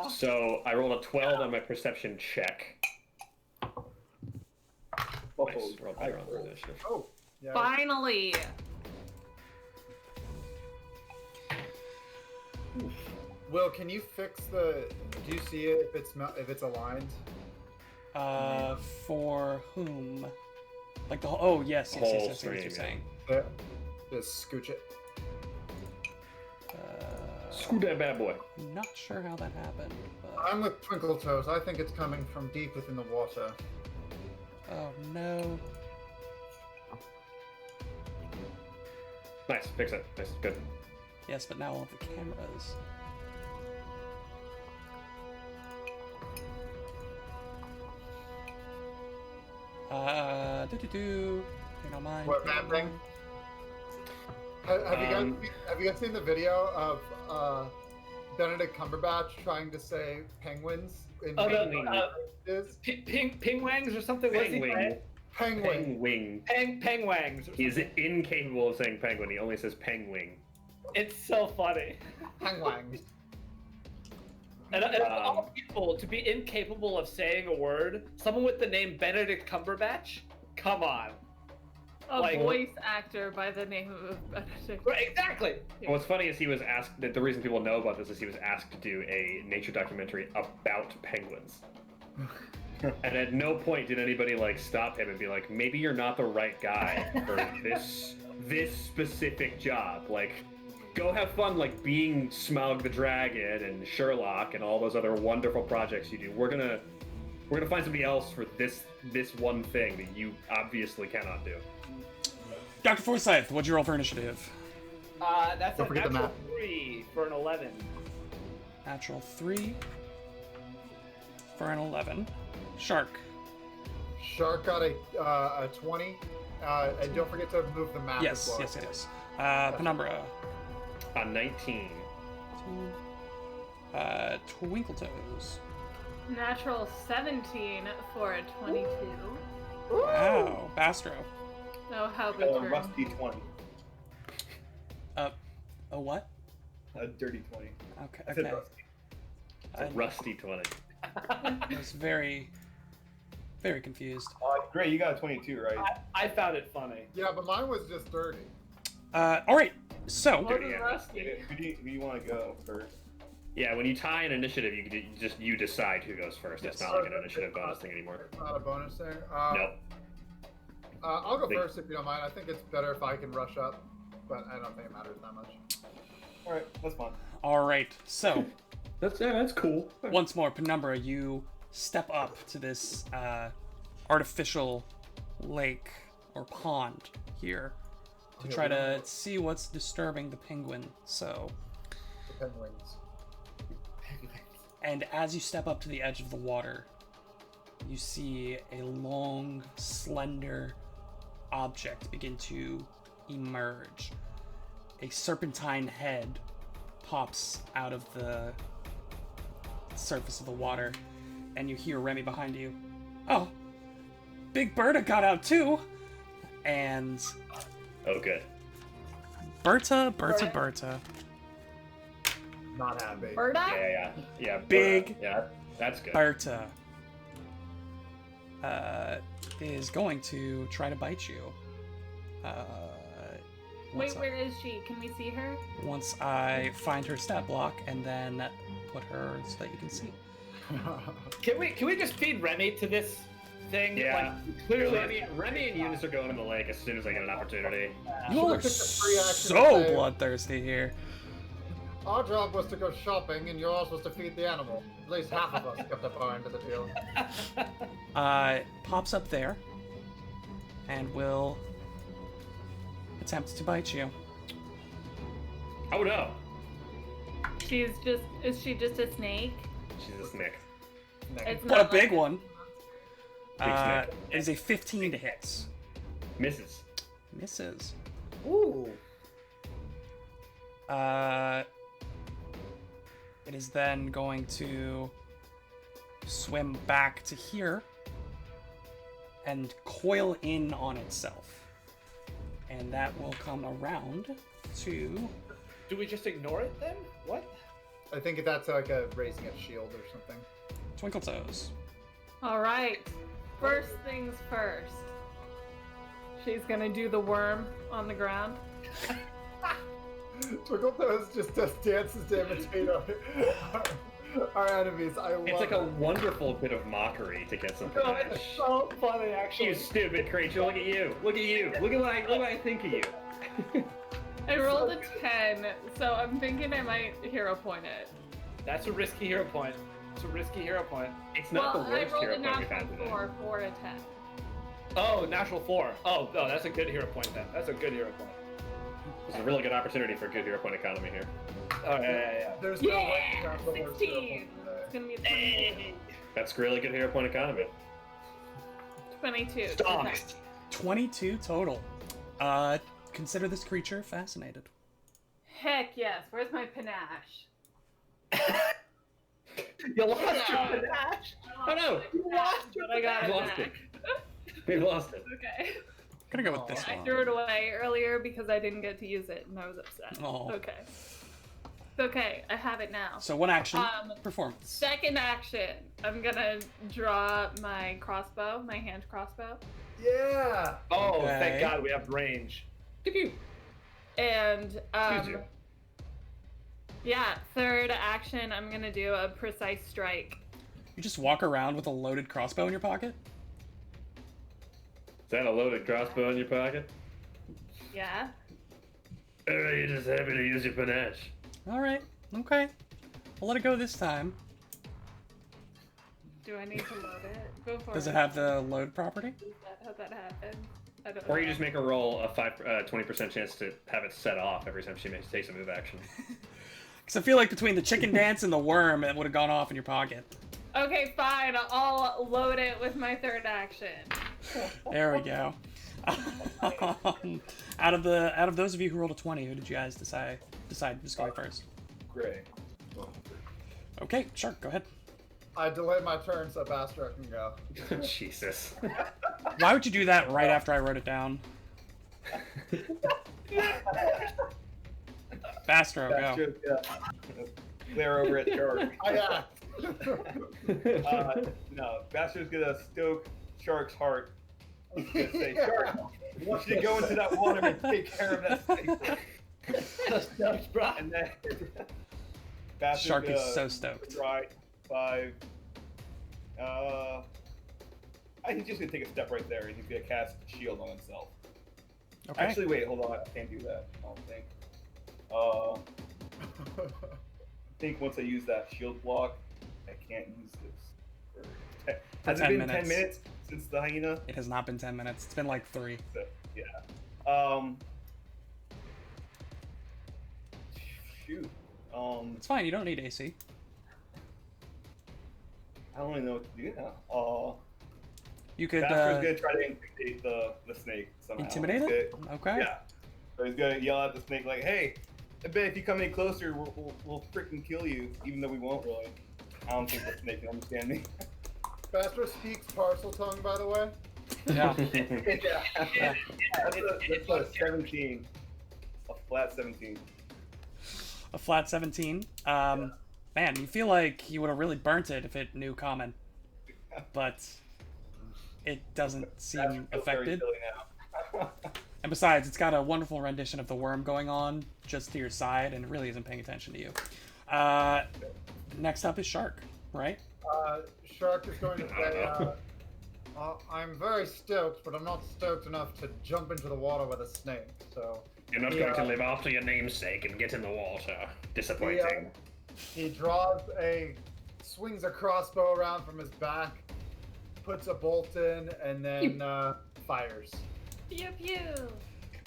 So I rolled a 12 on my perception check. Nice. Rolled better on the initiative. Oh, yeah. Finally! Will, can you fix the? Do you see it if it's aligned? For whom? Like the whole. Oh yes, yes, yes, Whole yes, I see what stream, you're saying. Yeah. Just scooch it. Screw that bad boy. Not sure how that happened, but I'm with Twinkle Toes. I think it's coming from deep within the water. oh no. Nice, fix it. Nice, good. Yes, but now all of the cameras. Do. You don't mind. What happening? Have you guys seen the video of Benedict Cumberbatch trying to say penguins in Oh, Pingwangs or something? What's he Penguin. saying? Penguin. Penguin. Pengwangs. He is incapable of saying penguin. He only says penguin. It's so funny. Penguins. And of all people to be incapable of saying a word, someone with the name Benedict Cumberbatch? Come on. A Like- voice actor by the name of Benedict. Right, exactly. What's funny is he was asked, that the reason people know about this is he was asked to do a nature documentary about penguins. And at no point did anybody like stop him and be like, maybe you're not the right guy for this specific job. Like, go have fun like being Smaug the Dragon and Sherlock and all those other wonderful projects you do. We're gonna find somebody else for this one thing that you obviously cannot do. Dr. Forsyth, what'd you roll for initiative? That's Don't a forget the natural map. 3 for an 11. Natural 3 for an 11. Shark. Shark got a 20. And don't forget to move the map Yes, as well. yes. Penumbra. A 19. Twinkle Toes. Natural 17 for a 22. Wow. Bastro. No, how A good. rusty 20. A what? A dirty 20. Okay. I said Okay. rusty. It's a rusty 20. I was very, very confused. Oh, Great, you got a 22, right? I found it funny. Yeah, but mine was just dirty. All right. So What is rusty? Who do you want to go first? Yeah, when you tie an initiative, you decide who goes first. It's not like an initiative bonus thing anymore. It's not a bonus there. Nope. I'll go first if you don't mind. I think it's better if I can rush up, but I don't think it matters that much. All right, that's fine. all right. So That's cool. once more, Penumbra, you step up to this artificial lake or pond here to try to see what's disturbing the penguin. So, The penguins. and as you step up to the edge of the water, you see a long, slender object begin to emerge. A serpentine head pops out of the surface of the water, and you hear Remy behind you. Oh, Big Berta got out too! And Oh, good. Berta. Not happy. Berta? Yeah. Big Yeah, that's good. Berta is going to try to bite you. Wait, where is she? Can we see her? Once I find her stat block and then put her so that you can see. Can we just feed Remy to this thing? Yeah. Like, clearly. Remy and Eunice are going in the lake as soon as I get an opportunity. You all are picked a free action so to say- bloodthirsty here. Our job was to go shopping, and yours was to feed the animal. At least half of us kept up our end of the deal. Pops up there and will attempt to bite you. Oh no! Is she just a snake? She's a snake. It's What a not big like- one! Big snake. It is a 15 to hit. Misses. Misses. Ooh. It is then going to swim back to here and coil in on itself. And that will come around to... Do we just ignore it then? What? I think that's like a raising a shield or something. Twinkle Toes. All right. First things first. She's gonna do the worm on the ground. Twinkle Toes just does dances to imitate our enemies. I love It's like a it. wonderful bit of mockery to get some No, panache. it's so funny, actually. You stupid creature! Look at you! Look at you! Look at what I think of you! I rolled a 10, so I'm thinking I might hero point it. That's a risky hero point. It's a risky hero point. It's not Well, the I worst rolled hero a point we've had natural today. 4 for a 10. Oh, natural 4. Oh, no, that's a good hero point then. That's a good hero point. It's a really good opportunity for a good hero point economy here. Oh, yeah. There's no way to Yeah! have the worst 16! hero It's gonna be a 22. That's really good hero point economy. 22. Stonks. 22 total. Consider this creature fascinated. Heck yes. Where's my panache? You lost your panache. Oh no! You lost your But I got We it lost back. We lost it. Okay. Gonna go with this I one. threw it away earlier because I didn't get to use it and I was upset. Oh. Okay. Okay, I have it now. So one action, Um, performance. Second action, I'm gonna draw my crossbow, my hand crossbow. Yeah. Oh, Okay. thank God we have range. And Excuse you. yeah, third action, I'm gonna do a precise strike. You just walk around with a loaded crossbow in your pocket? Is that a loaded crossbow in your pocket? Yeah. Or are you just happy to use your panache? Alright, okay. I'll let it go this time. Do I need to load it? Go for it. Does it have the load property? Does that, how that happen? I don't Or know. you just make her roll a 20% chance to have it set off every time she takes a move action. Because I feel like between the chicken dance and the worm, it would have gone off in your pocket. Okay, fine. I'll load it with my third action. There we go. Out of those of you who rolled a 20, who did you guys decide who's going first? Great. Okay, sure, go ahead. I delayed my turn so Bastra can go. Jesus. Why would you do that right after I wrote it down? Bastro, That's go. just, yeah. Clear over at Shark. I No, Bastar's gonna stoke Shark's heart I was gonna say, Shark, I want you to go into that water and take care of that snake. That's bro. And then Bastard's Shark is gonna so stoked. Try 5. I think he's just gonna take a step right there, and he's gonna cast Shield on himself. Okay. Actually, wait, hold on. I can't do that. I don't think. I think once I use that shield block, I can't use this. Has it 10 been 10 minutes. minutes since the hyena? It has not been 10 minutes. It's been like 3. So, yeah. Shoot. It's fine. You don't need AC. I don't really know what to do now. You could Bastard's gonna try to intimidate the snake somehow. intimidate He's it. gonna- Okay. Yeah. So he's gonna yell at the snake like, "Hey, I bet if you come any closer, we'll freaking kill you, even though we won't really." I don't think the snake can understand me. Bastard speaks parcel tongue, by the way. Yeah. Yeah. That's a 17. A flat 17. A flat 17. Man, you feel like you would have really burnt it if it knew common, but it doesn't seem Feels very affected. silly now. And besides, it's got a wonderful rendition of the worm going on just to your side, and it really isn't paying attention to you. Next up is Shark, right? Shark is going to say, I'm very stoked, but I'm not stoked enough to jump into the water with a snake, so... You're not going to live after your namesake and get in the water. Disappointing. He swings a crossbow around from his back, puts a bolt in, and then fires. Pew pew.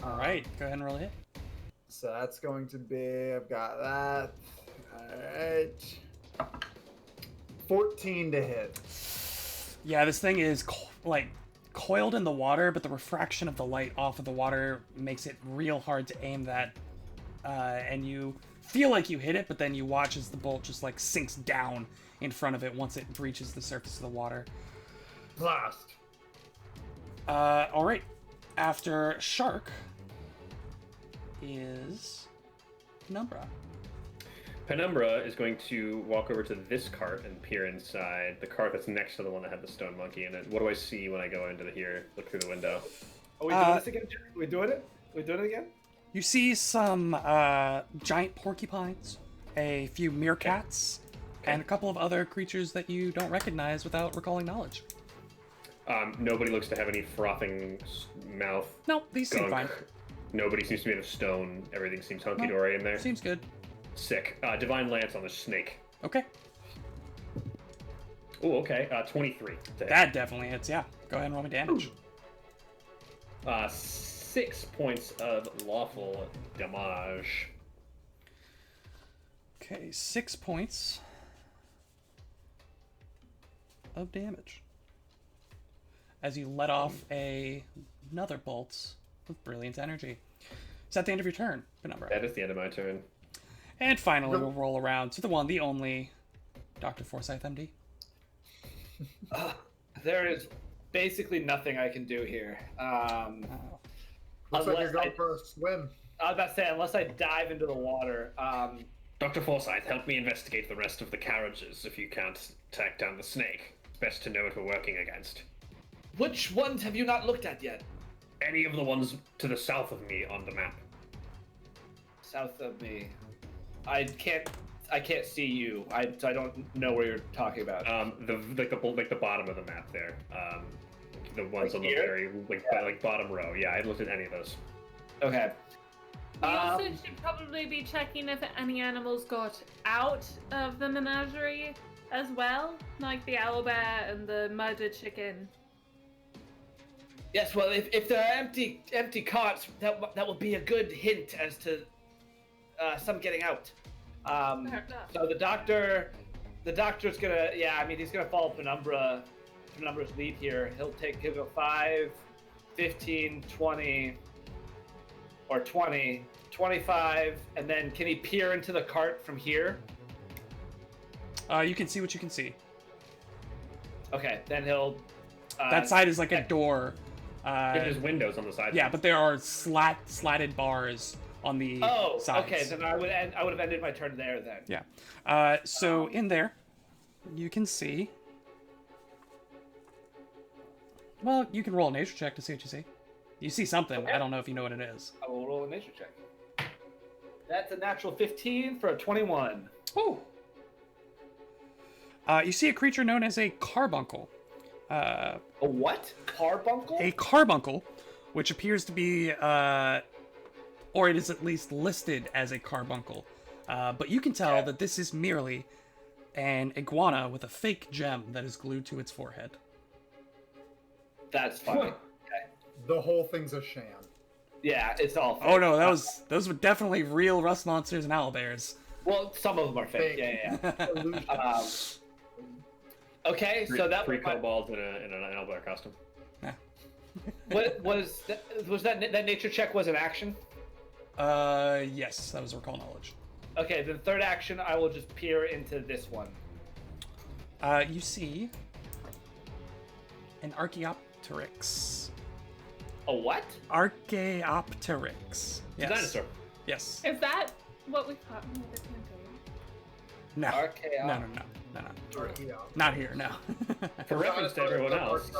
All right, go ahead and roll a hit. So that's going to be, I've got that. Alright. 14 to hit. Yeah, this thing is coiled in the water, but the refraction of the light off of the water makes it real hard to aim that. And you feel like you hit it, but then you watch as the bolt just like sinks down in front of it once it reaches the surface of the water. Blast. All right. After Shark is Penumbra. Penumbra is going to walk over to this cart and peer inside the cart that's next to the one that had the stone monkey in it. What do I see when I go into here? Look through the window. Are we doing this again, Jack? Are we doing it? Are we doing it again? You see some giant porcupines, a few meerkats, and a couple of other creatures that you don't recognize without recalling knowledge. Nobody looks to have any frothing mouth. No, these seem gunk. fine. Nobody seems to be made of stone. Everything seems hunky-dory in there. Seems good. Sick. Divine Lance on the snake. Okay. Oh, okay. 23. to hit. That definitely hits, yeah. Go ahead and roll me damage. 6 points of lawful damage. Okay, 6 points of damage. As you let off another bolt of brilliant energy. Is that the end of your turn, Penumbra? That is the end of my turn. And finally, we'll roll around to the one, the only, Dr. Forsyth, MD. There is basically nothing I can do here. Looks like you're Unless going for a swim. I was about to say, unless I dive into the water. Dr. Forsyth, help me investigate the rest of the carriages if you can't track down the snake. It's best to know what we're working against. Which ones have you not looked at yet? Any of the ones to the south of me on the map. South of me. I can't see you. So I don't know where you're talking about. The bottom of the map there. The ones on the here? very bottom row. Yeah, I looked at any of those. Okay. We also should probably be checking if any animals got out of the menagerie as well, like the owlbear and the murdered chicken. Yes, well, if there are empty carts, that will be a good hint as to some getting out. So the doctor's gonna, he's gonna follow Penumbra's lead here. He'll go 5, 15, 20, or 20, 25, and then can he peer into the cart from here? You can see what you can see. Okay, then he'll... that side is like a door. There's windows on the side. Yeah, but there are slatted bars on the sides. Okay, then I would have ended my turn there then. Yeah. So in there, you can see Well, you can roll a nature check to see what you see. You see something. Okay. I don't know if you know what it is. I will roll a nature check. That's a natural 15 for a 21. Oh. You see a creature known as a carbuncle. A what? Carbuncle? A carbuncle, which appears to be, or it is at least listed as a carbuncle. But you can tell that this is merely an iguana with a fake gem that is glued to its forehead. That's funny. The whole thing's a sham. Yeah, it's all fake. Oh no, those were definitely real rust monsters and owlbears. Well, some of them are fake. Fake. Yeah. Illusion. Okay, so that three was my- kobolds in an owlbear costume. What was that nature check was an action? Yes, that was recall knowledge. Okay, the third action, I will just peer into this one. You see an Archaeopteryx. A what? Archaeopteryx. It's Yes. a dinosaur. Yes. Is that what we thought? No. Archaeop- No. Not here. No. For reference to everyone else,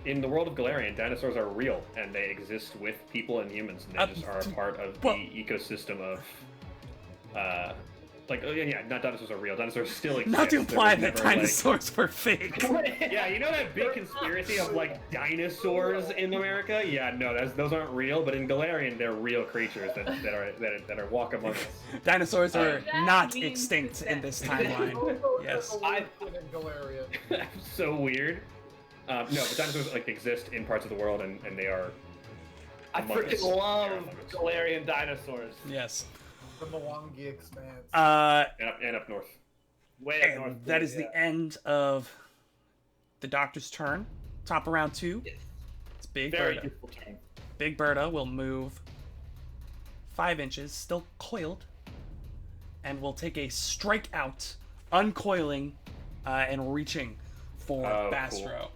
in the world of Galarian, dinosaurs are real and they exist with people and humans, and they just are a part of the ecosystem of. Not dinosaurs are real. Dinosaurs still exist. Not to imply There that was never, dinosaurs were fake. Yeah, you know that big conspiracy of dinosaurs in America? Yeah, no, those aren't real. But in Galarian, they're real creatures that are walk among us. Dinosaurs are that not means extinct in this timeline. Yes. In Galarian. So weird. No, but dinosaurs exist in parts of the world, and they are. I among us. freaking love They're among us. Galarian dinosaurs. Yes. The Mwangi expanse. And up north. Way up And north. that is yeah. the end of the doctor's turn. Top of round 2. Yes. It's Big Very Berta. useful turn. Big Berta will move 5 inches, still coiled, and will take a strike out, uncoiling, and reaching for Bastro.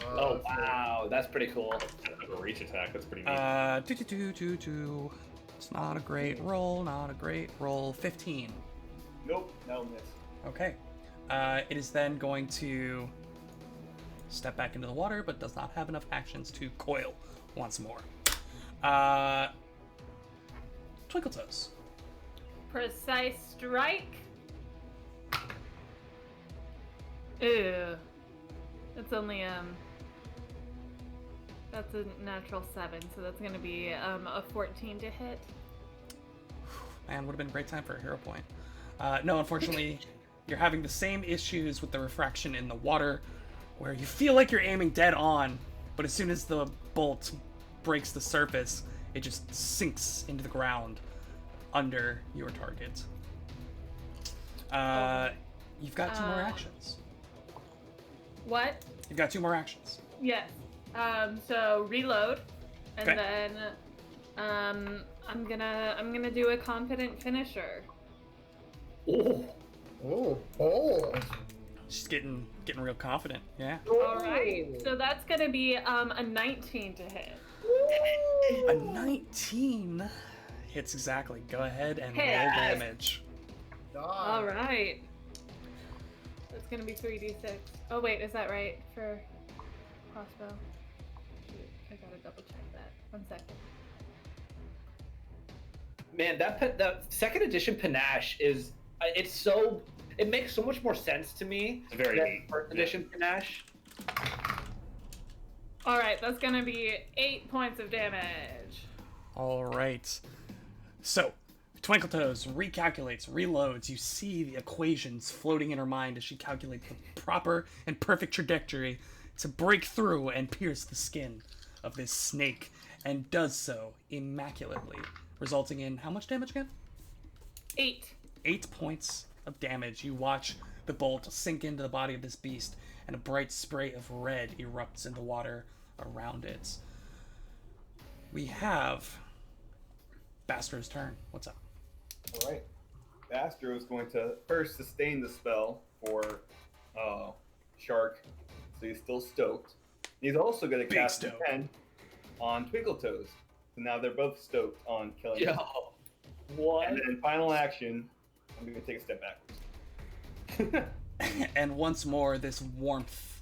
Oh wow, that's pretty cool. A reach attack. That's pretty neat. It's not a great roll. 15. Nope, no miss. Okay. It is then going to step back into the water, but does not have enough actions to coil once more. Twinkle Toes. Precise strike. Ew. That's only that's a natural 7, so that's gonna be a 14 to hit. Man, would have been a great time for a hero point. No, unfortunately, you're having the same issues with the refraction in the water, where you feel like you're aiming dead on, but as soon as the bolt breaks the surface, it just sinks into the ground under your target. You've got 2 more actions. What? You've got 2 more actions. Yes. So reload, and Okay. then I'm gonna do a confident finisher. Oh, Oh, bold. She's getting real confident. Yeah. All right. So that's gonna be a 19 to hit. A 19 hits exactly. Go ahead and roll Hit. damage. All right. It's gonna be 3d6. Oh wait, is that right for crossbow? Shoot, I gotta double check that. 1 second. man, the second edition panache is it makes so much more sense to me. It's very than neat. first edition panache. All right, that's gonna be 8 points of damage. All right. So, Twinkle Toes recalculates, reloads. You see the equations floating in her mind as she calculates the proper and perfect trajectory to break through and pierce the skin of this snake, and does so immaculately, resulting in how much damage again? 8. 8 points of damage. You watch the bolt sink into the body of this beast, and a bright spray of red erupts in the water around it. We have Bastro's turn. What's up? All right. Astro is going to first sustain the spell for Shark, so he's still stoked. He's also going to Big cast stoked. 10 on Twinkle Toes. So now they're both stoked on killing Yo, him. what? And then final action, I'm going to take a step backwards. And once more, this warmth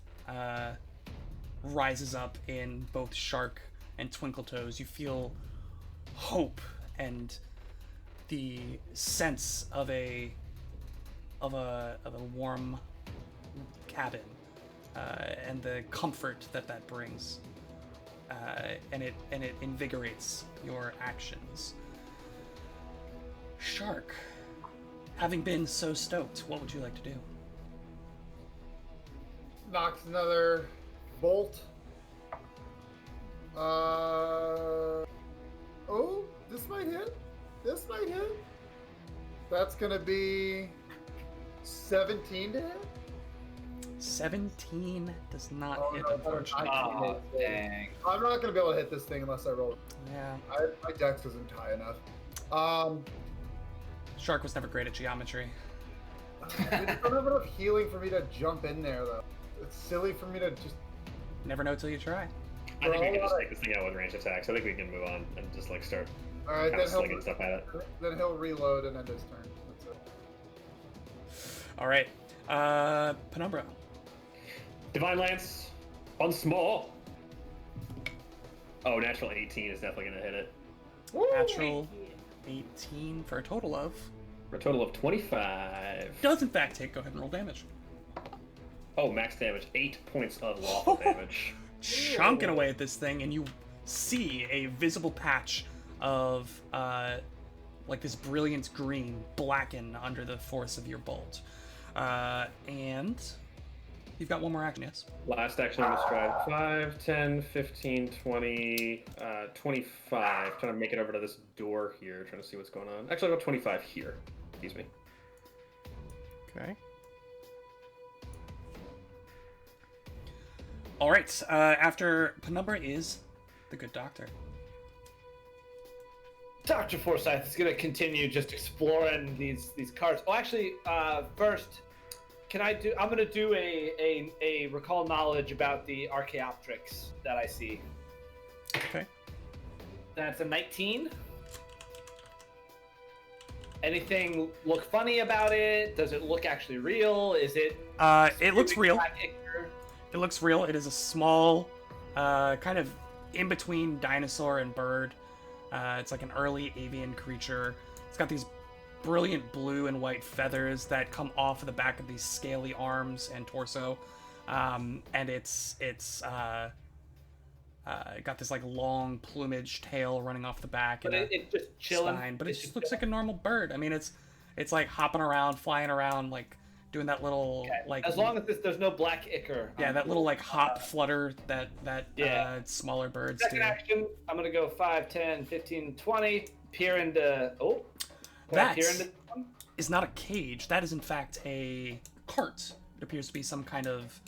rises up in both Shark and Twinkletoes. You feel hope and the sense of a warm cabin, and the comfort that brings, and it invigorates your actions. Shark, having been so stoked, what would you like to do? Knocks another bolt. Oh, this might hit. This might hit. That's gonna be 17 to hit. 17 does not hit, no, unfortunately. Oh, dang. I'm not gonna be able to hit this thing unless I roll. Yeah. My dex isn't high enough. Shark was never great at geometry. I don't have enough healing for me to jump in there, though. It's silly for me to just. Never know till you try. I think we can just take this thing out with range attacks. I think we can move on and just like start All right, kind then of slinging stuff at it. Then he'll reload and end his turn. That's it. All right. Penumbra. Divine Lance, once more. Oh, natural 18 is definitely going to hit it. Natural 18 for a total of... For a total of 25. Does in fact hit. Go ahead and roll damage. Oh, max damage. 8 points of lawful damage. Chunking away at this thing, and you see a visible patch of like this brilliant green blacken under the force of your bolt. And you've got one more action, yes? Last action on the stride. 5, 10, 15, 20, 25. Trying to make it over to this door here, trying to see what's going on. Actually, I'll go 25 here. Excuse me. Okay. All right. After Penumbra is the good doctor. Dr. Forsyth is going to continue just exploring these cards. Oh, actually, first, I'm going to do a recall knowledge about the Archaeopteryx that I see. Okay. That's a 19. Anything look funny about it? Does it look actually real? Is it? It looks real. Black ichor? It looks real. It is a small, kind of in between dinosaur and bird. It's like an early avian creature. It's got these brilliant blue and white feathers that come off of the back of these scaly arms and torso. And it's got this like long plumage tail running off the back. But and it's just chilling. spine, but it just looks like a normal bird. I mean, it's like hopping around, flying around, like doing that little like. As long as there's no black ichor. Yeah, that little like hop flutter that smaller birds Second do. action, I'm gonna go 5, 10, 15, 20. Peer into. Oh. That Peer into. is not a cage. That is in fact a cart. It appears to be some kind of.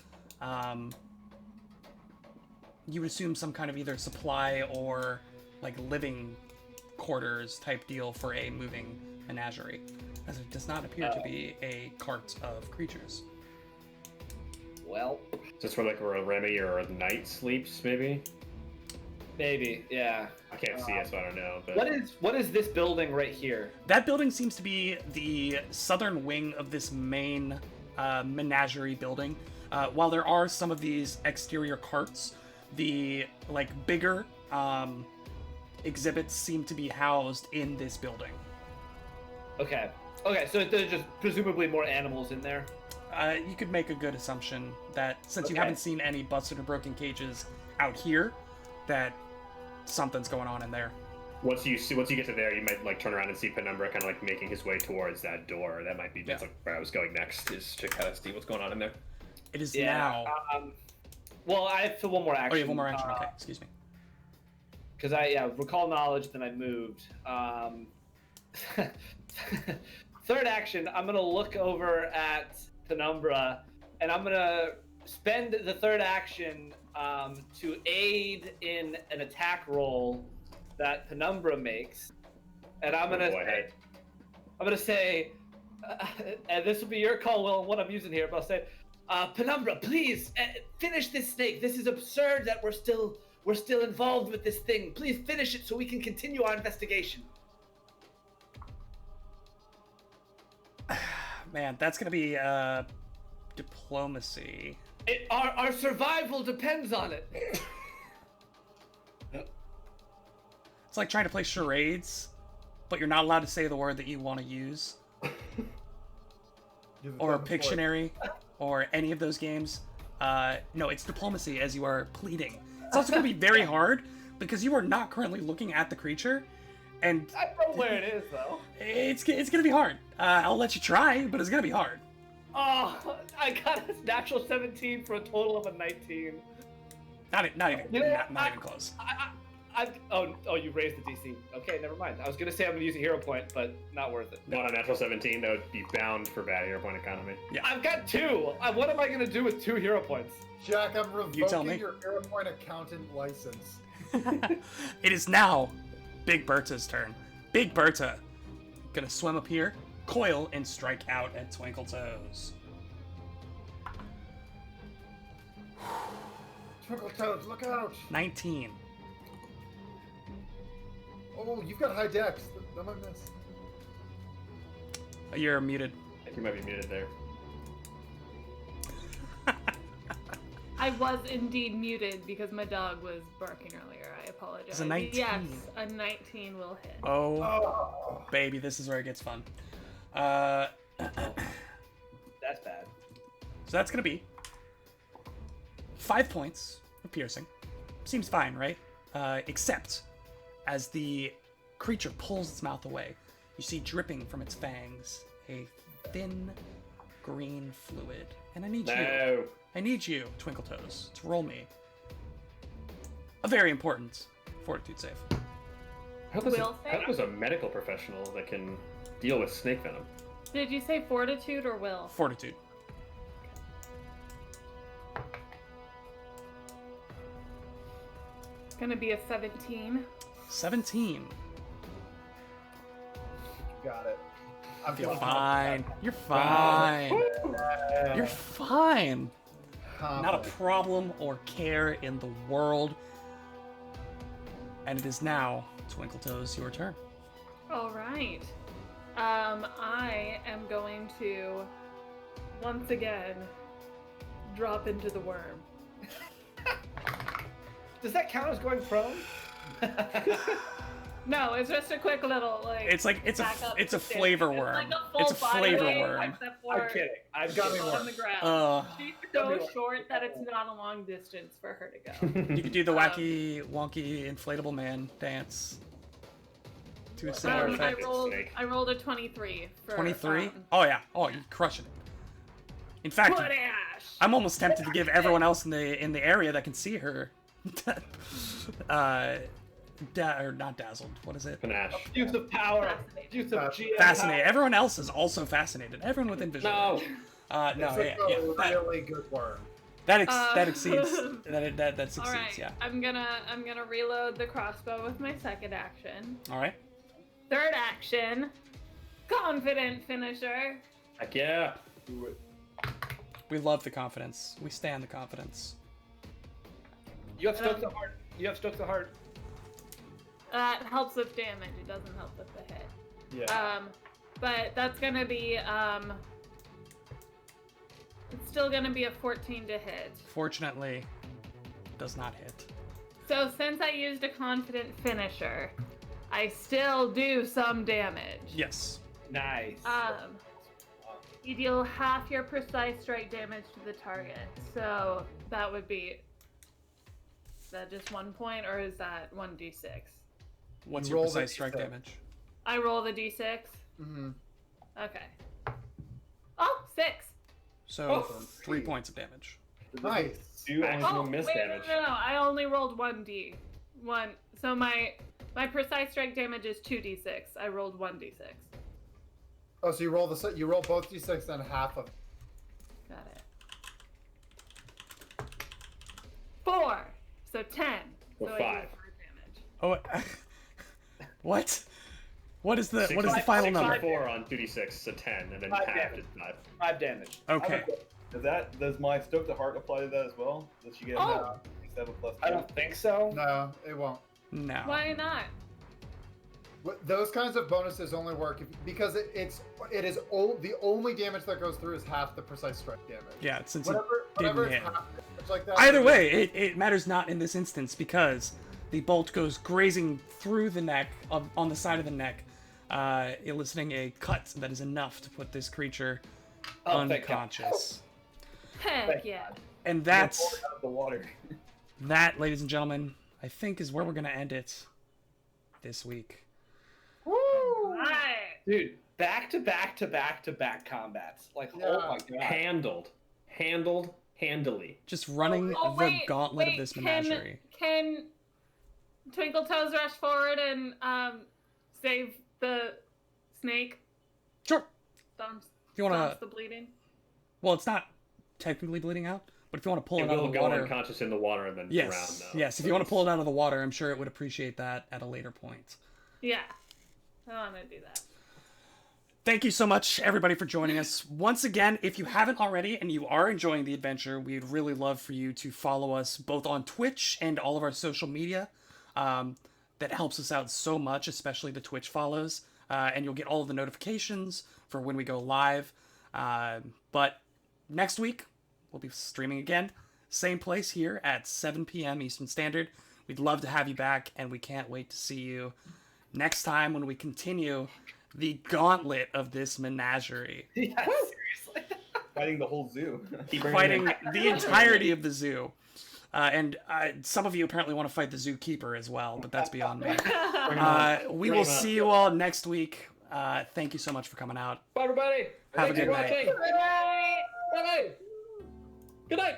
You would assume some kind of either supply or like living quarters type deal for a moving menagerie, as it does not appear to be a cart of creatures. Well. Is this where a Remy or a knight sleeps, maybe? Maybe, yeah. I can't see it, so I don't know. But What is this building right here? That building seems to be the southern wing of this main menagerie building. While there are some of these exterior carts, the like bigger exhibits seem to be housed in this building. Okay, so there's just presumably more animals in there. You could make a good assumption that since you Okay. haven't seen any busted or broken cages out here, that something's going on in there. once you get to there, you might like turn around and see Penumbra kind of like making his way towards that door. That might be that's like where I was going next, is to kind of see what's going on in there. It is now. Well, I have one more action. Oh, you have one more action. Okay, excuse me. Because I recall knowledge, then I moved. Third action, I'm gonna look over at Penumbra, and I'm gonna spend the third action to aid in an attack roll that Penumbra makes, and I'm gonna say, and this will be your call, Will, on what I'm using here, but I'll say, Penumbra, please finish this snake. This is absurd that we're still involved with this thing. Please finish it so we can continue our investigation. Man, that's gonna be Diplomacy. Our survival depends on it. It's like trying to play charades, but you're not allowed to say the word that you want to use. Or Pictionary, or any of those games. No, it's diplomacy as you are pleading. It's also going to be very hard because you are not currently looking at the creature, and I know where it is, though. it's going to be hard. I'll let you try, but it's going to be hard. Oh, I got a natural 17 for a total of a 19. Not even close. You raised the DC. Okay, never mind. I was gonna say I'm gonna use a hero point, but not worth it. Not a natural 17, that would be bound for bad hero point economy. Yeah. I've got 2. What am I gonna do with 2 hero points? Jack, I'm tell me. revoking your hero point accountant license. It is now Big Berta's turn. Big Berta gonna swim up here, coil, and strike out at Twinkle Toes. Twinkle Toes, look out! 19. Oh, you've got high dex. That might miss. You're muted. I think you might be muted there. I was indeed muted because my dog was barking earlier. I apologize. It's a 19. Yes, a 19 will hit. Oh, baby, this is where it gets fun. So That's bad. that's gonna be 5 points of piercing. Seems fine, right? Except as the creature pulls its mouth away, you see dripping from its fangs a thin green fluid. And I need you, Twinkle Toes, to roll me a very important fortitude save. How was a medical professional that can deal with snake venom? Did you say fortitude or will? Fortitude. It's gonna be a 17. 17. Got it. I'm You're feeling fine. You're fine. confident. You're fine. Not a Confident. problem or care in the world. And it is now, Twinkle Toes, your turn. All right. I am going to once again drop into the worm. Does that count as going prone? No, it's just a quick little It's a back up it's a stick. flavor It's worm. like a full It's a body flavor weight, worm. except for I'm kidding. I've got got me me more. on the ground. She's so Got me short that it's not a long distance for her to go. You could do the wacky, wonky, inflatable man dance. To a similar I effect. rolled a 23 for 23? Oh yeah. Oh, you're crushing it. In fact, Footash! I'm almost tempted to give everyone else in the area that can see her, or not dazzled. What is it? Panache. Use of power. Fascinated. Use of GM Fascinated. power. Everyone else is also fascinated. Everyone within vision. No. No. It's Yeah. a really good worm. That exceeds. That succeeds. All right, Yeah. I'm gonna reload the crossbow with my second action. All right. Third action, confident finisher. Heck yeah. Do it. We love the confidence. We stand the confidence. You have Stoke the Heart. You have Stoke the Heart. That helps with damage. It doesn't help with the hit. Yeah. But that's gonna be it's still gonna be a 14 to hit. Fortunately, does not hit. So since I used a confident finisher, I still do some damage. Yes. Nice. You deal half your precise strike damage to the target. So that would be. Is that just 1 point, or is that 1d6? What's You your roll the precise strike d6. damage? I roll the d6. Mm-hmm. Okay. Oh, 6. So 3 points of damage. Nice. Do only Oh, miss wait, damage. no. I only rolled 1d. So my precise strike damage is 2d6. I rolled 1d6. Oh, so you roll both d6 and half of. Got it. 4. So 10. Well, so I do 5. 4 damage. Oh, what? What is the Six- final six number? or 4 on 2d6, so 10, and then 5 half damage. is 5. 5 damage. Okay. Does my Stoke the Heart apply to that as well? Does she get Oh. instead of a plus 2? I don't think so. No, it won't. No. Why not? Those kinds of bonuses only work because it is the only damage that goes through is half the precise strike damage. Yeah, since whatever it it's didn't hit. half damage like that. Either way, it matters not in this instance because the bolt goes grazing through the neck, on the side of the neck, eliciting a cut that is enough to put this creature unconscious. Heck yeah. And that's Out of the water. that, ladies and gentlemen, I think is where we're gonna end it this week. Right. Dude, back to back to back to back combats. Like, oh my god. Handled handily. Just running the gauntlet of this menagerie. Can Twinkle Toes rush forward and save the snake? Sure. Stomps If you wanna, the bleeding. well, it's not technically bleeding out, but if you want to pull it out will of the go water, unconscious in the water and then drown. Though. Yes. If you want to pull it out of the water, I'm sure it would appreciate that at a later point. Yeah. I want to do that. Thank you so much, everybody, for joining us. Once again, if you haven't already and you are enjoying the adventure, we'd really love for you to follow us both on Twitch and all of our social media. That helps us out so much, especially the Twitch follows. And you'll get all of the notifications for when we go live. But next week, we'll be streaming again. Same place here at 7 p.m. Eastern Standard. We'd love to have you back, and we can't wait to see you next time when we continue the gauntlet of this menagerie. Yeah, seriously. Fighting the whole zoo. Fighting the entirety of the zoo. And some of you apparently want to fight the zookeeper as well, but that's beyond me. We will see you all next week. Thank you so much for coming out. Bye, everybody. Have a good night. Bye. Bye. Good night.